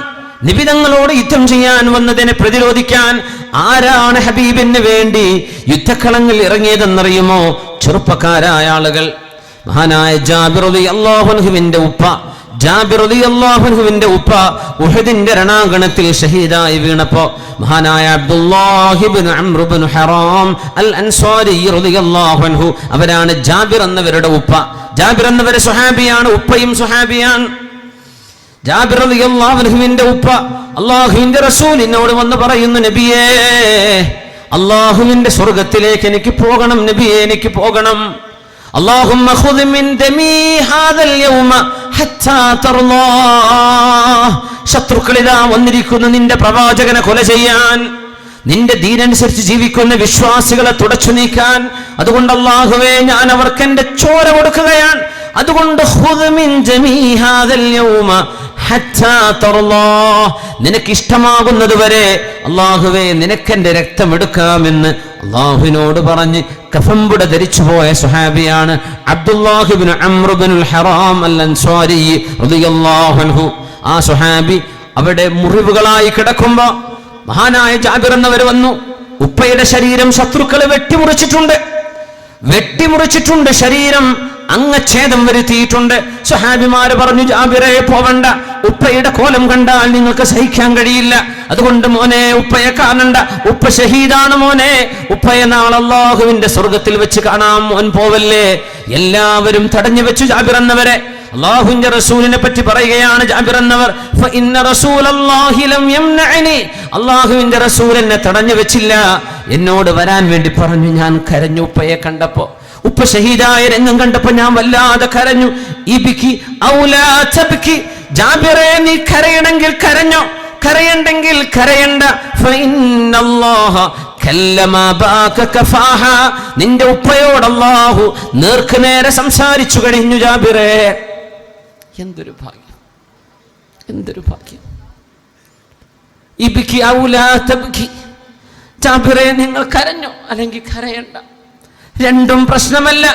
നബി തങ്ങളോട് യുദ്ധം ചെയ്യാൻ വന്നതിനെ പ്രതിരോധിക്കാൻ ആരാണ് ഹബീബിന് വേണ്ടി യുദ്ധക്കളങ്ങളിൽ ഇറങ്ങിയതെന്നറിയുമോ? ചെറുപ്പക്കാരായ ആളുകൾ. മഹാനായ ജാബിർ റളിയല്ലാഹു അൻഹുവിന്റെ ഉപ്പ ഉഹദിന്റെ രണാങ്കണത്തിൽ ഷഹീദായി വീണപ്പോ മഹാനായ അബ്ദുല്ലാഹി ഇബ്നു അംർ ഇബ്നു ഹറാം അൽ അൻസാരി റളിയല്ലാഹു അൻഹു, അവരാണ് ജാബിർ എന്നവരുടെ ഉപ്പ. ജാബിർ എന്നവരെ സ്വഹാബിയാണ്, ഉപ്പയും സ്വഹാബിയാണ്. ജാബിർ റളിയല്ലാഹു അൻഹുവിന്റെ ഉപ്പ അല്ലാഹുവിന്റെ റസൂലിനോട് വന്ന് പറയുന്നു, നബിയേ, അല്ലാഹുവിന്റെ സ്വർഗ്ഗത്തിലേക്ക് എനിക്ക് പോകണം നബിയേ, എനിക്ക് പോകണം. اللهم خذ من دمي هذا اليوم حتى ترضى. ശത്രുക്കളിതാ വന്നിരിക്കുന്നു നിന്റെ പ്രവാചകനെ കൊല ചെയ്യാൻ, നിന്റെ ദീനനുസരിച്ച് ജീവിക്കുന്ന വിശ്വാസികളെ തുടച്ചു നീക്കാൻ. അതുകൊണ്ട് അല്ലാഹുവേ, ഞാൻ അവർക്ക് എന്റെ ചോര കൊടുക്കുകയാണ്. അതുകൊണ്ട് ഖുദ് മിൻ ജമീ ഹാദൽ യൗമ ഹത്താ തർളാ, നിനക്ക് ഇഷ്ടമാകുന്നത് വരെ അല്ലാഹുവേ നിനക്കെന്റെ രക്തം എടുക്കാമെന്ന് അല്ലാഹുവിനോട് പറഞ്ഞ് കഫംപുട ധരിച്ചുപോയ സ്വഹാബിയാണ് അബ്ദുല്ലാഹി ഇബ്നു അംർ ഇബ്നുൽ ഹറാം അൽ അൻസാരി റളിയല്ലാഹു അൻഹു. ആ സ്വഹാബി അവിടെ മുറിവുകളായി കിടക്കുമ്പോ മഹാനായ ജാബിർ എന്നവർ വന്നു. ഉപ്പയുടെ ശരീരം ശത്രുക്കളെ വെട്ടിമുറിച്ചിട്ടുണ്ട്, ശരീരം അംഗച്ഛേദം വരുത്തിയിട്ടുണ്ട്. സ്വഹാബിമാര് പറഞ്ഞു, ജാബിറേ പോവണ്ട, ഉപ്പയുടെ കോലം കണ്ടാൽ നിങ്ങൾക്ക് സഹിക്കാൻ കഴിയില്ല. അതുകൊണ്ട് മോനെ ഉപ്പയെ കാണണ്ട, ഉപ്പ ഷഹീദാണ് മോനെ, ഉപ്പയെ നാളെ അല്ലാഹുവിന്റെ സ്വർഗ്ഗത്തിൽ വെച്ച് കാണാം, മോൻ പോവല്ലേ. എല്ലാവരും തടഞ്ഞു വെച്ചു ജാബിർ എന്നവരെ. അല്ലാഹുവിന്റെ റസൂലിനെ പറ്റി പറയുകയാണ് ജാബിർ എന്നവർ, ഫഇന്ന റസൂലല്ലാഹി ലം യംനഅനി, അല്ലാഹുവിന്റെ റസൂൽ എന്നെ തടഞ്ഞു വെച്ചില്ല, എന്നോട് വരാൻ വേണ്ടി പറഞ്ഞു. ഞാൻ കരഞ്ഞു ഉപ്പയെ കണ്ടപ്പോ, ഉപ്പ ഷഹീദായ രംഗം കണ്ടപ്പോ ഞാൻ വല്ലാതെ കരഞ്ഞു. ഇബ്കി ഔലാ തബ്കി, ജാബിറേ നീ കരയണമെങ്കിൽ കരഞ്ഞോ, കരയണ്ടെങ്കിൽ കരയണ്ട. ഫഇന്നല്ലാഹ കല്ലമ ബാക കഫാഹ, നിന്റെ ഉപ്പയോട് അല്ലാഹു നേർക്കുനേരെ സംസാരിച്ചു കഴിഞ്ഞു ജാബിറേ. എന്തൊരു ഭാഗ്യം, എന്തൊരു ഭാഗ്യം. ഇബ്കി ഔലാ തബ്കി, ജാബിറേ നിങ്ങൾ കരഞ്ഞോ അല്ലെങ്കിൽ കരയണ്ട, രണ്ടും പ്രശ്നമല്ല.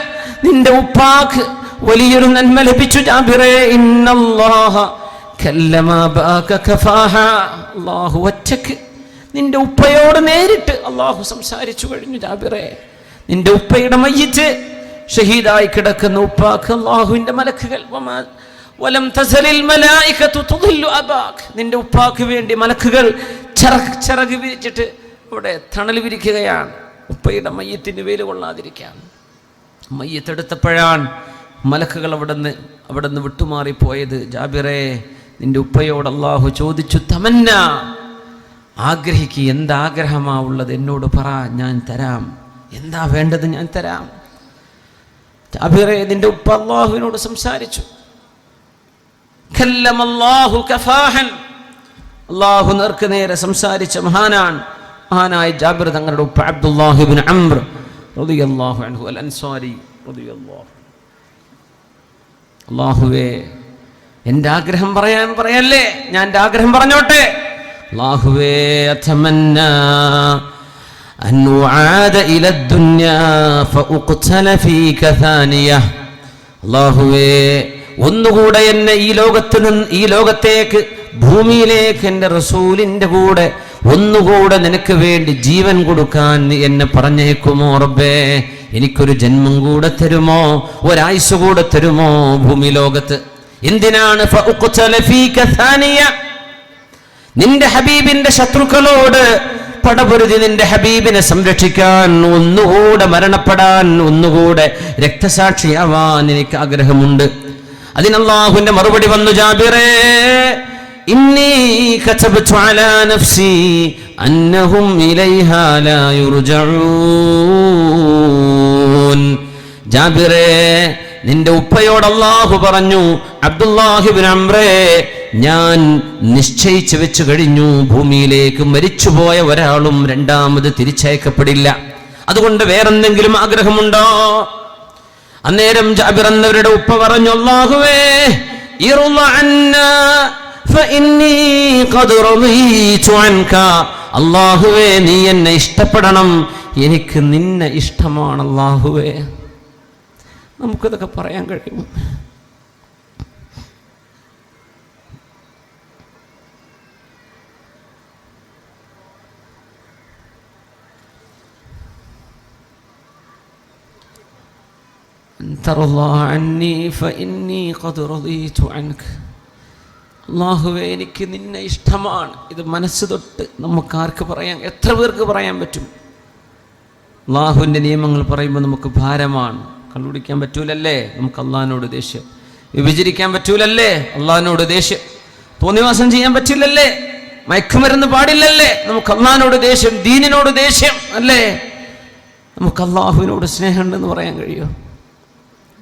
നിന്റെ ഉപ്പാക്ക് വലിയൊരു നന്മ ലഭിച്ചു ജാബിറേ. ഇന്നല്ലാഹ കല്ലമ ബാക കഫാഹ, അല്ലാഹു ഒറ്റക്ക് നിന്റെ ഉപ്പയോട് നേരിട്ട് അല്ലാഹു സംസാരിച്ചു കഴിഞ്ഞു ജാബിറേ. നിന്റെ ഉപ്പയുടെ മയ്യിത്ത് ഷഹീദായി കിടക്കുന്ന ഉപ്പാക്ക് അല്ലാഹുവിന്റെ മലക്കുകൾ വലം തസലിൽ മലായികതു തുദില്ലു അബാക്, നിന്റെ ഉപ്പാക്ക് വേണ്ടി മലക്കുകൾ ചിറക് വിരിച്ചിട്ട് അവിടെ തണൽ വിരിക്കുകയാണ്, ഉപ്പയുടെ മയ്യത്തിന് വേല് കൊള്ളാതിരിക്കാൻ. മയ്യത്തെടുത്തപ്പോഴാണ് മലക്കുകൾ അവിടുന്ന് വിട്ടുമാറിപ്പോയത്. ജാബിറേ, നിന്റെ ഉപ്പയോട് അല്ലാഹു ചോദിച്ചു, തമന്ന, ആഗ്രഹിക്ക്, എന്താഗ്രഹമാ ഉള്ളത് എന്നോട് പറ, ഞാൻ തരാം, എന്താ വേണ്ടത് ഞാൻ തരാം. ജാബിറേ, നിന്റെ ഉപ്പ അല്ലാഹുവിനോട് സംസാരിച്ചു. കല്ലമല്ലാഹു കഫാഹൻ, അല്ലാഹു നേർക്ക് നേരെ സംസാരിച്ച മഹാനായ ജാബിർ തങ്ങളുടെ ഉപ്പ അബ്ദുല്ലാഹി ഇബ്നു അംർ റളിയല്ലാഹു അൻഹു അൽ അൻസാരി റളിയല്ലാഹു. അല്ലാഹുവേ, എൻ്റെ ആഗ്രഹം പറയല്ലേ, ഞാൻ എൻ്റെ ആഗ്രഹം പറഞ്ഞോട്ടെ. അല്ലാഹുവേ, അതമന്നാ അൻ ഉആദ ഇല ദുനിയാ ഫഉഖ്തല ഫീക സാനിയ, അല്ലാഹുവേ ഒന്നുകൂടെ എന്നെ ഈ ലോകത്തേക്ക്, ഭൂമിയിലേക്ക് എൻ്റെ റസൂലിൻ്റെ കൂടെ ഒന്നുകൂടെ നിനക്ക് വേണ്ടി ജീവൻ കൊടുക്കാൻ എന്നെ പറഞ്ഞേക്കുമോ റബ്ബേ എനിക്കൊരു ജന്മം കൂടെ തരുമോ, ഒരായുസ് കൂടെ തരുമോ ഭൂമി ലോകത്ത്? എന്തിനാണ്? നിന്റെ ഹബീബിന്റെ ശത്രുക്കളോട് പടപൊരുതി നിന്റെ ഹബീബിനെ സംരക്ഷിക്കാൻ, ഒന്നുകൂടെ മരണപ്പെടാൻ, ഒന്നുകൂടെ രക്തസാക്ഷിയാവാൻ എനിക്ക് ആഗ്രഹമുണ്ട്. അതിന് അല്ലാഹുവിന്റെ മറുപടി വന്നു, ജാബിറേ ഇന്നി കതബതു അലാ നഫ്സി അന്നഹും ഇലൈഹാ ലാ യുർജഊൻ. ജാബിറേ, നിന്റെ ഉപ്പയോട് അല്ലാഹു പറഞ്ഞു, അബ്ദുല്ലാഹി ഇബ്നു അംറേ, ഞാൻ നിശ്ചയിച്ചു വെച്ചു കഴിഞ്ഞു, ഭൂമിയിലേക്ക് മരിച്ചുപോയ ഒരാളും രണ്ടാമത് തിരിച്ചയക്കപ്പെടില്ല. അതുകൊണ്ട് വേറെന്തെങ്കിലും ആഗ്രഹമുണ്ടോ? അന്നേരം ജാബിർ എന്നവരുടെ ഉപ്പ പറഞ്ഞു, അല്ലാഹുവേ ഇർള അന്നാ ഫഇന്നി ഖദ് റളീതു അൻക. അല്ലാഹുവേ, നീ എന്നെ ഇഷ്ടപ്പെടണം, എനിക്ക് നിന്നെ ഇഷ്ടമാണ് അല്ലാഹുവേ. നമുക്കതൊക്കെ പറയാൻ കഴിയും? അല്ലാഹുവേ, എനിക്ക് നിന്നെ ഇഷ്ടമാണ്. ഇത് മനസ്സ് തൊട്ട് നമുക്കാർക്ക് പറയാൻ, എത്ര പേർക്ക് പറയാൻ പറ്റും? അല്ലാഹുവിൻ്റെ നിയമങ്ങൾ പറയുമ്പോൾ നമുക്ക് ഭാരമാണ്. കണ്ടുപിടിക്കാൻ പറ്റൂലല്ലേ? നമുക്ക് അള്ളാഹിനോട് ദേഷ്യം. വിഭജിക്കാൻ പറ്റൂലല്ലേ? അള്ളാഹിനോട് ദേഷ്യം. തോന്നിവാസം ചെയ്യാൻ പറ്റില്ലല്ലേ? മയക്കുമരുന്ന് പാടില്ലല്ലേ? നമുക്ക് അള്ളാഹിനോട് ദേഷ്യം, ദീനിനോട് ദേഷ്യം അല്ലേ? നമുക്ക് അള്ളാഹുവിനോട് സ്നേഹമുണ്ടെന്ന് പറയാൻ കഴിയുമോ?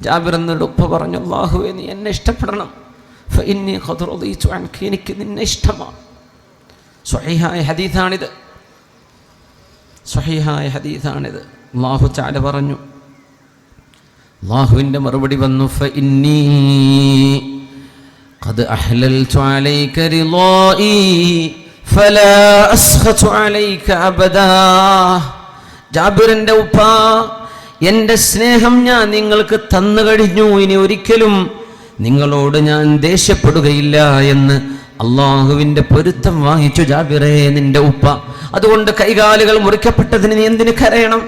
ജാബിർ എന്നവരുടെ ഉപ്പ പറഞ്ഞു, അല്ലാഹുവേ, നീ എന്നെ ഇഷ്ടപ്പെടണം, ഫഇന്നി ഖദ് റളീതു അൻക, എനിക്ക് നിന്നെ ഇഷ്ടമാണ്. സ്വഹീഹായ ഹദീസാണിത്, സ്വഹീഹായ ഹദീസാണിത്. അല്ലാഹു തആല പറഞ്ഞു, അല്ലാഹുവിൻ്റെ മറുപടി വന്നു, ഫഇന്നി ഖദ് അഹ്ലൽതു അലൈക റിളായി ഫലാ അസ്ഖതു അലൈക അബദാ. ജാബിറിന്റെ ഉപ്പ, എൻ്റെ സ്നേഹം ഞാൻ നിങ്ങൾക്ക് തന്നു കഴിഞ്ഞു, ഇനി ഒരിക്കലും നിങ്ങളോട് ഞാൻ ദേഷ്യപ്പെടുകയില്ല എന്ന് അള്ളാഹുവിൻ്റെ പൊരുത്തം വാങ്ങിച്ചു ജാബിറേ നിന്റെ ഉപ്പ. അതുകൊണ്ട് കൈകാലുകൾ മുറിക്കപ്പെട്ടതിന് നീ എന്തിന് കരയണം?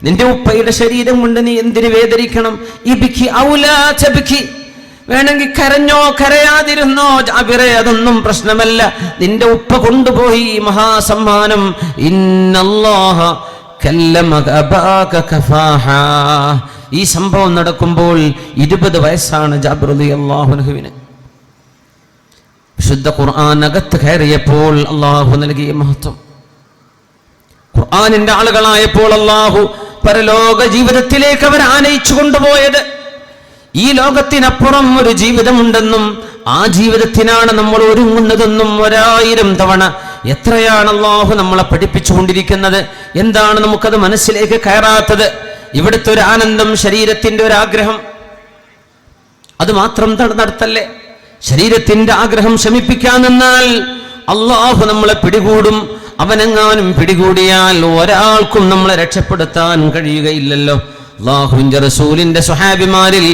നിന്റെ ഉപ്പയുടെ ശരീരം കൊണ്ട് നീ എന്തിന് വേദനിക്കണം? ഇബ്കി ഔലാ തബ്കി, വേണമെങ്കിൽ കരഞ്ഞോ കരയാതിരുന്നോ ജാബിറേ, അതൊന്നും പ്രശ്നമല്ല. നിന്റെ ഉപ്പ കൊണ്ടുപോയി മഹാസമ്മാനം. ഇന്നല്ലാഹ കല്ലമക അബാക കഫാഹ. ഈ സംഭവം നടക്കുമ്പോൾ 20 വയസ്സാണ് ജാബിർ റളിയല്ലാഹു അൻഹുവിന്. വിശുദ്ധ ഖുർആൻ അകത്ത് കയറിയപ്പോൾ അള്ളാഹു നൽകിയ മഹത്വം, ഖുർആനിന്റെ ആളുകളായപ്പോൾ അള്ളാഹു പരലോക ജീവിതത്തിലേക്ക് അവർ ആനയിച്ചു കൊണ്ടുപോയത്. ഈ ലോകത്തിനപ്പുറം ഒരു ജീവിതമുണ്ടെന്നും ആ ജീവിതത്തിനാണ് നമ്മൾ ഒരുങ്ങുന്നതെന്നും 1000 തവണ എത്രയാണ് അല്ലാഹു നമ്മളെ പഠിപ്പിച്ചുകൊണ്ടിരിക്കുന്നത്. എന്താണ് നമുക്കത് മനസ്സിലേക്ക് കയറാത്തത്? ഇവിടുത്തെ ഒരു ആനന്ദം, ശരീരത്തിന്റെ ഒരു ആഗ്രഹം, അത് മാത്രം നടത്തല്ലേ. ശരീരത്തിന്റെ ആഗ്രഹം ശമിപ്പിക്കാൻ നിന്നാൽ അല്ലാഹു നമ്മളെ പിടികൂടും. അവനെങ്ങാനും പിടികൂടിയാൽ ഒരാൾക്കും നമ്മളെ രക്ഷപ്പെടുത്താൻ കഴിയുകയില്ലല്ലോ. അല്ലാഹുവിന്റെ റസൂലിന്റെ സ്വഹാബിമാരിൽ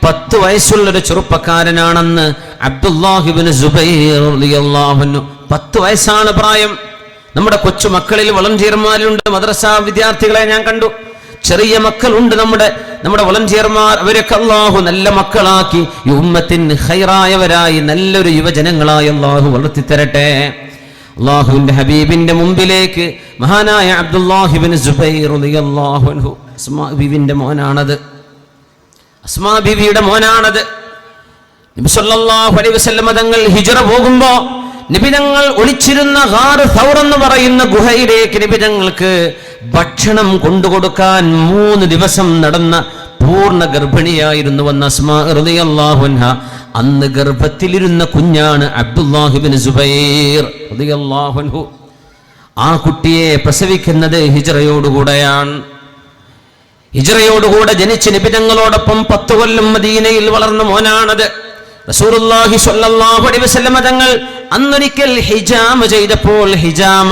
10 വയസ്സുള്ളൊരു ചെറുപ്പക്കാരനാണെന്ന് അബ്ദുല്ലാഹി ഇബ്നു സുബൈർ റളിയല്ലാഹു അൻഹു. 10 വയസ്സാണ് പ്രായം. നമ്മുടെ കൊച്ചുമക്കളിൽ വളണ്ടിയർമാരുണ്ട്, മദ്രസ വിദ്യാർത്ഥികളെ ഞാൻ കണ്ടു. ചെറിയ മക്കളുണ്ട് നമ്മുടെ വളണ്ടിയർമാർ. അവരൊക്കെ അല്ലാഹു നല്ല മക്കളാക്കി ഈ ഉമ്മത്തിന് ഖൈറായവരായി നല്ലൊരു യുവജനങ്ങളായി അല്ലാഹു വളർത്തിത്തരട്ടെ. അല്ലാഹുവിന്റെ ഹബീബിന്റെ മുമ്പിലേക്ക് മഹാനായ അബ്ദുല്ലാഹി ഇബ്നു സുബൈർ റളിയല്ലാഹു അൻഹു, അസ്മാ ബീവിന്റെ മോനാണത്, അസ്മാ ബീവിയുടെ മോനാണത്. നബി സല്ലല്ലാഹു അലൈഹി വസല്ലം തങ്ങൾ ഹിജ്റ പോകുമ്പോൾ നബി തങ്ങൾ ഒളിച്ചിരുന്ന ഗാർ സൗർ എന്ന് പറയുന്ന ഗുഹയിലേക്ക് നബി തങ്ങൾക്ക് ഭക്ഷണം കൊണ്ടുകൊടുക്കാൻ 3 ദിവസം നടന്ന പൂർണ്ണ ഗർഭിണിയായിരുന്നു വന്ന അസ്മാ റളിയല്ലാഹു അൻഹ. അന്ന് ഗർഭത്തിലിരുന്ന കുഞ്ഞാണ് അബ്ദുല്ലാഹി ഇബ്നു സുബൈർ റളിയല്ലാഹു അൻഹു. ആ കുട്ടിയെ പ്രസവിക്കുന്നത് ഹിജ്റയോടുകൂടെയാണ്. ഹിജ്റയോടുകൂടെ ജനിച്ച് നബി തങ്ങളോടൊപ്പം 10 കൊല്ലം മദീനയിൽ വളർന്ന മോനാണത്. റസൂലുള്ളാഹി സ്വല്ലല്ലാഹു അലൈഹി വസല്ലം തങ്ങൾ അന്നൊരിക്കൽ ഹിജാമ ചെയ്തപ്പോൾ, ഹിജാമ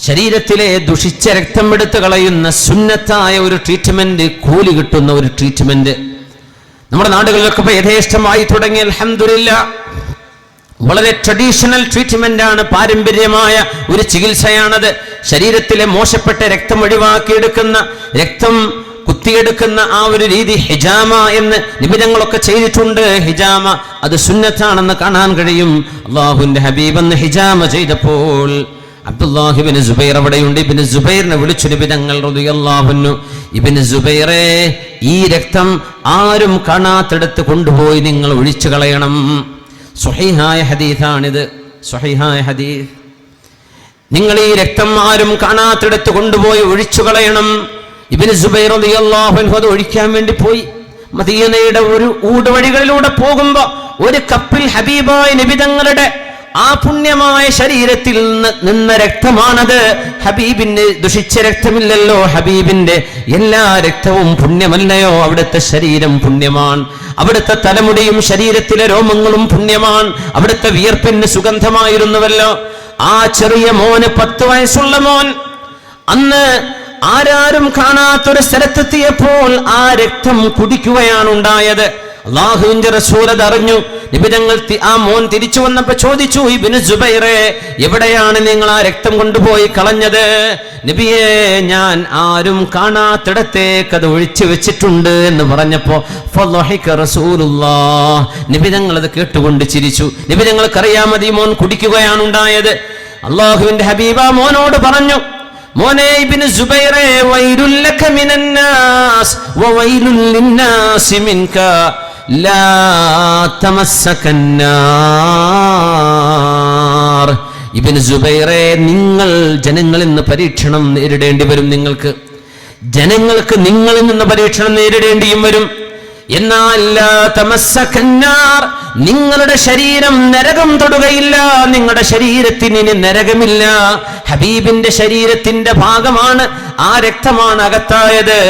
ശരീരത്തിലെ ദുഷിച്ച രക്തം എടുത്തു കളയുന്ന സുന്നത്തായ ഒരു ട്രീറ്റ്മെന്റ്, കൂലി കിട്ടുന്ന ഒരു ട്രീറ്റ്മെന്റ് നമ്മുടെ നാടുകളിലൊക്കെ യഥേഷ്ടമായി തുടങ്ങി. അൽഹംദുലില്ലാഹ്, വളരെ ട്രഡീഷണൽ ട്രീറ്റ്മെന്റ് ആണ്, പാരമ്പര്യമായ ഒരു ചികിത്സയാണത്. ശരീരത്തിലെ മോശപ്പെട്ട രക്തം ഒഴിവാക്കിയെടുക്കുന്ന, രക്തം കുത്തിയെടുക്കുന്ന ആ ഒരു രീതി ഹിജാമ എന്ന് നിബിധങ്ങളൊക്കെ ചെയ്തിട്ടുണ്ട്. ഹിജാമ അത് സുന്നത്താണെന്ന് കാണാൻ കഴിയും. അല്ലാഹുവിന്റെ ഹബീബ് എന്ന് ഹിജാമ ചെയ്തപ്പോൾ അബ്ദുല്ലാഹിബ്നു സുബൈർ അവിടെയുണ്ട്. ഇബ്നു സുബൈറിനെ വിളിച്ചു നിബിധങ്ങൾ റളിയല്ലാഹു അൻഹു, ഇബ്നു സുബൈറേ, ഈ രക്തം ആരും കാണാത്തിടത്ത് കൊണ്ടുപോയി നിങ്ങൾ ഒഴിച്ചു കളയണം. സ്വഹീഹായ ഹദീസാണിത്, സ്വഹീഹായ ഹദീസ്. നിങ്ങൾ ഈ രക്തം ആരും കാണാത്തിടത്ത് കൊണ്ടുപോയി ഒഴിച്ചു കളയണം. ഇബ്നു സുബൈർ റളിയല്ലാഹു അൻഹു അത് ഒഴിക്കാൻ വേണ്ടി പോയി. മദീനയുടെ ഒരു ഊടുവഴികളിലൂടെ പോകുമ്പോ ഒരു കപ്പിൽ ഹബീബായ നിബിധങ്ങളുടെ ആ പുണ്യമായ ശരീരത്തിൽ നിന്ന രക്തമാണത്. ഹബീബിന് ദുഷിച്ച രക്തമില്ലല്ലോ. ഹബീബിന്റെ എല്ലാ രക്തവും പുണ്യമല്ലയോ? അവിടുത്തെ ശരീരം പുണ്യമാണ്. അവിടുത്തെ തലമുടിയും ശരീരത്തിലെ രോമങ്ങളും പുണ്യമാണ്. അവിടുത്തെ വിയർപ്പിന് സുഗന്ധമായിരുന്നുവല്ലോ. ആ ചെറിയ മോന്, 10 വയസ്സുള്ള മോൻ, അന്ന് ആരാരും കാണാത്തൊരു സ്ഥലത്തെത്തിയപ്പോൾ ആ രക്തം കുടിക്കുകയാണ് ഉണ്ടായത്. അല്ലാഹുവിന്റെ റസൂൽ അതറിഞ്ഞു. നിബിധങ്ങൾ ആ മോൻ തിരിച്ചു വന്നപ്പോ ചോദിച്ചു, ഇബ്നു സുബൈറേ, എവിടെയാണ് നിങ്ങൾ ആ രക്തം കൊണ്ടുപോയി കളഞ്ഞത്? നബിയേ, ഞാൻ ആരും കാണാത്തിടത്തേക്ക് അത് ഒഴിച്ചു വെച്ചിട്ടുണ്ട് എന്ന് പറഞ്ഞപ്പോ ഫളഹിക റസൂലുള്ളാഹ്, നിബിധങ്ങൾ അത് കേട്ടുകൊണ്ട് ചിരിച്ചു. നിബിധങ്ങൾക്കറിയാമത് ഈ മോൻ കുടിക്കുകയാണ് ഉണ്ടായത്. അല്ലാഹുവിന്റെ ഹബീബ മോനോട് പറഞ്ഞു, മോനെ ഇബ്നു സുബൈറേ, വൈലുൽ ലക മിനന്നാസ് വവൈലുൽ ലിന്നാസി മിൻക ലാ തമസ്സകന്നാർ. ഇബ്നു സുബൈറേ, നിങ്ങൾ ജനങ്ങളിൽ നിന്ന് പരീക്ഷണം നേരിടേണ്ടി വരും. ജനങ്ങൾക്ക് നിങ്ങളിൽ നിന്ന് പരീക്ഷണം നേരിടേണ്ടിയും വരും. എന്നാൽ ലാ തമസ്സകന്നാർ, നിങ്ങളുടെ ശരീരം നരകം തൊടുകയില്ല. നിങ്ങളുടെ ശരീരത്തിന് ഇനി നരകമില്ല. ഹബീബിന്റെ ശരീരത്തിന്റെ ഭാഗമാണ്, ആ രക്തമാണ് അകത്തായത്.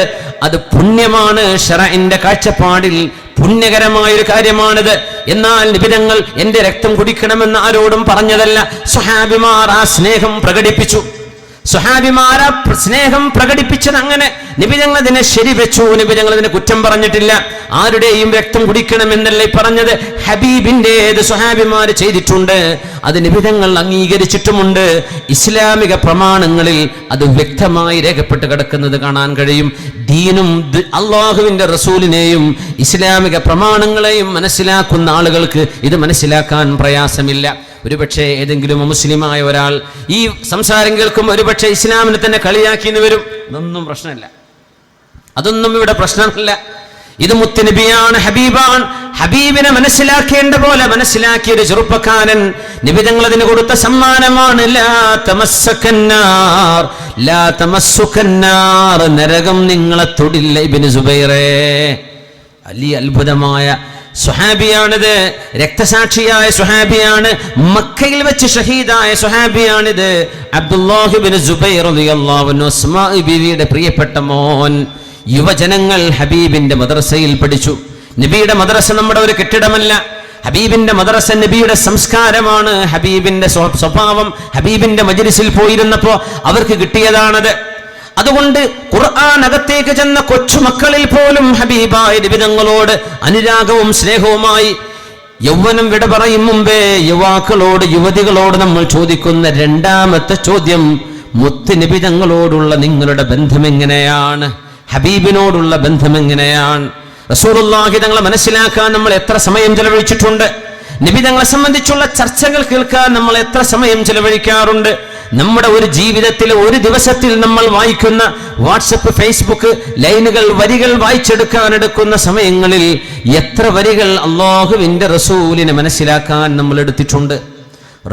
അത് പുണ്യമാണ്. ശറഇന്റെ കാഴ്ചപ്പാടിൽ പുണ്യകരമായൊരു കാര്യമാണിത്. എന്നാൽ നിബിധങ്ങൾ എന്റെ രക്തം കുടിക്കണമെന്ന് ആരോടും പറഞ്ഞതല്ല. സ്വഹാബിമാർ ആ സ്നേഹം പ്രകടിപ്പിച്ചു. സ്വഹാബിമാരാ സ്നേഹം പ്രകടിപ്പിച്ചത് അങ്ങനെ. നിബിധങ്ങൾ അതിനെ ശരിവെച്ചു. നിബിധങ്ങൾ അതിനെ കുറ്റം പറഞ്ഞിട്ടില്ല. ആരുടെയും രക്തം കുടിക്കണമെന്നല്ലേ പറഞ്ഞത്. ഹബീബിന്റേത് സ്വഹാബിമാര് ചെയ്തിട്ടുണ്ട്. അത് നിബിധങ്ങൾ അംഗീകരിച്ചിട്ടുമുണ്ട്. ഇസ്ലാമിക പ്രമാണങ്ങളിൽ അത് വ്യക്തമായി രേഖപ്പെട്ട് കിടക്കുന്നത് കാണാൻ കഴിയും. ദീനും അള്ളാഹുവിന്റെ റസൂലിനെയും ഇസ്ലാമിക പ്രമാണങ്ങളെയും മനസ്സിലാക്കുന്ന ആളുകൾക്ക് ഇത് മനസ്സിലാക്കാൻ പ്രയാസമില്ല. ഒരുപക്ഷെ ഏതെങ്കിലും മുസ്ലിമായ ഒരാൾ ഈ സംസാരം കേൾക്കും, ഒരുപക്ഷെ ഇസ്ലാമിനെ തന്നെ കളിയാക്കിന്ന് വരും. അതൊന്നും പ്രശ്നമില്ല. അതൊന്നും ഇവിടെ പ്രശ്നമല്ല. ഇത് മുത്തുനബിയാണ്, ഹബീബാണ്. ഹബീബിനെ മനസ്സിലാക്കേണ്ട പോലെ മനസ്സിലാക്കിയ ഒരു ചെറുപ്പക്കാരൻ. നിബിധങ്ങൾ അതിന് കൊടുത്ത സമ്മാനമാണ്. ലാ തമസ്സകന്നാർ, ലാ തമസ്സുകന്നാർ, നരകം നിങ്ങളെ തൊടില്ല. ഇബ്നു സുബൈറേ, വലിയ അത്ഭുതമായ സ്വഹാബിയാണിത്. രക്തസാക്ഷിയായ സ്വഹാബിയാണ്. മക്കയിൽ വെച്ച് ഷഹീദായ സ്വഹാബിയാണിത്. അബ്ദുല്ലാഹി ഇബ്നു സുബൈർ റളിയല്ലാഹു അൻഹു, അസ്മാ ബീവിയുടെ പ്രിയപ്പെട്ട മോൻ. യുവജനങ്ങൾ ഹബീബിന്റെ മദ്രസയിൽ പഠിച്ചു. നബിയുടെ മദ്രസ നമ്മുടെ ഒരു കെട്ടിടമല്ല. ഹബീബിന്റെ മദ്രസ നബിയുടെ സംസ്കാരമാണ്. ഹബീബിന്റെ സ്വഭാവം. ഹബീബിന്റെ മജ്ലിസിൽ പോയിരുന്നപ്പോ അവർക്ക് കിട്ടിയതാണത്. അതുകൊണ്ട് ഖുർആൻ അകത്തേക്ക് ചെന്ന കൊച്ചുമക്കളിൽ പോലും ഹബീബായ നിബിധങ്ങളോട് അനുരാഗവും സ്നേഹവുമായി. യൗവനം വിട പറയും മുമ്പേ യുവാക്കളോട്, യുവതികളോട് നമ്മൾ ചോദിക്കുന്ന രണ്ടാമത്തെ ചോദ്യം, മുത്ത് നിബിധങ്ങളോടുള്ള നിങ്ങളുടെ ബന്ധം എങ്ങനെയാണ്? ഹബീബിനോടുള്ള ബന്ധം എങ്ങനെയാണ്? റസൂലുള്ളാഹി തങ്ങളെ മനസ്സിലാക്കാൻ നമ്മൾ എത്ര സമയം ചെലവഴിച്ചിട്ടുണ്ട്? നിബിധങ്ങളെ സംബന്ധിച്ചുള്ള ചർച്ചകൾ കേൾക്കാൻ നമ്മൾ എത്ര സമയം ചെലവഴിക്കാറുണ്ട്? നമ്മുടെ ഒരു ജീവിതത്തിൽ, ഒരു ദിവസത്തിൽ നമ്മൾ വായിക്കുന്ന വാട്സപ്പ്, ഫേസ്ബുക്ക് ലൈനുകൾ, വരികൾ വായിച്ചെടുക്കാൻ എടുക്കുന്ന സമയങ്ങളിൽ എത്ര വരികൾ അല്ലാഹുവിന്റെ റസൂലിനെ മനസ്സിലാക്കാൻ നമ്മൾ എടുത്തിട്ടുണ്ട്?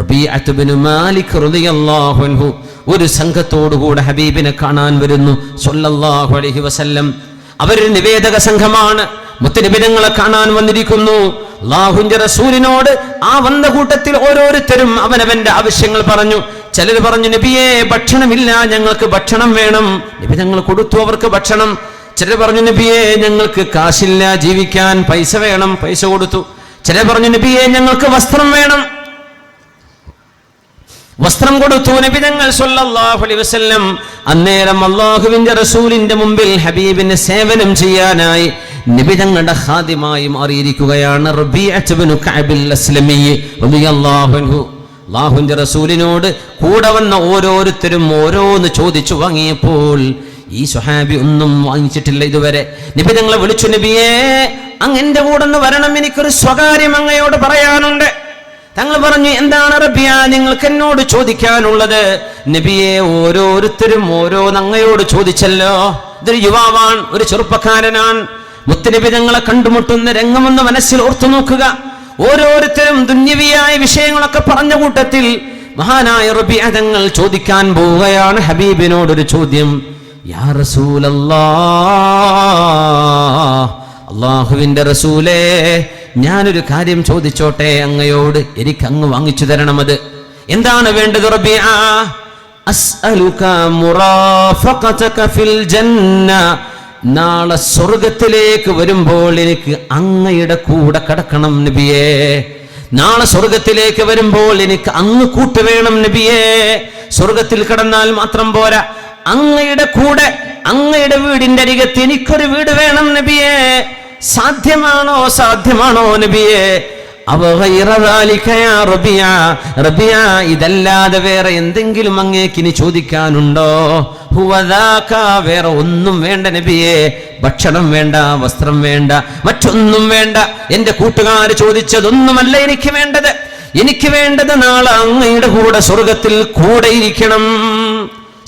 റബീഅത്ത് ഇബ്നു മാലിക് റളിയല്ലാഹു അൻഹു ഒരു സംഘത്തോടുകൂടെ ഹബീബിനെ കാണാൻ വരുന്നു സ്വല്ലല്ലാഹു അലൈഹി വസല്ലം. അവരൊരു നിവേദക സംഘമാണ്. മുത്തുനിബിധങ്ങളെ കാണാൻ വന്നിരിക്കുന്നു. അല്ലാഹുവിന്റെ റസൂലിനോട് ആ വന്ന കൂട്ടത്തിൽ ഓരോരുത്തരും അവനവന്റെ ആവശ്യങ്ങൾ പറഞ്ഞു. ചിലർ പറഞ്ഞു, നബിയേ, ഭക്ഷണമില്ല, ഞങ്ങൾക്ക് ഭക്ഷണം വേണം. നിബിധങ്ങൾ കൊടുത്തു അവർക്ക് ഭക്ഷണം. ചിലർ പറഞ്ഞു, നബിയേ, ഞങ്ങൾക്ക് കാശില്ല, ജീവിക്കാൻ പൈസ വേണം, പൈസ കൊടുത്തു. ചിലർ പറഞ്ഞു, നബിയേ, ഞങ്ങൾക്ക് വസ്ത്രം വേണം, വസ്ത്രം കൊടുത്തു. നബിതങ്ങൾ സ്വല്ലല്ലാഹു അലൈഹി വസല്ലം അന്നേരം അല്ലാഹുവിന്റെ റസൂലിന്റെ മുമ്പിൽ ഹബീബിനെ സേവനം ചെയ്യാനായി നബിതങ്ങളുടെ ഖാദിമായി മാറിയിരിക്കുകയാണ് റബീഅത്ത് ഇബ്നു കഅബിൽ അസ്ലമി റളിയല്ലാഹു അൻഹു. അല്ലാഹുവിന്റെ റസൂലിനോട് കൂടെ വന്ന ഓരോരുത്തരും ഓരോന്ന് ചോദിച്ചു വാങ്ങിയപ്പോൾ ഈ സ്വഹാബി ഒന്നും വാങ്ങിച്ചിട്ടില്ല ഇതുവരെ. നബി തങ്ങളെ വിളിച്ചു, നബിയേ അങ്ങ് എന്റെ കൂടെ ഒന്ന് വരണം, എനിക്കൊരു സ്വകാര്യം അങ്ങയോട് പറയാനുണ്ട്. തങ്ങൾ പറഞ്ഞു, എന്താണ് റബിയ നിങ്ങൾക്ക് എന്നോട് ചോദിക്കാനുള്ളത്? നബിയെ ഓരോരുത്തരും അങ്ങയോട് ചോദിച്ചല്ലോ. ഇതൊരു യുവാവാണ്, ഒരു ചെറുപ്പക്കാരനാണ്. മുത്തുനബി തങ്ങളെ കണ്ടുമുട്ടുന്ന രംഗമൊന്ന് മനസ്സിൽ ഓർത്തു നോക്കുക. ഓരോരുത്തരും ദുന്യവിയായ വിഷയങ്ങളൊക്കെ പറഞ്ഞ കൂട്ടത്തിൽ മഹാനായ റബിയ തങ്ങൾ ചോദിക്കാൻ പോവുകയാണ് ഹബീബിനോടൊരു ചോദ്യം. യാ റസൂലല്ലാഹ്, അല്ലാഹുവിന്റെ റസൂലേ, ഞാനൊരു കാര്യം ചോദിച്ചോട്ടെ അങ്ങയോട്, എനിക്ക് അങ്ങ് വാങ്ങിച്ചു തരണം. അത് എന്താണ് വേണ്ടത് റബിയ? അസ്അലുക മുറാഫഖതക ഫിൽ ജന്ന, നാളെ സ്വർഗത്തിലേക്ക് വരുമ്പോൾ എനിക്ക് അങ്ങയുടെ കൂടെ കടക്കണം നബിയേ. നാളെ സ്വർഗത്തിലേക്ക് വരുമ്പോൾ എനിക്ക് അങ്ങ് കൂട്ടുവേണം നബിയേ. സ്വർഗത്തിൽ കടന്നാൽ മാത്രം പോരാ, അങ്ങയുടെ കൂടെ അങ്ങയുടെ വീടിന്റെ അരികത്ത് എനിക്കൊരു വീട് വേണം നബിയേ. സാധ്യമാണോ നബിയേ? റബിയ, ഇതല്ലാതെ വേറെ എന്തെങ്കിലും അങ്ങേക്കിനി ചോദിക്കാനുണ്ടോ? വേറെ ഒന്നും വേണ്ട നബിയേ. ഭക്ഷണം വേണ്ട, വസ്ത്രം വേണ്ട, മറ്റൊന്നും വേണ്ട. എന്റെ കൂട്ടുകാർ ചോദിച്ചതൊന്നുമല്ല എനിക്ക് വേണ്ടത്. എനിക്ക് വേണ്ടത് നാളെ അങ്ങയുടെ കൂടെ സ്വർഗത്തിൽ കൂടെ ഇരിക്കണം.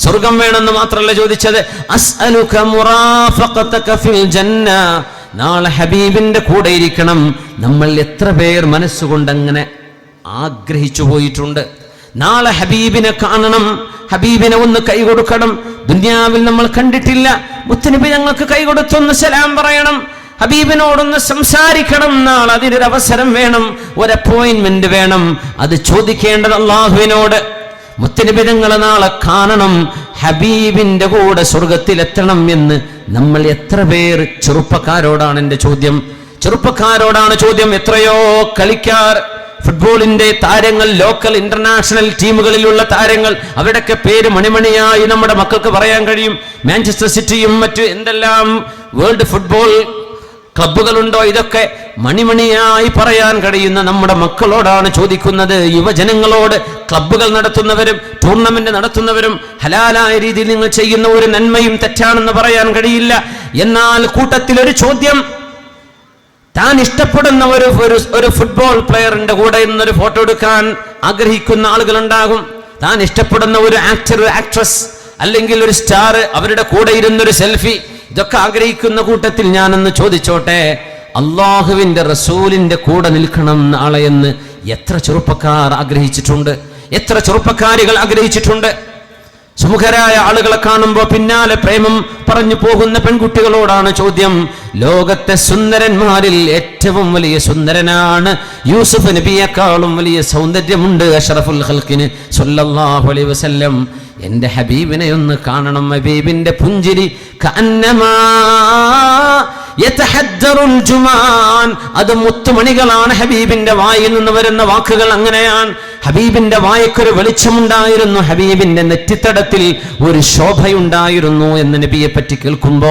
സ്വർഗം വേണമെന്ന് മാത്രമല്ല ചോദിച്ചത്, അസ്അലുക മുറാഫഖതക ഫിൽ ജന്ന, നാളെ ഹബീബിന്റെ കൂടെ ഇരിക്കണം. നമ്മൾ എത്ര പേർ മനസ്സുകൊണ്ട് അങ്ങനെ ആഗ്രഹിച്ചു പോയിട്ടുണ്ട്. നാളെ ഹബീബിനെ കാണണം, ഹബീബിനെ ഒന്ന് കൈ കൊടുക്കണം. ദുനിയാവിൽ നമ്മൾ കണ്ടിട്ടില്ല. മുത്തുനബി ഞങ്ങൾക്ക് കൈ കൊടുത്തൊന്ന് സലാം പറയണം, ഹബീബിനോടൊന്ന് സംസാരിക്കണം. നാളെ അതിനൊരു അവസരം വേണം, ഒരു അപ്പോയിന്റ്മെന്റ് വേണം. അത് ചോദിക്കേണ്ടത് അള്ളാഹുവിനോട്. മുത്തുനബി ഞങ്ങളെ നാളെ കാണണം, ഹബീബിന്റെ കൂടെ സ്വർഗത്തിലെത്തണം എന്ന് നമ്മൾ എത്ര പേർ? ചെറുപ്പക്കാരോടാണ് എൻ്റെ ചോദ്യം, ചെറുപ്പക്കാരോടാണ് ചോദ്യം. എത്രയോ കളിക്കാർ, ഫുട്ബോളിന്റെ താരങ്ങൾ, ലോക്കൽ ഇന്റർനാഷണൽ ടീമുകളിലുള്ള താരങ്ങൾ, അവരുടെയൊക്കെ പേര് മണിമണിയായി നമ്മുടെ മക്കൾക്ക് പറയാൻ കഴിയും. മാഞ്ചസ്റ്റർ സിറ്റിയും മറ്റു എന്തെല്ലാം വേൾഡ് ഫുട്ബോൾ ക്ലബ്ബുകളുണ്ടോ, ഇതൊക്കെ മണിമണിയായി പറയാൻ കഴിയുന്ന നമ്മുടെ മക്കളോടാണ് ചോദിക്കുന്നത്, യുവജനങ്ങളോട്. ക്ലബ്ബുകൾ നടത്തുന്നവരും ടൂർണമെന്റ് നടത്തുന്നവരും ഹലാലായ രീതിയിൽ നിങ്ങൾ ചെയ്യുന്ന ഒരു നന്മയും തെറ്റാണെന്ന് പറയാൻ കഴിയില്ല. എന്നാൽ കൂട്ടത്തിൽ ഒരു ചോദ്യം, താൻ ഇഷ്ടപ്പെടുന്ന ഒരു ഫുട്ബോൾ പ്ലെയറിന്റെ കൂടെ ഇന്നൊരു ഫോട്ടോ എടുക്കാൻ ആഗ്രഹിക്കുന്ന ആളുകളുണ്ടാകും. താൻ ഇഷ്ടപ്പെടുന്ന ഒരു ആക്ടർ, ഒരു ആക്ട്രസ്, അല്ലെങ്കിൽ ഒരു സ്റ്റാർ, അവരുടെ കൂടെ ഇരുന്നൊരു സെൽഫി, ഇതൊക്കെ ആഗ്രഹിക്കുന്ന കൂട്ടത്തിൽ ഞാനൊന്ന് ചോദിച്ചോട്ടെ, അള്ളാഹുവിന്റെ റസൂലിന്റെ കൂടെ നിൽക്കണം നാളെ എന്ന് എത്ര ചെറുപ്പക്കാർ ആഗ്രഹിച്ചിട്ടുണ്ട്, എത്ര ചെറുപ്പക്കാരികൾ ആഗ്രഹിച്ചിട്ടുണ്ട്. സുമുഖരായ ആളുകളെ കാണുമ്പോൾ പിന്നാലെ പ്രേമം പറഞ്ഞു പോകുന്ന പെൺകുട്ടികളോടാണ് ചോദ്യം. ലോകത്തെ സുന്ദരന്മാരിൽ ഏറ്റവും വലിയ സുന്ദരനാണ് യൂസുഫ് നബിയെക്കാളും വലിയ സൗന്ദര്യമുണ്ട് അഷ്റഫുൽ ഖൽഖിന് സ്വല്ലല്ലാഹു അലൈഹി വസല്ലം. എന്റെ ഹബീബിനെ ഒന്ന് കാണണം. ഹബീബിന്റെ പുഞ്ചിരി കഅന്നമാ യതഹദ്ദറുൽ ജുമാൻ, അത് മുത്തുമണികളാണ്. ഹബീബിന്റെ വായിൽ നിന്ന് വരുന്ന വാക്കുകൾ അങ്ങനെയാണ്. ഹബീബിന്റെ വായക്കൊരു വെളിച്ചമുണ്ടായിരുന്നു, ഹബീബിന്റെ നെറ്റിത്തടത്തിൽ ഒരു ശോഭയുണ്ടായിരുന്നു എന്ന് നബിയെ പറ്റി കേൾക്കുമ്പോ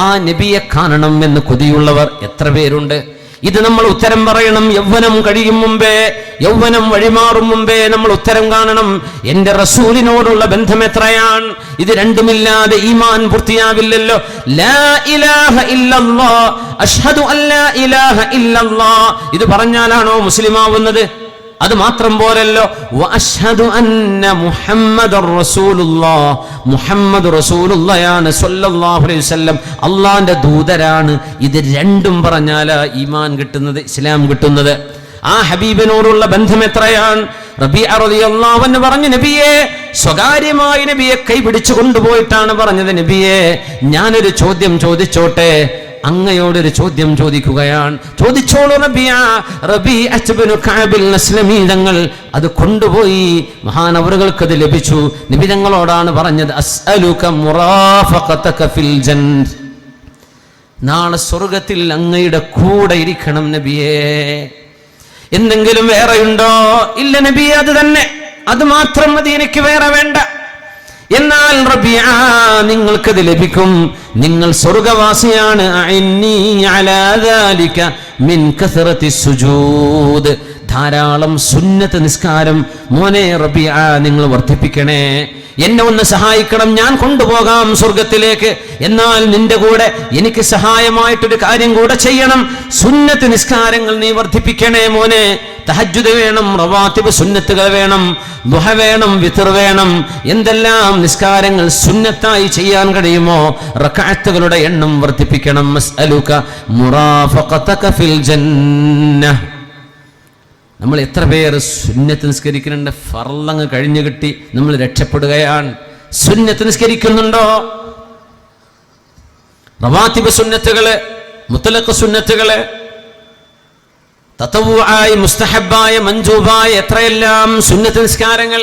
ആ നബിയെ കാണണം എന്ന് കൊതിയുള്ളവർ എത്ര പേരുണ്ട്? ഇത് നമ്മൾ ഉത്തരം പറയണം. യൗവനം കഴിയും മുമ്പേ, യൗവനം വഴിമാറും മുമ്പേ നമ്മൾ ഉത്തരം കാണണം. എന്റെ റസൂലിനോടുള്ള ബന്ധം എത്രയാണ്? ഇത് രണ്ടുമില്ലാതെ ഈമാൻ പൂർത്തിയാവില്ലല്ലോ. ലാ ഇലാഹ ഇല്ലല്ലാഹ്, അഷ്ഹദു അല്ലാ ഇലാഹ ഇല്ലല്ലാഹ്, ഇത് പറഞ്ഞാലാണോ മുസ്ലിമാവുന്നത്? അത് മാത്രം പോരല്ലോ, വഅശ്ഹദു അന്ന മുഹമ്മദുർ റസൂലുള്ളാഹ്, മുഹമ്മദ് റസൂലുള്ളാഹാണ് സ്വല്ലല്ലാഹു അലൈഹി വസല്ലം, അള്ളാന്റെ ദൂതരാണ്. ഇത് രണ്ടും പറഞ്ഞാലാ ഈമാൻ കിട്ടുന്നത്, ഇസ്ലാം കിട്ടുന്നത്. ആ ഹബീബിനോടുള്ള ബന്ധം എത്രയാണ്? റബീഅ റളിയല്ലാഹു അൻഹു പറഞ്ഞു, നബിയെ, സ്വകാര്യമായി നബിയെ കൈപിടിച്ചു കൊണ്ടുപോയിട്ടാണ് പറഞ്ഞത്, നബിയെ ഞാനൊരു ചോദ്യം ചോദിച്ചോട്ടെ? അങ്ങയോടൊരു ചോദ്യം ചോദിക്കുകയാണ്. ചോദിച്ചോളൂ റബീഅ ഇബ്നു കഅബിൽ അസ്ലമി തങ്ങൾ അത് കൊണ്ടുപോയി. മഹാനവറുകൾക്ക് അത് ലഭിച്ചു. നബി തങ്ങളോടാണ് പറഞ്ഞത്, അസ്അലുക മുറാഫഖതക ഫിൽ ജന്ന, നാളെ സ്വർഗത്തിൽ അങ്ങയുടെ കൂടെ ഇരിക്കണം നബിയേ. എന്തെങ്കിലും വേറെയുണ്ടോ? ഇല്ല നബിയെ, അത് തന്നെ, അത് മാത്രം മതി, എനിക്ക് വേറെ വേണ്ട. എന്നാൽ റബീഅ, നിങ്ങൾക്കത് ലഭിക്കും, നിങ്ങൾ സ്വർഗവാസിയാണ്. അഇന്നി അലാ ദാലിക മിൻ കസറത്തി സുജൂദ്, ധാരാളം സുന്നത്ത് നിസ്കാരം മോനെ റബിയ നിങ്ങൾ വർദ്ധിപ്പിക്കണേ, എന്നെ ഒന്ന് സഹായിക്കണം, ഞാൻ കൊണ്ടുപോകാം സ്വർഗത്തിലേക്ക്. എന്നാൽ നിന്റെ കൂടെ എനിക്ക് സഹായമായിട്ടൊരു കാര്യം കൂടെ ചെയ്യണം, സുന്നത്ത് നിസ്കാരങ്ങൾ നീ വർദ്ധിപ്പിക്കണേ മോനെ. തഹജ്ജുദ് വേണം, റവാത്തിബ് സുന്നത്തുകൾ വേണം, ദുഹ വേണം, വിത്ർ വേണം. എന്തെല്ലാം നിസ്കാരങ്ങൾ സുന്നത്തായി ചെയ്യാൻ കഴിയുമോ റക്അത്തുകളുടെ എണ്ണം വർദ്ധിപ്പിക്കണം. മസ്അലുക മുറാഫഖതക ഫിൽ ജന്നഹ്. നമ്മൾ എത്ര പേർ സുന്നത്ത് നിസ്കരിക്കുന്നുണ്ട്, ഫർളങ്ങ് കഴിഞ്ഞു കിട്ടി നമ്മൾ രക്ഷപ്പെടുകയാണ്. സുന്നത്ത് നിസ്കരിക്കുന്നുണ്ടോ? റവാത്തിബ് സുന്നത്തുകള്, മുത്തലഖ് സുന്നത്തുകള്, തതവ്വുആയ, മുസ്തഹബായ, മൻജൂബായ എത്രയെല്ലാം സുന്നത്ത് നിസ്കാരങ്ങൾ.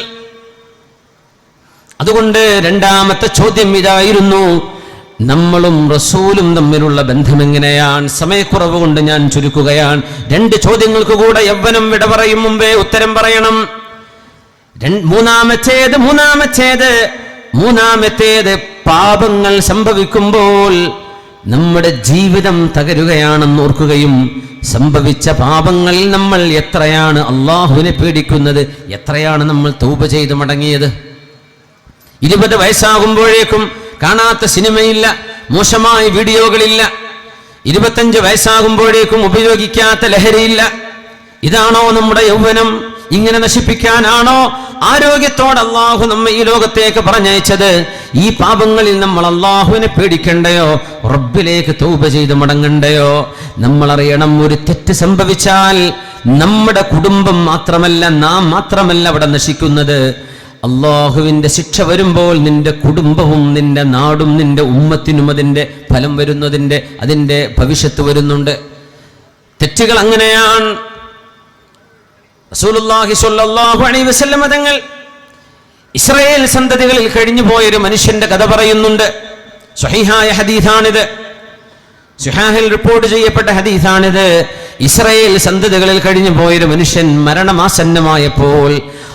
അതുകൊണ്ട് രണ്ടാമത്തെ ചോദ്യം ഇതായിരുന്നു, നമ്മളും റസൂലും തമ്മിലുള്ള ബന്ധം എങ്ങനെയാണ്? സമയക്കുറവ് കൊണ്ട് ഞാൻ ചുരുക്കുകയാണ്. 2 ചോദ്യങ്ങൾക്ക് കൂടെ യൗവനം വിട പറയും മുമ്പേ ഉത്തരം പറയണം. മൂന്നാമത്തേത് പാപങ്ങൾ സംഭവിക്കുമ്പോൾ നമ്മുടെ ജീവിതം തകരുകയാണെന്ന് ഓർക്കുകയും സംഭവിച്ച പാപങ്ങളിൽ നമ്മൾ എത്രയാണ് അള്ളാഹുവിനെ പേടിക്കുന്നത്, എത്രയാണ് നമ്മൾ തൗബ ചെയ്ത് മടങ്ങിയത്. 20 വയസ്സാകുമ്പോഴേക്കും കാണാത്ത സിനിമയില്ല, മോശമായ വീഡിയോകളില്ല. 25 വയസ്സാകുമ്പോഴേക്കും ഉപയോഗിക്കാത്ത ലഹരിയില്ല. ഇതാണോ നമ്മുടെ യൗവനം? ഇങ്ങനെ നശിപ്പിക്കാനാണോ ആരോഗ്യത്തോടെ അള്ളാഹു നമ്മെ ഈ ലോകത്തേക്ക് പറഞ്ഞയച്ചത്? ഈ പാപങ്ങളിൽ നമ്മൾ അള്ളാഹുവിനെ പേടിക്കണ്ടയോ? റബ്ബിലേക്ക് തൗബ ചെയ്ത് മടങ്ങണ്ടയോ? നമ്മൾ അറിയണം, ഒരു തെറ്റ് സംഭവിച്ചാൽ നമ്മുടെ കുടുംബം മാത്രമല്ല, നാം മാത്രമല്ല അവിടെ നശിക്കുന്നത്. അള്ളാഹുവിന്റെ ശിക്ഷ വരുമ്പോൾ നിന്റെ കുടുംബവും നിന്റെ നാടും നിന്റെ ഉമ്മത്തിനും അതിന്റെ ഫലം വരുന്നതിന്റെ അതിന്റെ ഭവിഷ്യത്ത് വരുന്നുണ്ട്. തെറ്റുകൾ അങ്ങനെയാണ്. റസൂലുള്ളാഹി സ്വല്ലല്ലാഹു അലൈഹി വസല്ലം തങ്ങൾ ഇസ്രായേൽ സന്തതികളിൽ കഴിഞ്ഞു പോയൊരു മനുഷ്യന്റെ കഥ പറയുന്നുണ്ട്. സ്വഹീഹായ ഹദീസാണിത്, സ്വഹീഹിൽ റിപ്പോർട്ട് ചെയ്യപ്പെട്ട ഹദീസാണിത്. ഇസ്രായേൽ സന്തതികളിൽ കഴിഞ്ഞു പോയൊരു മനുഷ്യൻ മരണമാസന്നമായപ്പോൾ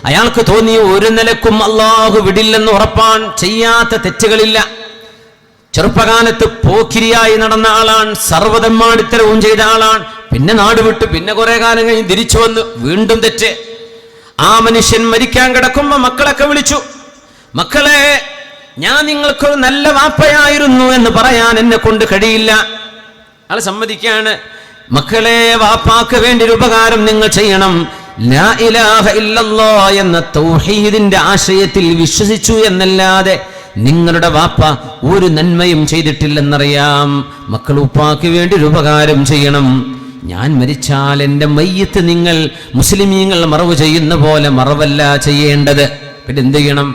അയാൾക്ക് തോന്നി, ഒരു നിലക്കും അള്ളാഹു വിടില്ലെന്ന് ഉറപ്പാൻ, ചെയ്യാത്ത തെറ്റുകളില്ല. ചെറുപ്പകാലത്ത് പോക്കിരിയായി നടന്ന ആളാണ്, സർവ്വതമ്മാടിത്തരവും ചെയ്ത ആളാണ്. പിന്നെ നാട് വിട്ടു, പിന്നെ കുറെ കാലം കഴിഞ്ഞ് തിരിച്ചു വന്നു, വീണ്ടും തെറ്റ്. ആ മനുഷ്യൻ മരിക്കാൻ കിടക്കുമ്പോ മക്കളൊക്കെ വിളിച്ചു, മക്കളെ, ഞാൻ നിങ്ങൾക്കൊരു നല്ല വാപ്പയായിരുന്നു എന്ന് പറയാൻ എന്നെ കൊണ്ട് കഴിയില്ല. ആള് സമ്മതിക്കാണ്. മക്കളെ, വാപ്പാക്ക് വേണ്ടി ഒരു ഉപകാരം നിങ്ങൾ ചെയ്യണം. ലാ ഇലാഹ ഇല്ലല്ലാഹ് എന്ന തൗഹീദിന്റെ ആശയത്തിൽ വിശ്വസിച്ചു എന്നല്ലാതെ നിങ്ങളുടെ വാപ്പ ഒരു നന്മയും ചെയ്തിട്ടില്ലെന്നറിയാം. മക്കൾ ഉപ്പാക്ക് വേണ്ടി ഒരു ഉപകാരം ചെയ്യണം. ഞാൻ മരിച്ചാൽ എൻ്റെ മയ്യത്ത് നിങ്ങൾ മുസ്ലിമീങ്ങൾ മറവ് ചെയ്യുന്ന പോലെ മറവല്ല ചെയ്യേണ്ടത്. പിന്നെ എന്ത് ചെയ്യണം?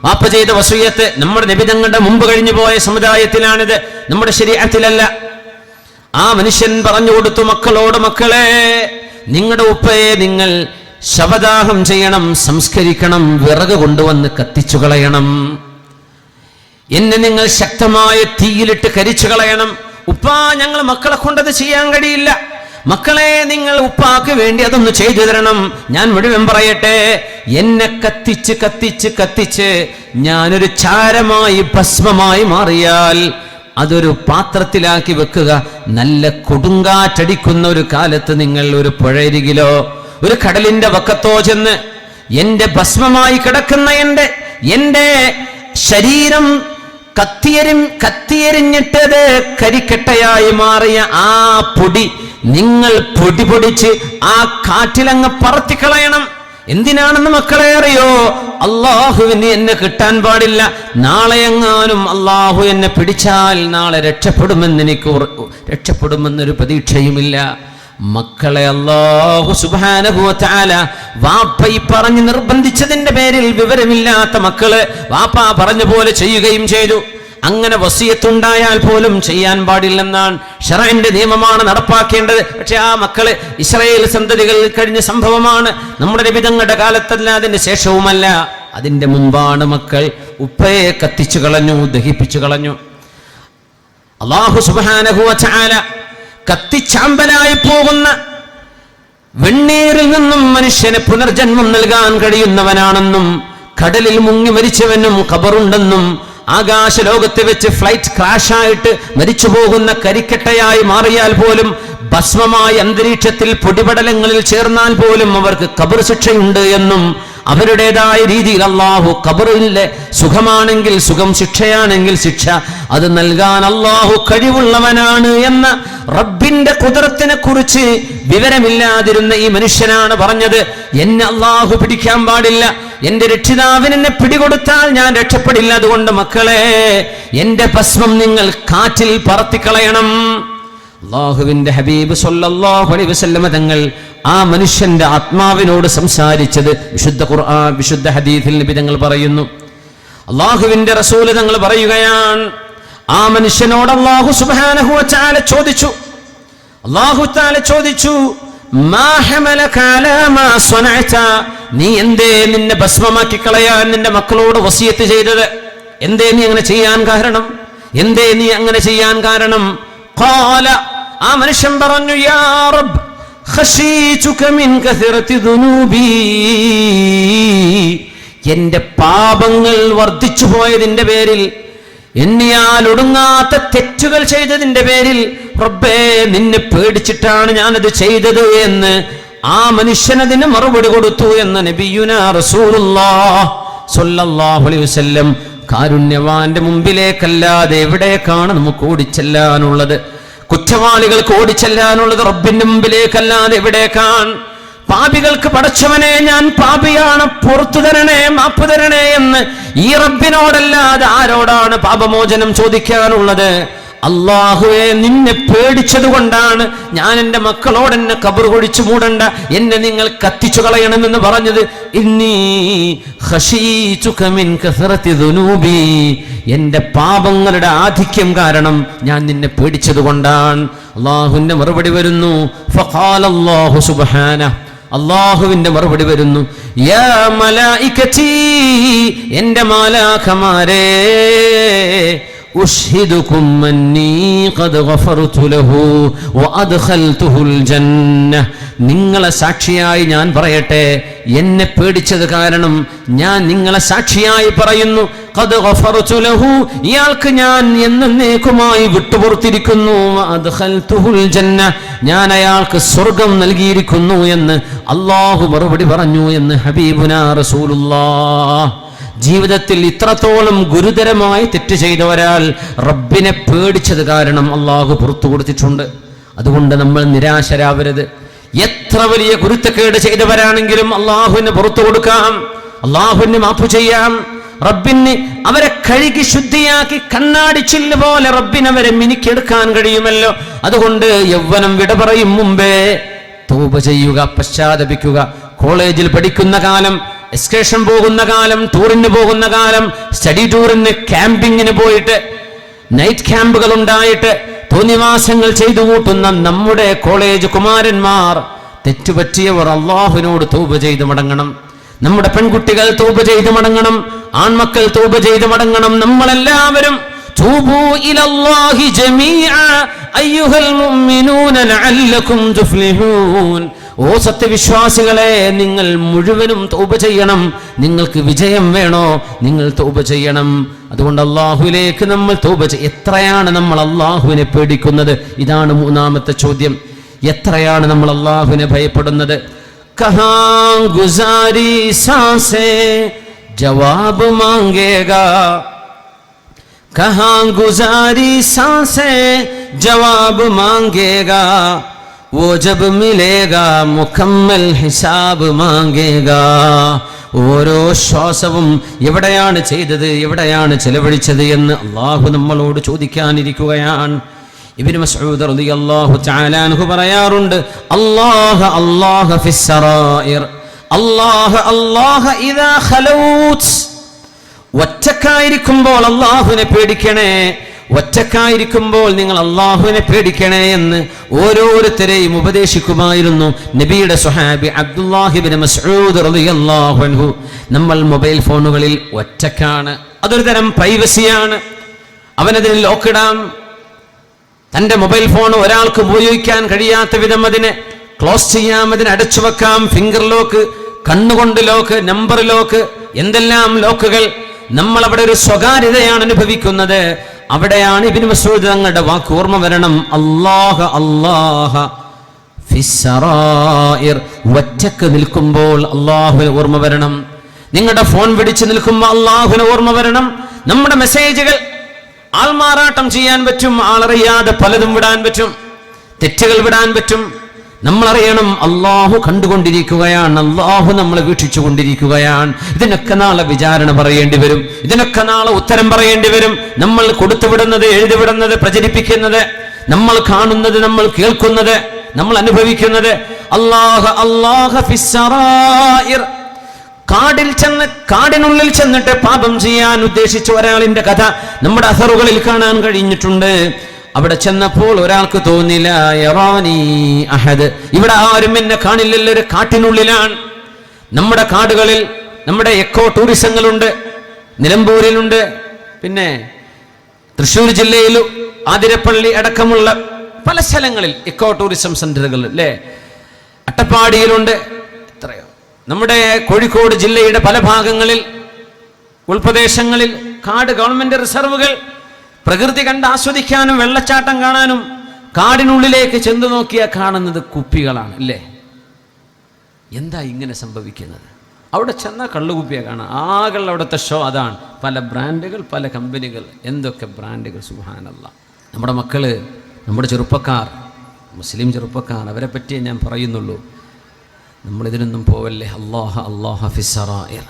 വാപ്പ ചെയ്ത വസിയത്ത് നമ്മുടെ നബി തങ്ങളുടെ മുമ്പ് കഴിഞ്ഞു പോയ സമുദായത്തിലാണിത്, നമ്മുടെ ശരീഅത്തിലല്ല. ആ മനുഷ്യൻ പറഞ്ഞു കൊടുത്തു മക്കളോട്, മക്കളെ, നിങ്ങളുടെ ഉപ്പയെ നിങ്ങൾ ശവദാഹം ചെയ്യണം, സംസ്കരിക്കണം, വിറക് കൊണ്ടുവന്ന് കത്തിച്ചു കളയണം. എന്നെ നിങ്ങൾ ശക്തമായ തീയിലിട്ട് കരിച്ചു കളയണം. ഉപ്പാ, ഞങ്ങൾ മക്കളെ കൊണ്ടത് ചെയ്യാൻ കഴിയില്ല. മക്കളെ, നിങ്ങൾ ഉപ്പാക്ക് വേണ്ടി അതൊന്ന് ചെയ്തു തരണം. ഞാൻ മുഴുവൻ പറയട്ടെ, എന്നെ കത്തിച്ച് കത്തിച്ച് കത്തിച്ച് ഞാനൊരു ചാരമായി ഭസ്മമായി മാറിയാൽ അതൊരു പാത്രത്തിലാക്കി വെക്കുക. നല്ല കൊടുങ്കാറ്റടിക്കുന്ന ഒരു കാലത്ത് നിങ്ങൾ ഒരു പുഴയരികിലോ ഒരു കടലിന്റെ വക്കത്തോ ചെന്ന് എന്റെ ഭസ്മമായി കിടക്കുന്ന എന്റെ ശരീരം കത്തിയെരിഞ്ഞിട്ടത് കരിക്കട്ടയായി മാറിയ ആ പൊടി നിങ്ങൾ പൊടി പൊടിച്ച് ആ കാറ്റിലങ്ങ് പറത്തിക്കളയണം. എന്തിനാണെന്ന് മക്കളെ അറിയോ? അള്ളാഹുവിന് എന്നെ കിട്ടാൻ പാടില്ല. നാളെ എങ്ങാനും അള്ളാഹു എന്നെ പിടിച്ചാൽ നാളെ രക്ഷപ്പെടുമെന്നൊരു പ്രതീക്ഷയുമില്ല. മക്കളെ അല്ലാഹു സുബ്ഹാനഹു വ തആല വാപ്പ ഈ പറഞ്ഞ് നിർബന്ധിച്ചതിന്റെ പേരിൽ വിവരമില്ലാത്ത മക്കള് വാപ്പ പറഞ്ഞ പോലെ ചെയ്യുകയും ചെയ്തു. അങ്ങനെ വസിയത്തുണ്ടായാൽ പോലും ചെയ്യാൻ പാടില്ലെന്നാണ് ശറഇന്റെ നിയമമാണ് നടപ്പാക്കേണ്ടത്. പക്ഷെ ആ മക്കള് ഇസ്രായേൽ സന്തതികളിൽ കഴിഞ്ഞ സംഭവമാണ്. നമ്മുടെ നബി തങ്ങളുടെ കാലത്തല്ല, അതിന്റെ ശേഷവുമല്ല, അതിന്റെ മുമ്പാണ് മക്കൾ ഉപ്പയെ കത്തിച്ചു കളഞ്ഞു, ദഹിപ്പിച്ചു കളഞ്ഞു. അല്ലാഹു സുബ്ഹാനഹു വ തആല കത്തിച്ചാമ്പലായി പോകുന്ന വെണ്ണീരിൽ നിന്നും മനുഷ്യന് പുനർജന്മം നൽകാൻ കഴിയുന്നവനാണെന്നും കടലിൽ മുങ്ങി മരിച്ചവനും ഖബറുണ്ടെന്നും ആകാശ ലോകത്ത് വെച്ച് ഫ്ലൈറ്റ് ക്രാഷായിട്ട് മരിച്ചു പോകുന്ന കരിക്കട്ടയായി മാറിയാൽ പോലും, ഭസ്മമായ അന്തരീക്ഷത്തിൽ പൊടിപടലങ്ങളിൽ ചേർന്നാൽ പോലും അവർക്ക് ഖബർ ശിക്ഷയുണ്ട് എന്നും, അവരുടേതായ രീതിയിൽ അള്ളാഹു ഖബറിലെ സുഖമാണെങ്കിൽ സുഖം, ശിക്ഷയാണെങ്കിൽ ശിക്ഷ, അത് നൽകാൻ അള്ളാഹു കഴിവുള്ളവനാണ് എന്ന റബ്ബിന്റെ ഖുദ്റത്തിനെ കുറിച്ച് വിവരമില്ലാതിരുന്ന ഈ മനുഷ്യനാണ് പറഞ്ഞത്, എന്നെ അള്ളാഹു പിടിക്കാൻ പാടില്ല, എന്റെ രക്ഷിതാവിന് എന്നെ പിടികൊടുത്താൽ ഞാൻ രക്ഷപ്പെടില്ല. അതുകൊണ്ട് മക്കളെ, എന്റെ ഭസ്മം നിങ്ങൾ കാറ്റിൽ പറത്തിക്കളയണം. അല്ലാഹുവിന്റെ ഹബീബ് സ്വല്ലല്ലാഹു അലൈഹി വസല്ലമ തങ്ങൾ ആ മനുഷ്യന്റെ ആത്മാവിനോട് സംസാരിച്ചത് വിശുദ്ധ ഖുർആൻ, വിശുദ്ധ ഹദീസിൽ നബി തങ്ങൾ പറയുന്നു. അല്ലാഹുവിന്റെ റസൂൽ തങ്ങൾ പറയുകയാണ്, ആ മനുഷ്യനോട് അല്ലാഹു സുബ്ഹാനഹു വ തആല ചോദിച്ചു, അല്ലാഹു തആല ചോദിച്ചു, മാ ഹമലക അലാ മാ സ്വനഅത, നീ എന്തേ നിന്നെ ഭസ്മമാക്കി കളയാൻ നിന്റെ മക്കളോട് വസിയത്ത് ചെയ്തത്? എന്തേ നീ അങ്ങനെ ചെയ്യാൻ കാരണം? എന്തേ നീ അങ്ങനെ ചെയ്യാൻ കാരണം? ഖാല, ആ മനുഷ്യൻ പറഞ്ഞു, യാ റബ്ബ് ഖശീതുക മിൻ കസറതി ദുനൂബി, എന്റെ പാപങ്ങൾ വർദ്ധിച്ചു പോയതിന്റെ പേരിൽ, എണ്ണിയാൽ ഒടുങ്ങാത്ത തെറ്റുകൾ ചെയ്തതിന്റെ പേരിൽ റബ്ബേ നിന്നെ പേടിച്ചിട്ടാണ് ഞാനത് ചെയ്തത് എന്ന് ആ മനുഷ്യനതിന് മറുപടി കൊടുത്തു എന്ന് നബിയുനാ റസൂലുള്ളാഹി സ്വല്ലല്ലാഹു അലൈഹി വസല്ലം. കാരുണ്യവാന്റെ മുമ്പിലേക്കല്ലാതെ എവിടേക്കാണ് നമുക്ക് ഓടിച്ചെല്ലാനുള്ളത്? കുറ്റവാളികൾക്ക് ഓടിച്ചെല്ലാനുള്ളത് റബ്ബിന്റെ മുമ്പിലേക്കല്ലാതെ എവിടേക്കാണ്? പാപികൾക്ക് പടച്ചവനെ ഞാൻ പാപിയാണ്, പുറത്തു തരണേ, മാപ്പ് തരണേ എന്ന് ഈ റബ്ബിനോടല്ലാതെ ആരോടാണ് പാപമോചനം ചോദിക്കാനുള്ളത്? അല്ലാഹുവേ, നിന്നെ പേടിച്ചത് കൊണ്ടാണ് ഞാൻ എൻ്റെ മക്കളോട് എന്നെ ഖബർ കുഴിച്ചു മൂടണ്ട, എന്നെ നിങ്ങൾ കത്തിച്ചു കളയണമെന്ന് പറഞ്ഞത്. ഇന്നീ ഖശീതുക മിൻ കസറതി ദുനൂബി, എൻ്റെ പാപങ്ങളുടെ ആധിക്യം കാരണം ഞാൻ നിന്നെ പേടിച്ചത് കൊണ്ടാണ്. അല്ലാഹുവിന്റെ മറുപടി വരുന്നു, ഫഖാല അല്ലാഹു സുബ്ഹാനഹു, അല്ലാഹുവിന്റെ മറുപടി വരുന്നു, യാ മലായികതി, എൻ്റെ മാലാഖമാരേ, ഉഷ്ഹിദുകും അന്നീ ഖദ് ഗഫർതു ലഹു വഅദ്ഖൽതുഹുൽ ജന്ന, നിങ്ങളെ സാക്ഷിയായി ഞാൻ പറയട്ടെ, എന്നെ പേടിച്ചത് കാരണം ഞാൻ നിങ്ങളെ സാക്ഷിയായി പറയുന്നു, ഖദ് ഗഫർതു ലഹു, ഇയാൾക്ക് ഞാൻ എന്നേക്കുമായി വിട്ടുപുറത്തിരിക്കുന്നു, വഅദ്ഖൽതുഹുൽ ജന്ന, ഞാൻ അയാൾക്ക് സ്വർഗം നൽകിയിരിക്കുന്നു എന്ന് അല്ലാഹു മറുപടി പറഞ്ഞു എന്ന് ഹബീബുനാ റസൂലുള്ളാഹ്. ജീവിതത്തിൽ ഇത്രത്തോളം ഗുരുതരമായി തെറ്റ് ചെയ്ത ഒരാൾ റബ്ബിനെ പേടിച്ചത് കാരണം അള്ളാഹു പുറത്തു കൊടുത്തിട്ടുണ്ട്. അതുകൊണ്ട് നമ്മൾ നിരാശരാവരുത്. എത്ര വലിയ ഗുരുത്തക്കേട് ചെയ്തവരാണെങ്കിലും അള്ളാഹുവിന് പുറത്തു കൊടുക്കാം, അള്ളാഹുവിന് മാപ്പ് ചെയ്യാം. റബ്ബിന് അവരെ കഴുകി ശുദ്ധിയാക്കി കണ്ണാടി ചില്ല് പോലെ റബ്ബിന് അവരെ മിനുക്കിയെടുക്കാൻ കഴിയുമല്ലോ. അതുകൊണ്ട് യൗവനം വിട പറയും മുമ്പേ തൗബ ചെയ്യുക, പശ്ചാത്തപിക്കുക. കോളേജിൽ പഠിക്കുന്ന കാലം, എക്സ്കർഷൻ പോകുന്ന കാലം, ടൂറിന് പോകുന്ന കാലം, സ്റ്റഡി ടൂറിന്, ക്യാമ്പിങ്ങിന് പോയിട്ട്, നൈറ്റ് ക്യാമ്പുകൾ ഉണ്ടായിട്ട് തോന്നിവാസങ്ങൾ ചെയ്തു കൂട്ടുന്ന നമ്മുടെ കോളേജ് കുമാരന്മാർ, തെറ്റുപറ്റിയവർ അള്ളാഹുവിനോട് തൗബ ചെയ്ത് മടങ്ങണം. നമ്മുടെ പെൺകുട്ടികൾ തൗബ ചെയ്ത് മടങ്ങണം, ആൺമക്കൾ തൗബ ചെയ്ത് മടങ്ങണം. നമ്മളെല്ലാവരും തൂബൂ ഇലല്ലാഹി ജമീഅ അയ്യുഹൽ മുഅ്മിനൂന ലഅല്ലകും തുഫ്ലിഹൂൻ. ഓ സത്യവിശ്വാസികളെ, നിങ്ങൾ മുഴുവനും തൗബ ചെയ്യണം. നിങ്ങൾക്ക് വിജയം വേണോ? നിങ്ങൾ തൗബ ചെയ്യണം. അതുകൊണ്ട് അല്ലാഹുവിലേക്ക് നമ്മൾ തൗബ എത്രയാണ് നമ്മൾ അല്ലാഹുവിനെ പേടിക്കുന്നത്? ഇതാണ് മൂന്നാമത്തെ ചോദ്യം. എത്രയാണ് നമ്മൾ അല്ലാഹുവിനെ ഭയപ്പെടുന്നത്? കഹാം ഗുസാരി സാസേ ജവാബ് മാംഗേഗാ, കഹാം ഗുസാരി സാസേ ജവാബ് മാംഗേഗാ, वो जब मिलेगा मुकम्मल हिसाब मांगेगा. ഓരോ ശ്വാസവും എവിടെയാണ് ചെയ്തത്, എവിടെയാണ് ചെലവഴിച്ചത് എന്ന് അള്ളാഹു നമ്മളോട് ചോദിക്കാനിരിക്കുകയാണ്. ഇബ്നു മസ്ഊദ് റളിയല്ലാഹു തആല അൻഹു പറയാറുണ്ട്, അല്ലാഹ അല്ലാഹ ഫിസ്സറായിർ, അല്ലാഹ അല്ലാഹ ഇദാ ഖലൗത്. ഒറ്റക്കായിരിക്കുമ്പോൾ അള്ളാഹുവിനെ പേടിക്കണേ, ഒറ്റക്കായിരിക്കുമ്പോൾ നിങ്ങൾ അള്ളാഹുവിനെ പേടിക്കണേ എന്ന് ഓരോരുത്തരെയും ഉപദേശിക്കുമായിരുന്നു നബിയുടെ സ്വഹാബി അബ്ദുല്ലാഹി ഇബ്നു മസ്ഊദ് റളിയല്ലാഹു അൻഹു. നമ്മൾ മൊബൈൽ ഫോണുകളിൽ ഒറ്റക്കാണ്, അതൊരു തരം പ്രൈവസിയാണ്. അവനതിന് ലോക്കിടാം. തൻ്റെ മൊബൈൽ ഫോൺ ഒരാൾക്ക് ഉപയോഗിക്കാൻ കഴിയാത്ത വിധം അതിനെ ക്ലോസ് ചെയ്യാം, അതിനെ അടച്ചു വെക്കാം. ഫിംഗർ ലോക്ക്, കണ്ണുകൊണ്ട് ലോക്ക്, നമ്പർ ലോക്ക്, എന്തെല്ലാം ലോക്കുകൾ. നമ്മൾ അവിടെ ഒരു സ്വകാര്യതയാണ് അനുഭവിക്കുന്നത്. അവിടെയാണ് ഇബ്നു മസ്ഊദ് തങ്ങളുടെ വാക്ക് ഓർമ്മ വരണം. അല്ലാഹ അല്ലാഹ ഫിസ്സറായിർ, ഒറ്റക്ക് നിൽക്കുമ്പോൾ അല്ലാഹുവിനെ ഓർമ്മ വരണം. നിങ്ങളുടെ ഫോൺ പിടിച്ചു നിൽക്കുമ്പോൾ അല്ലാഹുവിനെ ഓർമ്മ വരണം. നമ്മുടെ മെസ്സേജുകൾ ആൾമാറാട്ടം ചെയ്യാൻ പറ്റും, ആളറിയാതെ പലതും വിടാൻ പറ്റും, തെറ്റുകൾ വിടാൻ പറ്റും. നമ്മളറിയണം അല്ലാഹു കണ്ടുകൊണ്ടിരിക്കുകയാണ്, അല്ലാഹു നമ്മളെ വീക്ഷിച്ചു കൊണ്ടിരിക്കുകയാണ്. ഇതിനൊക്കെ നാളെ വിചാരണ പറയേണ്ടി വരും, ഇതിനൊക്കെ നാളെ ഉത്തരം പറയേണ്ടി വരും. നമ്മൾ കൊടുത്തുവിടുന്നത്, എഴുതിവിടുന്നത്, പ്രചരിപ്പിക്കുന്നത്, നമ്മൾ കാണുന്നത്, നമ്മൾ കേൾക്കുന്നത്, നമ്മൾ അനുഭവിക്കുന്നത്. അല്ലാഹ അല്ലാഹ ഫിസ്സറായിർ, കാടിനുള്ളിൽ ചെന്നിട്ട് പാപം ചെയ്യാൻ ഉദ്ദേശിച്ച ഒരാളിന്റെ കഥ നമ്മുടെ അസറുകളിൽ കാണാൻ കഴിഞ്ഞിട്ടുണ്ട്. അവിടെ ചെന്നപ്പോൾ ഒരാൾക്ക് തോന്നില്ല, യറാനി അഹദ്, ഇവിടെ ആരും എന്നെ കാണില്ലല്ലോ, ഒരു കാട്ടിനുള്ളിലാണ്. നമ്മുടെ കാടുകളിൽ നമ്മുടെ എക്കോ ടൂറിസങ്ങളുണ്ട്, നിലമ്പൂരിലുണ്ട്, പിന്നെ തൃശ്ശൂർ ജില്ലയിൽ ആതിരപ്പള്ളി അടക്കമുള്ള പല സ്ഥലങ്ങളിൽ എക്കോ ടൂറിസം സെന്ററുകൾ അല്ലേ, അട്ടപ്പാടിയിലുണ്ട്, എത്രയോ. നമ്മുടെ കോഴിക്കോട് ജില്ലയുടെ പല ഭാഗങ്ങളിൽ, ഉൾപ്രദേശങ്ങളിൽ കാട്, ഗവൺമെന്റ് റിസർവുകൾ, പ്രകൃതി കണ്ട് ആസ്വദിക്കാനും വെള്ളച്ചാട്ടം കാണാനും കാടിനുള്ളിലേക്ക് ചെന്ന് നോക്കിയാൽ കാണുന്നത് കുപ്പികളാണ് അല്ലേ. എന്താ ഇങ്ങനെ സംഭവിക്കുന്നത്? അവിടെ ചെന്നാൽ കള്ളുകുപ്പിയെ കാണാം. ആകെ അവിടുത്തെ ഷോ അതാണ്. പല ബ്രാൻഡുകൾ, പല കമ്പനികൾ, എന്തൊക്കെ ബ്രാൻഡുകൾ. സുബ്ഹാനല്ലാഹ്. നമ്മുടെ മക്കള്, നമ്മുടെ ചെറുപ്പക്കാർ, മുസ്ലിം ചെറുപ്പക്കാർ, അവരെ പറ്റിയേ ഞാൻ പറയുന്നുള്ളൂ. നമ്മളിതിനൊന്നും പോവല്ലേ. അല്ലാഹ അല്ലാഹ ഫിസ്സറായിർ.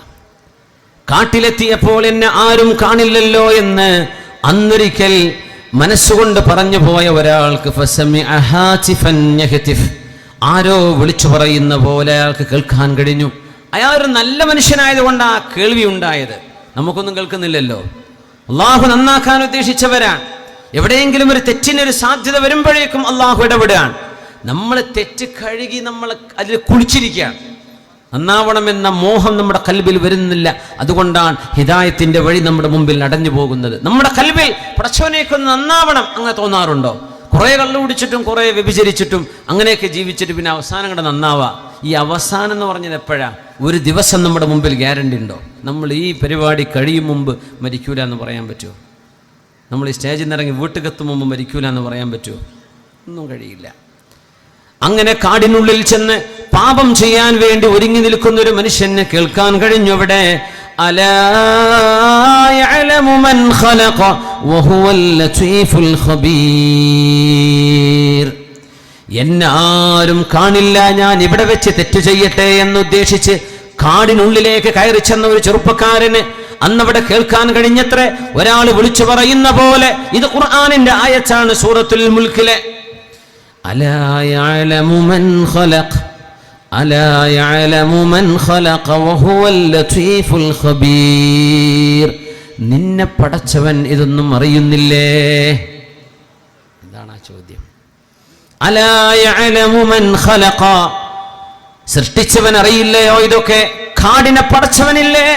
കാട്ടിലെത്തിയപ്പോൾ എന്നെ ആരും കാണില്ലല്ലോ എന്ന് അന്നൊരിക്കൽ മനസ്സുകൊണ്ട് പറഞ്ഞു പോയ ഒരാൾക്ക് ആരോ വിളിച്ചു പറയുന്ന പോലെ അയാൾക്ക് കേൾക്കാൻ കഴിഞ്ഞു. അയാൾ ഒരു നല്ല മനുഷ്യനായതുകൊണ്ട് ആ കേൾവി ഉണ്ടായത്. നമുക്കൊന്നും കേൾക്കുന്നില്ലല്ലോ. അള്ളാഹു നന്നാക്കാൻ ഉദ്ദേശിച്ചവരാണ്. എവിടെയെങ്കിലും ഒരു തെറ്റിനൊരു സാധ്യത വരുമ്പോഴേക്കും അള്ളാഹു ഇടപെടുകയാണ്. നമ്മൾ തെറ്റ് കഴുകി നമ്മൾ അതിൽ കുളിച്ചിരിക്കുകയാണ്. നന്നാവണമെന്ന മോഹം നമ്മുടെ കൽബിൽ വരുന്നില്ല. അതുകൊണ്ടാണ് ഹിദായത്തിന്റെ വഴി നമ്മുടെ മുമ്പിൽ അടഞ്ഞു പോകുന്നത്. നമ്മുടെ കൽബിൽ പടച്ചവനേക്കൊന്ന് നന്നാവണം അങ്ങനെ തോന്നാറുണ്ടോ? കുറെ കള്ളു കുടിച്ചിട്ടും കുറെ വ്യഭിചരിച്ചിട്ടും അങ്ങനെയൊക്കെ ജീവിച്ചിട്ട് പിന്നെ അവസാനം കൂടെ നന്നാവാ. ഈ അവസാനം എന്ന് പറഞ്ഞത് എപ്പോഴാ? ഒരു ദിവസം നമ്മുടെ മുമ്പിൽ ഗ്യാരണ്ടി ഉണ്ടോ? നമ്മൾ ഈ പരിപാടി കഴിയും മുമ്പ് മരിക്കൂല എന്ന് പറയാൻ പറ്റുമോ? നമ്മൾ ഈ സ്റ്റേജിൽ നിന്ന് ഇറങ്ങി വീട്ടുകെത്തും മുമ്പ് മരിക്കൂല എന്ന് പറയാൻ പറ്റുമോ? ഒന്നും കഴിയില്ല. അങ്ങനെ കാടിനുള്ളിൽ ചെന്ന് പാപം ചെയ്യാൻ വേണ്ടി ഒരുങ്ങി നിൽക്കുന്ന ഒരു മനുഷ്യനെ കേൾക്കാൻ കഴിഞ്ഞു. അവിടെ അലാ യഅലമു മൻ ഖലഖ വഹുവൽ ലതീഫുൽ ഖബീർ. എന്നാരും കാണില്ല, ഞാൻ ഇവിടെ വെച്ച് തെറ്റ് ചെയ്യട്ടെ എന്നുദ്ദേശിച്ച് കാടിനുള്ളിലേക്ക് കയറി ചെന്ന ഒരു ചെറുപ്പക്കാരന് അന്നവിടെ കേൾക്കാൻ കഴിഞ്ഞത്രേ. ഒരാൾ വിളിച്ചു പറയുന്ന പോലെ, ഇത് ഖുർആനിന്റെ ആയത്താണ്, സൂറത്തുൽ മുൽക്കിലെ അലാ യഅലമു മൻ ഖലഖ അലാ യഅലമു മൻ ഖലഖ വഹുവൽ ലതീഫുൽ ഖബീർ. നിന്നെ പടച്ചവൻ ഇതൊന്നും അറിയുന്നില്ലേ? എന്താണ് ആ ചോദ്യം? അലാ യഅലമു മൻ ഖലഖ, സൃഷ്ടിച്ചവൻ അറിയില്ലയോ ഇതൊക്കെ? കാടിനെ പടച്ചവനില്ലേ?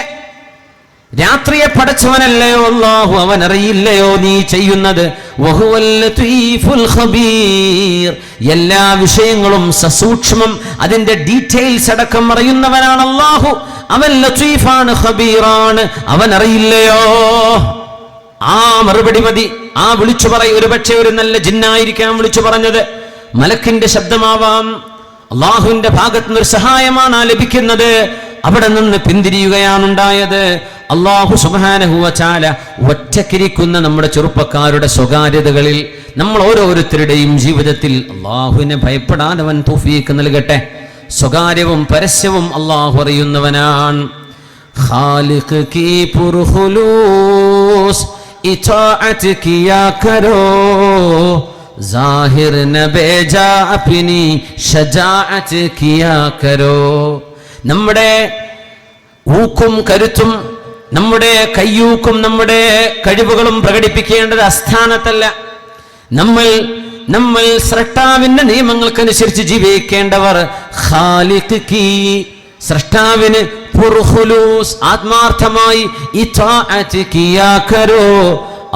രാത്രിയെ പടച്ചവനല്ലയോ അല്ലാഹു? അവൻ അറിയില്ലയോ നീ ചെയ്യുന്നത്? വഹുവൽ ലതീഫുൽ ഖബീർ. എല്ലാ വിഷയങ്ങളും സസൂക്ഷ്മം അതിന്റെ ഡീറ്റെയിൽസ് അടക്കം അറിയുന്നവനാണ് അല്ലാഹു. അവൻ ലതീഫാണ്, ഖബീറാണ്. അവൻ അറിയില്ലയോ? ആ മറുപടി മതി. ആ വിളിച്ചു പറയും. ഒരു പക്ഷേ ഒരു നല്ല ജിന്നായിരിക്കാം വിളിച്ചു പറഞ്ഞത്, മലക്കിന്റെ ശബ്ദമാവാം. അള്ളാഹുവിന്റെ ഭാഗത്ത് നിന്നൊരു സഹായമാണ് ലഭിക്കുന്നത്. അവിടെ നിന്ന് പിന്തിരിയുകയാണുണ്ടായത്. അല്ലാഹു സുബ്ഹാനഹു വ തആല ഒറ്റക്കിരിക്കുന്ന നമ്മുടെ ചെറുപ്പക്കാരുടെ സ്വകാര്യതകളിൽ നമ്മൾ ഓരോരുത്തരുടെയും ജീവിതത്തിൽ അള്ളാഹുവിനെ ഭയപ്പെടാൻ അവൻ തൗഫീഖ് നൽകട്ടെ. സ്വകാര്യവും പരസ്യവും അള്ളാഹു അറിയുന്നവനാണ്. ഖാലിഖ് കീ പുർഖുലൂസ് ഇതാഅത്ത് കിയാ കരോ ज़ाहिर न बेजा अपनी शजाअत किया करो. നമ്മുടെ ഊക്കും കരുത്തും നമ്മുടെ കയ്യൂക്കും നമ്മുടെ കഴിവുകളും പ്രകടിപ്പിക്കേണ്ടത് അസ്ഥാനത്തല്ല. നമ്മൾ സ്രഷ്ടാവിന്റെ നിയമങ്ങൾക്കനുസരിച്ച് ജീവിക്കേണ്ടവർ. ഖാലിഖ് കീ, സ്രഷ്ടാവിന് പുർഖുലൂസ്, ആത്മാർത്ഥമായി ഇതാഅത്ത് കിയാ കരോ,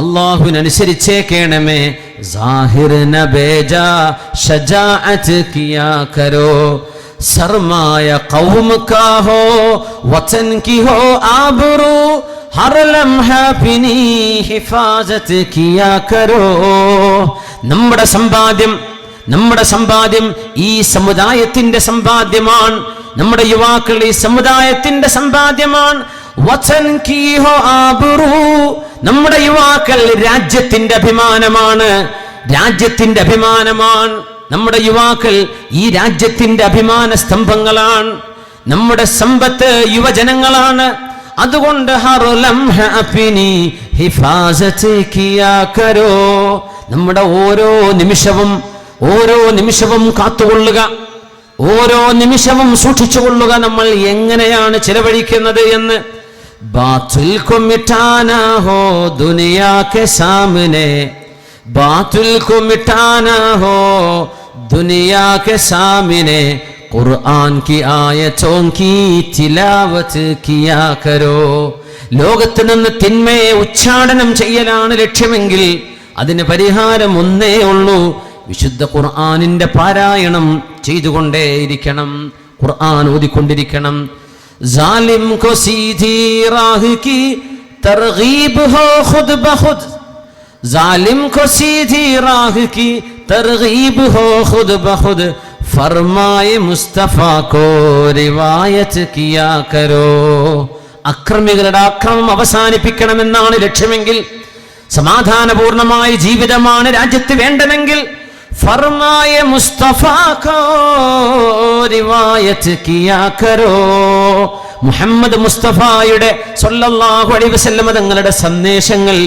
അല്ലാഹുവിനനുസരിച്ചേക്കണമേ. ज़ाहिर न बेजा शजाअत किया करो. सरमाया कौम का हो, वतन की हो आबरू, हर लम्हा अपनी हिफाजत किया करो. നമ്മുടെ സമ്പാദ്യം ഈ സമുദായത്തിന്റെ സമ്പാദ്യമാണ്. നമ്മുടെ യുവാക്കൾ ഈ സമുദായത്തിന്റെ സമ്പാദ്യമാണ്. വചൻ കി ഹോ ആബറൂ, നമ്മുടെ യുവാക്കൾ രാജ്യത്തിന്റെ അഭിമാനമാണ്. രാജ്യത്തിന്റെ അഭിമാനമാണ് നമ്മുടെ യുവാക്കൾ. ഈ രാജ്യത്തിന്റെ അഭിമാന സ്തംഭങ്ങളാണ്. നമ്മുടെ സമ്പത്ത് യുവജനങ്ങളാണ്. അതുകൊണ്ട് ഹർ ലംഹ അപ്നി ഹിഫാസത്ത് കിയാ കരോ, നമ്മുടെ ഓരോ നിമിഷവും കാത്തുകൊള്ളുക, ഓരോ നിമിഷവും സൂക്ഷിച്ചുകൊള്ളുക. നമ്മൾ എങ്ങനെയാണ് ചെലവഴിക്കുന്നത് എന്ന്. ബാത്തുൽ കോ മിട്ടാനാ ഹോ ദുനിയാ കെ സാമനെ, ബാത്തുൽ കോ മിട്ടാനാ ഹോ ദുനിയാ കെ സാമനെ, ഖുർആൻ കി ആയതോं की തിലാവത് കിയാ കരോ. ലോകത്ത് നിന്ന് തിന്മയെ ഉച്ചാടനം ചെയ്യലാണ് ലക്ഷ്യമെങ്കിൽ അതിന് പരിഹാരം ഒന്നേ ഉള്ളൂ. വിശുദ്ധ ഖുർആനിന്റെ പാരായണം ചെയ്തുകൊണ്ടേയിരിക്കണം, ഖുർആൻ ഓതിക്കൊണ്ടിരിക്കണം. जालिम को सीधी राह की तरगीब हो खुद बखुद, जालिम को सीधी राह की तरगीब हो खुद बखुद, फरमाए मुस्तफा को रिवायत किया करो. അക്രമികളുടെ അക്രമം അവസാനിപ്പിക്കണമെന്നാണ് ലക്ഷ്യമെങ്കിൽ, സമാധാനപൂർണമായ ജീവിതമാണ് രാജ്യത്ത് വേണ്ടതെങ്കിൽ, ഫർമായ മുസ്തഫ കോ റിവായത്ത് കിയാ കരോ, മുഹമ്മദ് മുസ്തഫയുടെ സ്വല്ലല്ലാഹു അലൈഹി വസല്ലം തങ്ങളുടെ സന്ദേശങ്ങൾ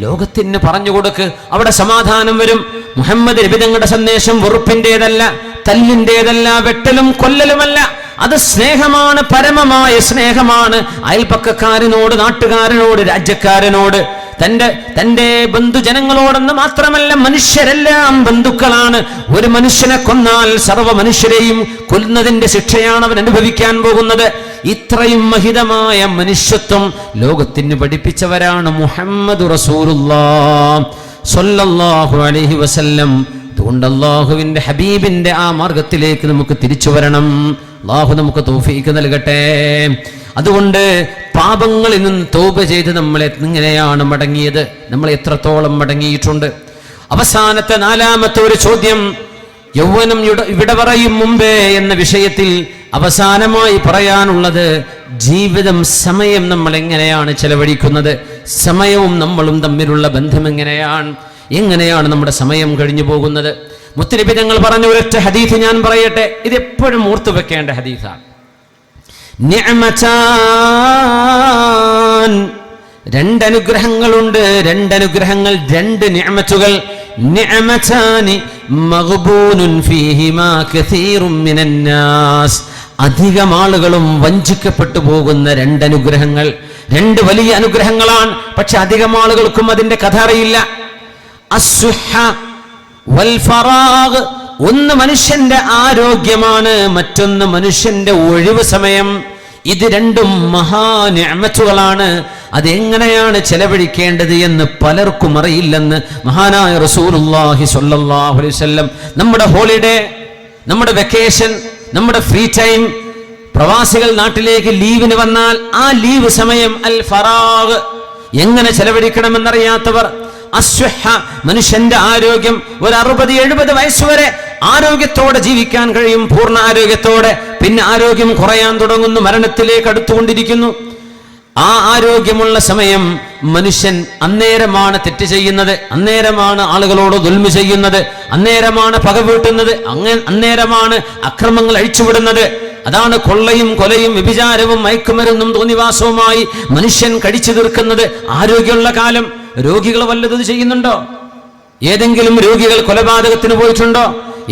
ലോകത്തിന് പറഞ്ഞു കൊടുക്ക്. അവിടെ സമാധാനം വരും. മുഹമ്മദ് നബി തങ്ങളുടെ സന്ദേശം വെറുപ്പിന്റേതല്ല, തല്ലിന്റേതല്ല, വെട്ടലും കൊല്ലലുമല്ല. അത് സ്നേഹമാണ്, പരമമായ സ്നേഹമാണ്. അയൽപക്കക്കാരനോട്, നാട്ടുകാരനോട്, രാജ്യക്കാരനോട്, തന്റെ ബന്ധുജനങ്ങളോടെന്ന് മാത്രമല്ല, മനുഷ്യരെല്ലാം ബന്ധുക്കളാണ്. ഒരു മനുഷ്യനെ കൊന്നാൽ സർവ്വ മനുഷ്യരെയും കൊല്ലുന്നതിന്റെ ശിക്ഷയാണ് അവൻ അനുഭവിക്കാൻ പോകുന്നത്. ഇത്രയും മഹിതമായ മനുഷ്യത്വം ലോകത്തിന് പഠിപ്പിച്ചവരാണ് മുഹമ്മദ് റസൂലുള്ളാഹ് സ്വല്ലല്ലാഹു അലൈഹി വസല്ലം. അതുകൊണ്ട് അല്ലാഹുവിന്റെ ഹബീബിന്റെ ആ മാർഗത്തിലേക്ക് നമുക്ക് തിരിച്ചു വരണം. അല്ലാഹു നമുക്ക് തൗഫീഖ് നൽകട്ടെ. അതുകൊണ്ട് പാപങ്ങളിൽ നിന്ന് തൗബ ചെയ്ത് നമ്മൾ എങ്ങനെയാണ് മടങ്ങിയത്, നമ്മൾ എത്രത്തോളം മടങ്ങിയിട്ടുണ്ട്? അവസാനത്തെ നാലാമത്തെ ഒരു ചോദ്യം, യൗവനം വിട പറയും മുമ്പേ എന്ന വിഷയത്തിൽ അവസാനമായി പറയാനുള്ളത്, ജീവിതം, സമയം നമ്മൾ എങ്ങനെയാണ് ചെലവഴിക്കുന്നത്? സമയവും നമ്മളും തമ്മിലുള്ള ബന്ധം എങ്ങനെയാണ് നമ്മുടെ സമയം കഴിഞ്ഞു പോകുന്നത്? മുത്തുനബി തങ്ങൾ പറഞ്ഞ ഒരൊറ്റ ഹദീസ് ഞാൻ പറയട്ടെ, ഇത് എപ്പോഴും ഓർത്തു വെക്കേണ്ട ഹദീസാണ്. നിഅമതാൻ, രണ്ടനുഗ്രഹങ്ങളുണ്ട്, രണ്ടനുഗ്രഹങ്ങൾ, രണ്ട് നിഅമത്തുകൾ. നിഅമതാനി മഗ്ബൂനുൻ ഫീഹിമാ കസീറുൻ മിനന്നാസ്, അധികം ആളുകളും വഞ്ചിക്കപ്പെട്ടു പോകുന്ന രണ്ടനുഗ്രഹങ്ങൾ. രണ്ട് വലിയ അനുഗ്രഹങ്ങളാണ്, പക്ഷെ അധികം ആളുകൾക്കും അതിന്റെ കഥ അറിയില്ല. അസ്സുഹ വൽ ഫറാഗ്, ഒന്ന് മനുഷ്യന്റെ ആരോഗ്യമാണ്, മറ്റൊന്ന് മനുഷ്യന്റെ ഒഴിവ് സമയം. ഇത് രണ്ടും മഹാനിഅമത്തുകളാണ്. അതെങ്ങനെയാണ് ചെലവഴിക്കേണ്ടത് എന്ന് പലർക്കും അറിയില്ലെന്ന് മഹാനായ റസൂലുള്ളാഹി സ്വല്ലല്ലാഹു അലൈഹി വസല്ലം നമ്മുടെ ഹോളിഡേ, നമ്മുടെ വെക്കേഷൻ, നമ്മുടെ ഫ്രീ ടൈം, പ്രവാസികൾ നാട്ടിലേക്ക് ലീവിന് വന്നാൽ ആ ലീവ് സമയം അൽ ഫറാഗ് എങ്ങനെ ചെലവഴിക്കണമെന്നറിയാത്തവർ. അസ്വഹ, മനുഷ്യന്റെ ആരോഗ്യം, ഒരു 60-70 വയസ്സുവരെ ആരോഗ്യത്തോടെ ജീവിക്കാൻ കഴിയും, പൂർണ്ണ ആരോഗ്യത്തോടെ. പിന്നെ ആരോഗ്യം കുറയാൻ തുടങ്ങുന്നു, മരണത്തിലേക്ക് അടുത്തുകൊണ്ടിരിക്കുന്നു. ആ ആരോഗ്യമുള്ള സമയം മനുഷ്യൻ അന്നേരമാണ് തെറ്റ് ചെയ്യുന്നത്, അന്നേരമാണ് ആളുകളോട് ദുൽമ ചെയ്യുന്നത്, അന്നേരമാണ് പക വീട്ടുന്നത്, അന്നേരമാണ് അക്രമങ്ങൾ അഴിച്ചുവിടുന്നത്. അതാണ് കൊള്ളയും കൊലയും വ്യഭിചാരവും മയക്കുമരുന്നും തോന്നിവാസവുമായി മനുഷ്യൻ കടിച്ചു തീർക്കുന്നത്. ആരോഗ്യമുള്ള കാലം രോഗികൾ വല്ലതും ചെയ്യുന്നുണ്ടോ? ഏതെങ്കിലും രോഗികൾ കൊലപാതകത്തിന് പോയിട്ടുണ്ടോ?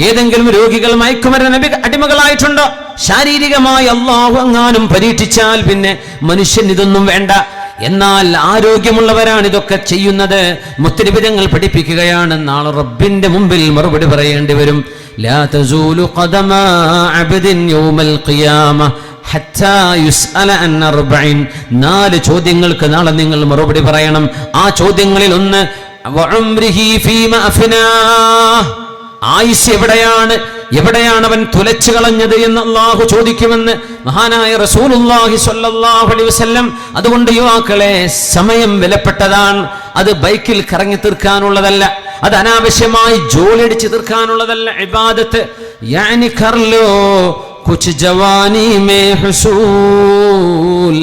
ഏതെങ്കിലും രോഗികൾ മയക്കുമരുന്ന് അടിമകളായിട്ടുണ്ടോ? ശാരീരികമായി അല്ലാഹു എങ്ങാനും പരീക്ഷിച്ചാൽ പിന്നെ മനുഷ്യൻ ഇതൊന്നും വേണ്ട. എന്നാൽ ആരോഗ്യമുള്ളവരാണ് ഇതൊക്കെ ചെയ്യുന്നത്. മുത്തുനബി തങ്ങൾ പഠിപ്പിക്കുകയാണ്, നാളെ റബ്ബിന്റെ മുമ്പിൽ മറുപടി പറയേണ്ടി വരും. ലാ തസൂലു ഖദമ അബ്ദിൻ യൗമൽ ഖിയാമ ഹത്താ യുസ്അല അൻ അർബഇൻ, 4 ചോദ്യങ്ങൾക്ക് നാളെ നിങ്ങൾ മറുപടി പറയണം. ആ ചോദ്യങ്ങളിൽ ഒന്ന്, വഉംരിഹി ഫീമ അഫ്നാ, ആയുസ് എവിടെയാണ്, എവിടെയാണ് അവൻ തുലച്ചു കളഞ്ഞത് എന്ന് അള്ളാഹു ചോദിക്കുമെന്ന് മഹാനായ റസൂലുള്ളാഹി സ്വല്ലല്ലാഹു അലൈഹി വസല്ലം. അതുകൊണ്ട് യുവാക്കളെ, സമയം വിലപ്പെട്ടതാണ്. അത് ബൈക്കിൽ കറങ്ങി തീർക്കാനുള്ളതല്ല, അത് അനാവശ്യമായി ജോലിയടിച്ച് തീർക്കാനുള്ളതല്ല. ഇബാദത്ത് യാനി കർ ലോ കുച്ച് ജവാനി മേ ഹുസൂൽ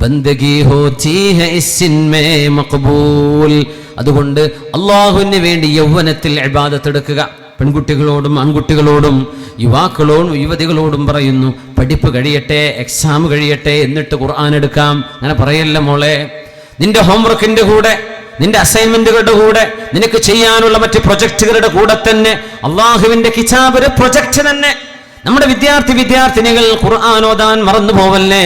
ബന്ദഗി ഹോതി ഹൈ ഇസ്മേ മഖബൂൽ. അതുകൊണ്ട് അള്ളാഹുവിന് വേണ്ടി യൗവനത്തിൽ ഇബാദത്ത് എടുക്കുക. പെൺകുട്ടികളോടും ആൺകുട്ടികളോടും യുവാക്കളോടും യുവതികളോടും പറയുന്നു, പഠിപ്പ് കഴിയട്ടെ, എക്സാം കഴിയട്ടെ, എന്നിട്ട് ഖുർആൻ എടുക്കാം. അങ്ങനെ പറയല്ല മോളെ. നിന്റെ ഹോംവർക്കിന്റെ കൂടെ, നിന്റെ അസൈൻമെന്റുകളുടെ കൂടെ, നിനക്ക് ചെയ്യാനുള്ള മറ്റ് പ്രൊജക്ടുകളുടെ കൂടെ തന്നെ അള്ളാഹുവിന്റെ കിതാബ് ഒരു പ്രൊജക്ട് തന്നെ. നമ്മുടെ വിദ്യാർത്ഥിനികൾ ഖുർആൻ ഓതാൻ മറന്നു പോവല്ലേ,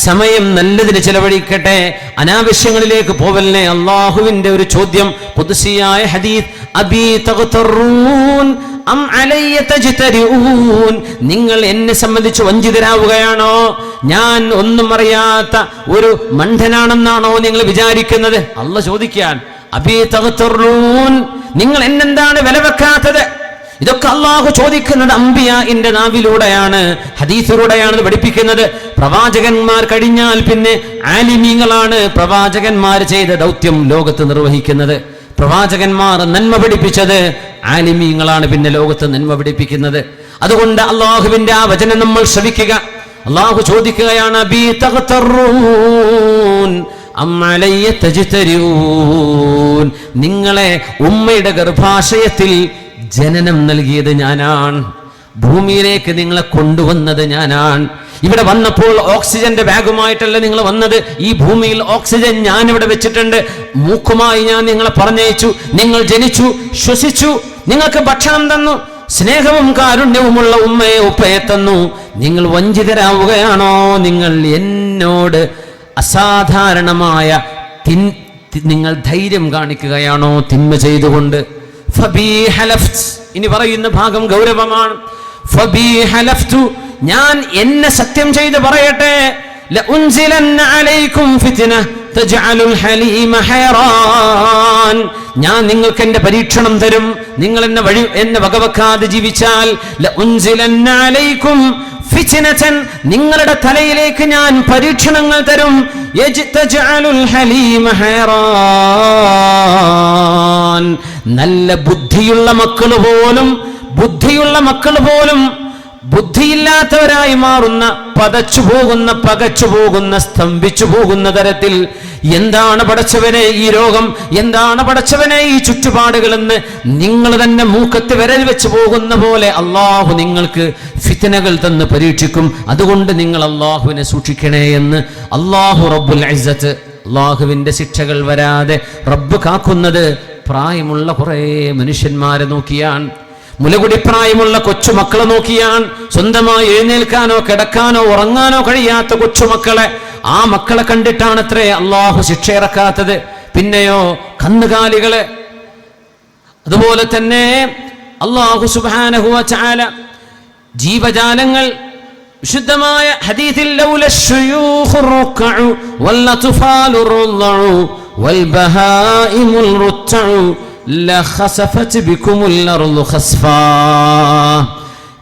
സമയം നല്ലതിന് ചെലവഴിക്കട്ടെ, അനാവശ്യങ്ങളിലേക്ക് പോവല്ലേ. അള്ളാഹുവിന്റെ ഒരു ചോദ്യം, ഖുദ്സിയായ ഹദീസ്, അബീ തഗ്തറൂൻ അം അലയ്യ തജ്തരിഊൻ. നിങ്ങൾ എന്നെ സംബന്ധിച്ച് വഞ്ചിതരാവുകയാണോ? ഞാൻ ഒന്നും അറിയാത്ത ഒരു മണ്ഡനാണെന്നാണോ നിങ്ങൾ വിചാരിക്കുന്നത്? അള്ളാഹ് ചോദിക്കാൻ, അബീ തഗ്തറൂൻ, നിങ്ങൾ എന്നെന്താണ് വില വെക്കാത്തത്? ഇതൊക്കെ അള്ളാഹു ചോദിക്കുന്നത് അംബിയാഇന്റെ നാവിലൂടെയാണ്, ഹദീസിലൂടെയാണ് പഠിപ്പിക്കുന്നത്. പ്രവാചകന്മാർ കഴിഞ്ഞാൽ പിന്നെ ആലിമീങ്ങളാണ് പ്രവാചകന്മാർ ചെയ്ത ദൗത്യം ലോകത്ത് നിർവഹിക്കുന്നത്. പ്രവാചകന്മാർ നന്മ പഠിപ്പിച്ചത്, ആലിമീങ്ങളാണ് പിന്നെ ലോകത്ത് നന്മ പഠിപ്പിക്കുന്നത്. അതുകൊണ്ട് അള്ളാഹുവിന്റെ ആ വചനം നമ്മൾ ശ്രവിക്കുക. അള്ളാഹു ചോദിക്കുകയാണ്, അബീ തഗ്തറൂൻ അം അലയ്യ തജ്തരിഊൻ. നിങ്ങളെ ഉമ്മയുടെ ഗർഭാശയത്തിൽ ജനനം നൽകിയത് ഞാനാണ്, ഭൂമിയിലേക്ക് നിങ്ങളെ കൊണ്ടുവന്നത് ഞാനാണ്. ഇവിടെ വന്നപ്പോൾ ഓക്സിജന്റെ ബാഗുമായിട്ടല്ല നിങ്ങൾ വന്നത്. ഈ ഭൂമിയിൽ ഓക്സിജൻ ഞാൻ ഇവിടെ വെച്ചിട്ടുണ്ട്. മൂക്കുമായി ഞാൻ നിങ്ങളെ പറഞ്ഞയച്ചു. നിങ്ങൾ ജനിച്ചു, ശ്വസിച്ചു, നിങ്ങൾക്ക് ഭക്ഷണം തന്നു, സ്നേഹവും കാരുണ്യവുമുള്ള ഉമ്മയെ ഉപ്പയെ തന്നു. നിങ്ങൾ വഞ്ചിതരാവുകയാണോ? നിങ്ങൾ എന്നോട് അസാധാരണമായ നിങ്ങൾ ധൈര്യം കാണിക്കുകയാണോ തിന്മ ചെയ്തുകൊണ്ട്? ഇനി പറയുന്ന ഭാഗം ഗൗരവമാണ്. ഞാൻ എന്നെ സത്യം ചെയ്ത് പറയട്ടെ, ഞാൻ നിങ്ങൾക്ക് എന്റെ പരീക്ഷണം തരും. നിങ്ങൾ എന്നെ വകവെക്കാതെ ജീവിച്ചാൽ നിങ്ങളുടെ തലയിലേക്ക് ഞാൻ പരീക്ഷണങ്ങൾ തരും. നല്ല ബുദ്ധിയുള്ള മക്കൾ പോലും ബുദ്ധിയില്ലാത്തവരായി മാറുന്ന, പകച്ചു പോകുന്ന, സ്തംഭിച്ചു പോകുന്ന തരത്തിൽ. എന്താണ് പടച്ചവനെ ഈ രോഗം, എന്താണ് പടച്ചവനെ ഈ ചുറ്റുപാടുകളെന്ന് നിങ്ങൾ തന്നെ മൂക്കത്ത് വിരൽ വെച്ച് പോകുന്ന പോലെ അള്ളാഹു നിങ്ങൾക്ക് ഫിത്നകൾ തന്ന് പരീക്ഷിക്കും. അതുകൊണ്ട് നിങ്ങൾ അള്ളാഹുവിനെ സൂക്ഷിക്കണേ എന്ന് അള്ളാഹു റബ്ബുൽ ഇസ്സത്ത്, അള്ളാഹുവിന്റെ ശിക്ഷകൾ വരാതെ റബ്ബ് കാക്കുന്നത് പ്രായമുള്ള കുറെ മനുഷ്യന്മാരെ നോക്കിയാണ്, മുലകുടി പ്രായമുള്ള കൊച്ചുമക്കളെ നോക്കിയാണ്. സ്വന്തമായി എഴുന്നേൽക്കാനോ കിടക്കാനോ ഉറങ്ങാനോ കഴിയാത്ത കൊച്ചുമക്കളെ, ആ മക്കളെ കണ്ടിട്ടാണ് അത്രേ അള്ളാഹു ശിക്ഷ ഇറക്കാത്തത്. പിന്നെയോ കന്നുകാലികളെ. അതുപോലെ തന്നെ അള്ളാഹു സുബ്ഹാനഹു വ തആല ജീവജാലങ്ങൾ വിശുദ്ധമായ ഹദീസിൽ ലൗലശ്ശുയൂഖു റുക്ഉ വല്ലത്ഫാലു റുദ്ഉ വൽബഹായിമുൽ റുത്ഉ ലഖസഫത് ബികുമുൽ അർളു ഖസ്ഫാ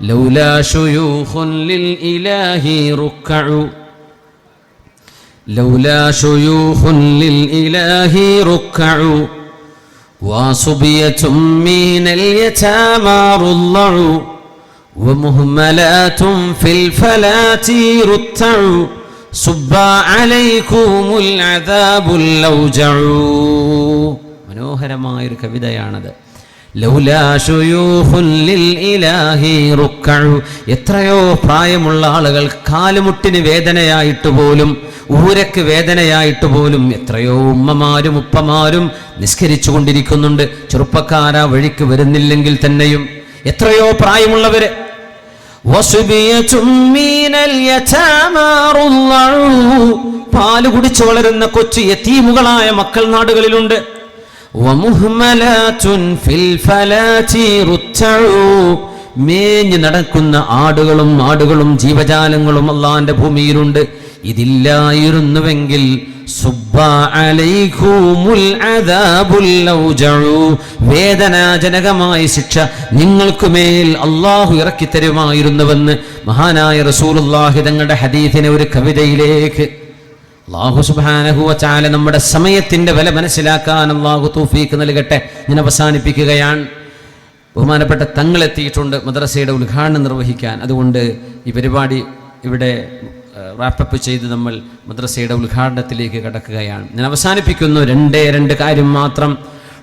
ലൗലാ ശുയൂഖുൻ ലിൽ ഇലാഹി റുക്ഉ ലൗലാ ശുയൂഖുൻ ലിൽ ഇലാഹി റുക്ഉ വസുബിയതും മിനൽ യതാമാ റുദ്ഉ ومهملات في الفلات رتع صب عليكم العذاب اللوجع. മനോഹരമായ ഒരു കവിതയാണത്. ലൗലാ ശുയൂഖുൻ ലിൽ ഇലാഹി റുക്ഉ. എത്രയോ പ്രായമുള്ള ആളുകൾ കാലുമുട്ടിന് വേദനയായിട്ട് പോലും, ഊരക്ക് വേദനയായിട്ട് പോലും എത്രയോ ഉമ്മമാരും ഉപ്പമാരും നിസ്കരിച്ചു കൊണ്ടിരിക്കുന്നുണ്ട്. ചെറുപ്പക്കാരാ വഴിക്ക് വരുന്നില്ലെങ്കിൽ തന്നെയും എത്രയോ പ്രായമുള്ളവര്. പാല് കുടിച്ചു വളരുന്ന കൊച്ചു യതീമുകളായ മക്കൾ നാടുകളിലുണ്ട്. മേഞ്ഞു നടക്കുന്ന ആടുകളും ജീവജാലങ്ങളും അള്ളാന്റെ ഭൂമിയിലുണ്ട്. ഇതില്ലായിരുന്നുവെങ്കിൽ വേദനാജനകമായ ശിക്ഷ നിങ്ങൾക്കുമേൽ അള്ളാഹു ഇറക്കി തരുമായിരുന്നുവെന്ന് മഹാനായ റസൂലുള്ളാഹി തങ്ങളുടെ ഹദീസിനെ ഒരു കവിതയിലേക്ക്. അല്ലാഹു സുബ്ഹാനഹു വ തആല നമ്മുടെ സമയത്തിന്റെ വില മനസ്സിലാക്കാൻ അല്ലാഹു തൗഫീഖ് നൽകട്ടെ. ഞാൻ അവസാനിപ്പിക്കുകയാണ്. ബഹുമാനപ്പെട്ട തങ്ങളെത്തിയിട്ടുണ്ട് മദ്രസയുടെ ഉദ്ഘാടനം നിർവഹിക്കാൻ. അതുകൊണ്ട് ഈ പരിപാടി ഇവിടെ റാപ്പപ്പ് ചെയ്ത് നമ്മൾ മദ്രസയുടെ ഉദ്ഘാടനത്തിലേക്ക് കടക്കുകയാണ്. ഞാൻ അവസാനിപ്പിക്കുന്നു. രണ്ട് കാര്യം മാത്രം.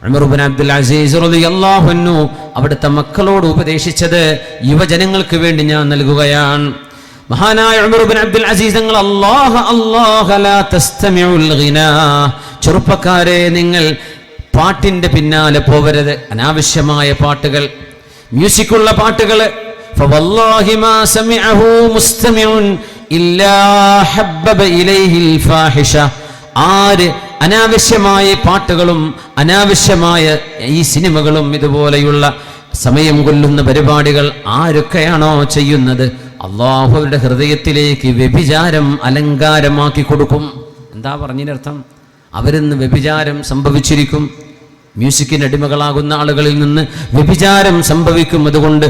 ഉമർ ഇബ്നു അബ്ദുൽ അസീസ് റളിയല്ലാഹു അൻഹു അവിടുത്തെ മക്കളോട് ഉപദേശിച്ചത് യുവജനങ്ങൾക്ക് വേണ്ടി ഞാൻ നൽകുകയാണ്. മഹാനായ ഉമർ ഇബ്നു അബ്ദുൽ അസീസ് തങ്ങൾ അല്ലാഹ ലാ തസ്തമിഉൽ ഗിനാ, ചെറുപ്പക്കാരെ നിങ്ങൾ പാട്ടിന്റെ പിന്നാലെ പോവരുത്. അനാവശ്യമായ പാട്ടുകൾ, മ്യൂസിക്കുള്ള പാട്ടുകൾ. ഫവല്ലാഹി മാ സമിഅഹു മുസ്തമിഉൻ ഇല്ലാ ഹബ്ബബ ഇലൈഹിൽ ഫാഹിഷ. ആര് അനാവശ്യമായ പാട്ടുകളും അനാവശ്യമായ ഈ സിനിമകളും ഇതുപോലെയുള്ള സമയം കൊല്ലുന്ന പരിപാടികൾ ആരൊക്കെയാണോ ചെയ്യുന്നത്, അല്ലാഹു അവരുടെ ഹൃദയത്തിലേക്ക് വ്യഭിചാരം അലങ്കാരമാക്കി കൊടുക്കും. എന്താ പറഞ്ഞതിനർത്ഥം? അവരിന്ന് വ്യഭിചാരം സംഭവിച്ചിരിക്കും. മ്യൂസിക്കിന് അടിമകളാകുന്ന ആളുകളിൽ നിന്ന് വ്യഭിചാരം സംഭവിക്കും. അതുകൊണ്ട്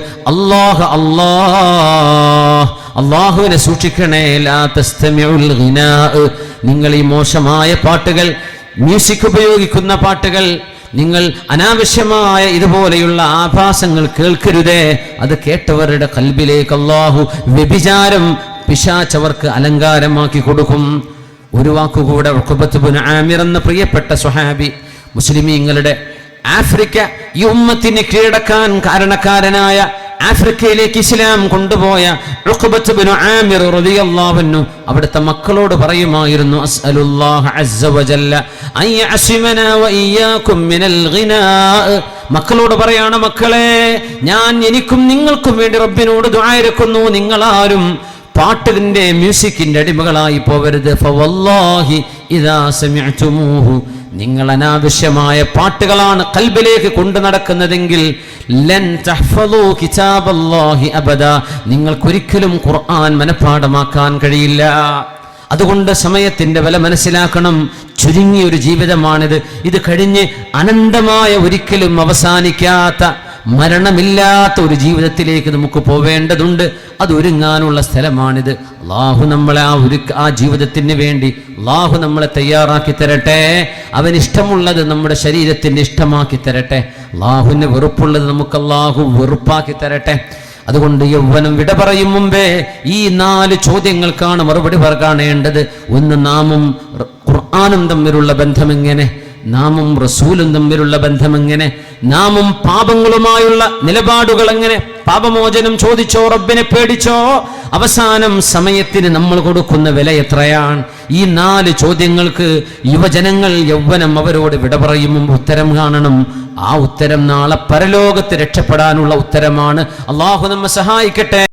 അല്ലാഹുവിനെ സൂക്ഷിക്കണേ. ലാ തസ്തമിഉൽ ഗിനാ, നിങ്ങൾ ഈ മോശമായ പാട്ടുകൾ, മ്യൂസിക് ഉപയോഗിക്കുന്ന പാട്ടുകൾ, നിങ്ങൾ അനാവശ്യമായ ഇതുപോലെയുള്ള ആഭാസങ്ങൾ കേൾക്കരുതേ. അത് കേട്ടവരുടെ ഖൽബിലേക്ക് അല്ലാഹു വ്യഭിചാരം പിശാചവർക്ക് അലങ്കാരമാക്കി കൊടുക്കും. ഒരു വാക്കുകൂടെ, ഉഖബത്ത് ഇബ്നു ആമിർ എന്ന പ്രിയപ്പെട്ട സ്വഹാബി, മുസ്ലിമീങ്ങളുടെ ആഫ്രിക്ക ഈ ഉമ്മത്തിനെ കീഴടക്കാൻ കാരണക്കാരനായ, ആഫ്രിക്കയിലേക്ക് ഇസ്ലാം കൊണ്ടുപോയ ഉഖബത്ത് ഇബ്നു ആമിർ റളിയല്ലാഹു അൻഹു അവിടുത്തെ മക്കളോട് പറയുമായിരുന്നു, അസ്അലുല്ലാഹ അസ്സ വജല്ല അൻ യഅസിമനാ വഇയ്യാകും മിനൽ ഗിനാ. മക്കളോട് പറയാണ്, മക്കളെ, ഞാൻ എനിക്കും നിങ്ങൾക്കും വേണ്ടി റബ്ബിനോട് ദുആ ഇരക്കുന്നു, നിങ്ങളാരും പാട്ടിന്റെ മ്യൂസിക്കിന്റെ അടിമകളായി പോവരുത്. ഫവല്ലാഹി ഇദാ സമിഅ്തുമൂഹു, നിങ്ങൾ അനാവശ്യമായ പാട്ടുകളാണ് ഖൽബിലേക്ക് കൊണ്ടു നടക്കുന്നതെങ്കിൽ ലൻ തഹ്ഫളൂ കിതാബല്ലാഹി അബദാ, നിങ്ങൾക്കൊരിക്കലും ഖുർആൻ മനഃപ്പാഠമാക്കാൻ കഴിയില്ല. അതുകൊണ്ട് സമയത്തിന്റെ വില മനസ്സിലാക്കണം. ചുരുങ്ങിയൊരു ജീവിതമാണിത്. ഇത് കഴിഞ്ഞ് അനന്തമായ, ഒരിക്കലും അവസാനിക്കാത്ത, മരണമില്ലാത്ത ഒരു ജീവിതത്തിലേക്ക് നമുക്ക് പോവേണ്ടതുണ്ട്. അത് ഒരുങ്ങാനുള്ള സ്ഥലമാണിത്. അല്ലാഹു നമ്മളെ ആ ജീവിതത്തിന് വേണ്ടി അല്ലാഹു നമ്മളെ തയ്യാറാക്കി തരട്ടെ. അവനിഷ്ടമുള്ളത് നമ്മുടെ ശരീരത്തിന് ഇഷ്ടമാക്കി തരട്ടെ. അല്ലാഹുവിന് വെറുപ്പുള്ളത് നമുക്ക് അല്ലാഹു വെറുപ്പാക്കി തരട്ടെ. അതുകൊണ്ട് യൗവനം വിട പറയും മുമ്പേ ഈ 4 ചോദ്യങ്ങൾക്കാണ് മറുപടി കാണേണ്ടത്. ഒന്ന്, നാമും ഖുർആനും തമ്മിലുള്ള ബന്ധമെങ്ങനെ? നാമും റസൂലും തമ്മിലുള്ള ബന്ധമെങ്ങനെ? നാമും പാപങ്ങളുമായുള്ള നിലപാടുകൾ എങ്ങനെ? പാപമോചനം ചോദിച്ചോ? റബ്ബിനെ പേടിച്ചോ? അവസാനം സമയത്തിന് നമ്മൾ കൊടുക്കുന്ന വില എത്രയാണ്? ഈ 4 ചോദ്യങ്ങൾക്ക് യുവജനങ്ങൾ, യൗവനം അവരോട് വിട പറയും മുമ്പ് ഉത്തരം കാണണം. ആ ഉത്തരം നാളെ പരലോകത്ത് രക്ഷപ്പെടാനുള്ള ഉത്തരമാണ്. അല്ലാഹു നമ്മെ സഹായിക്കട്ടെ.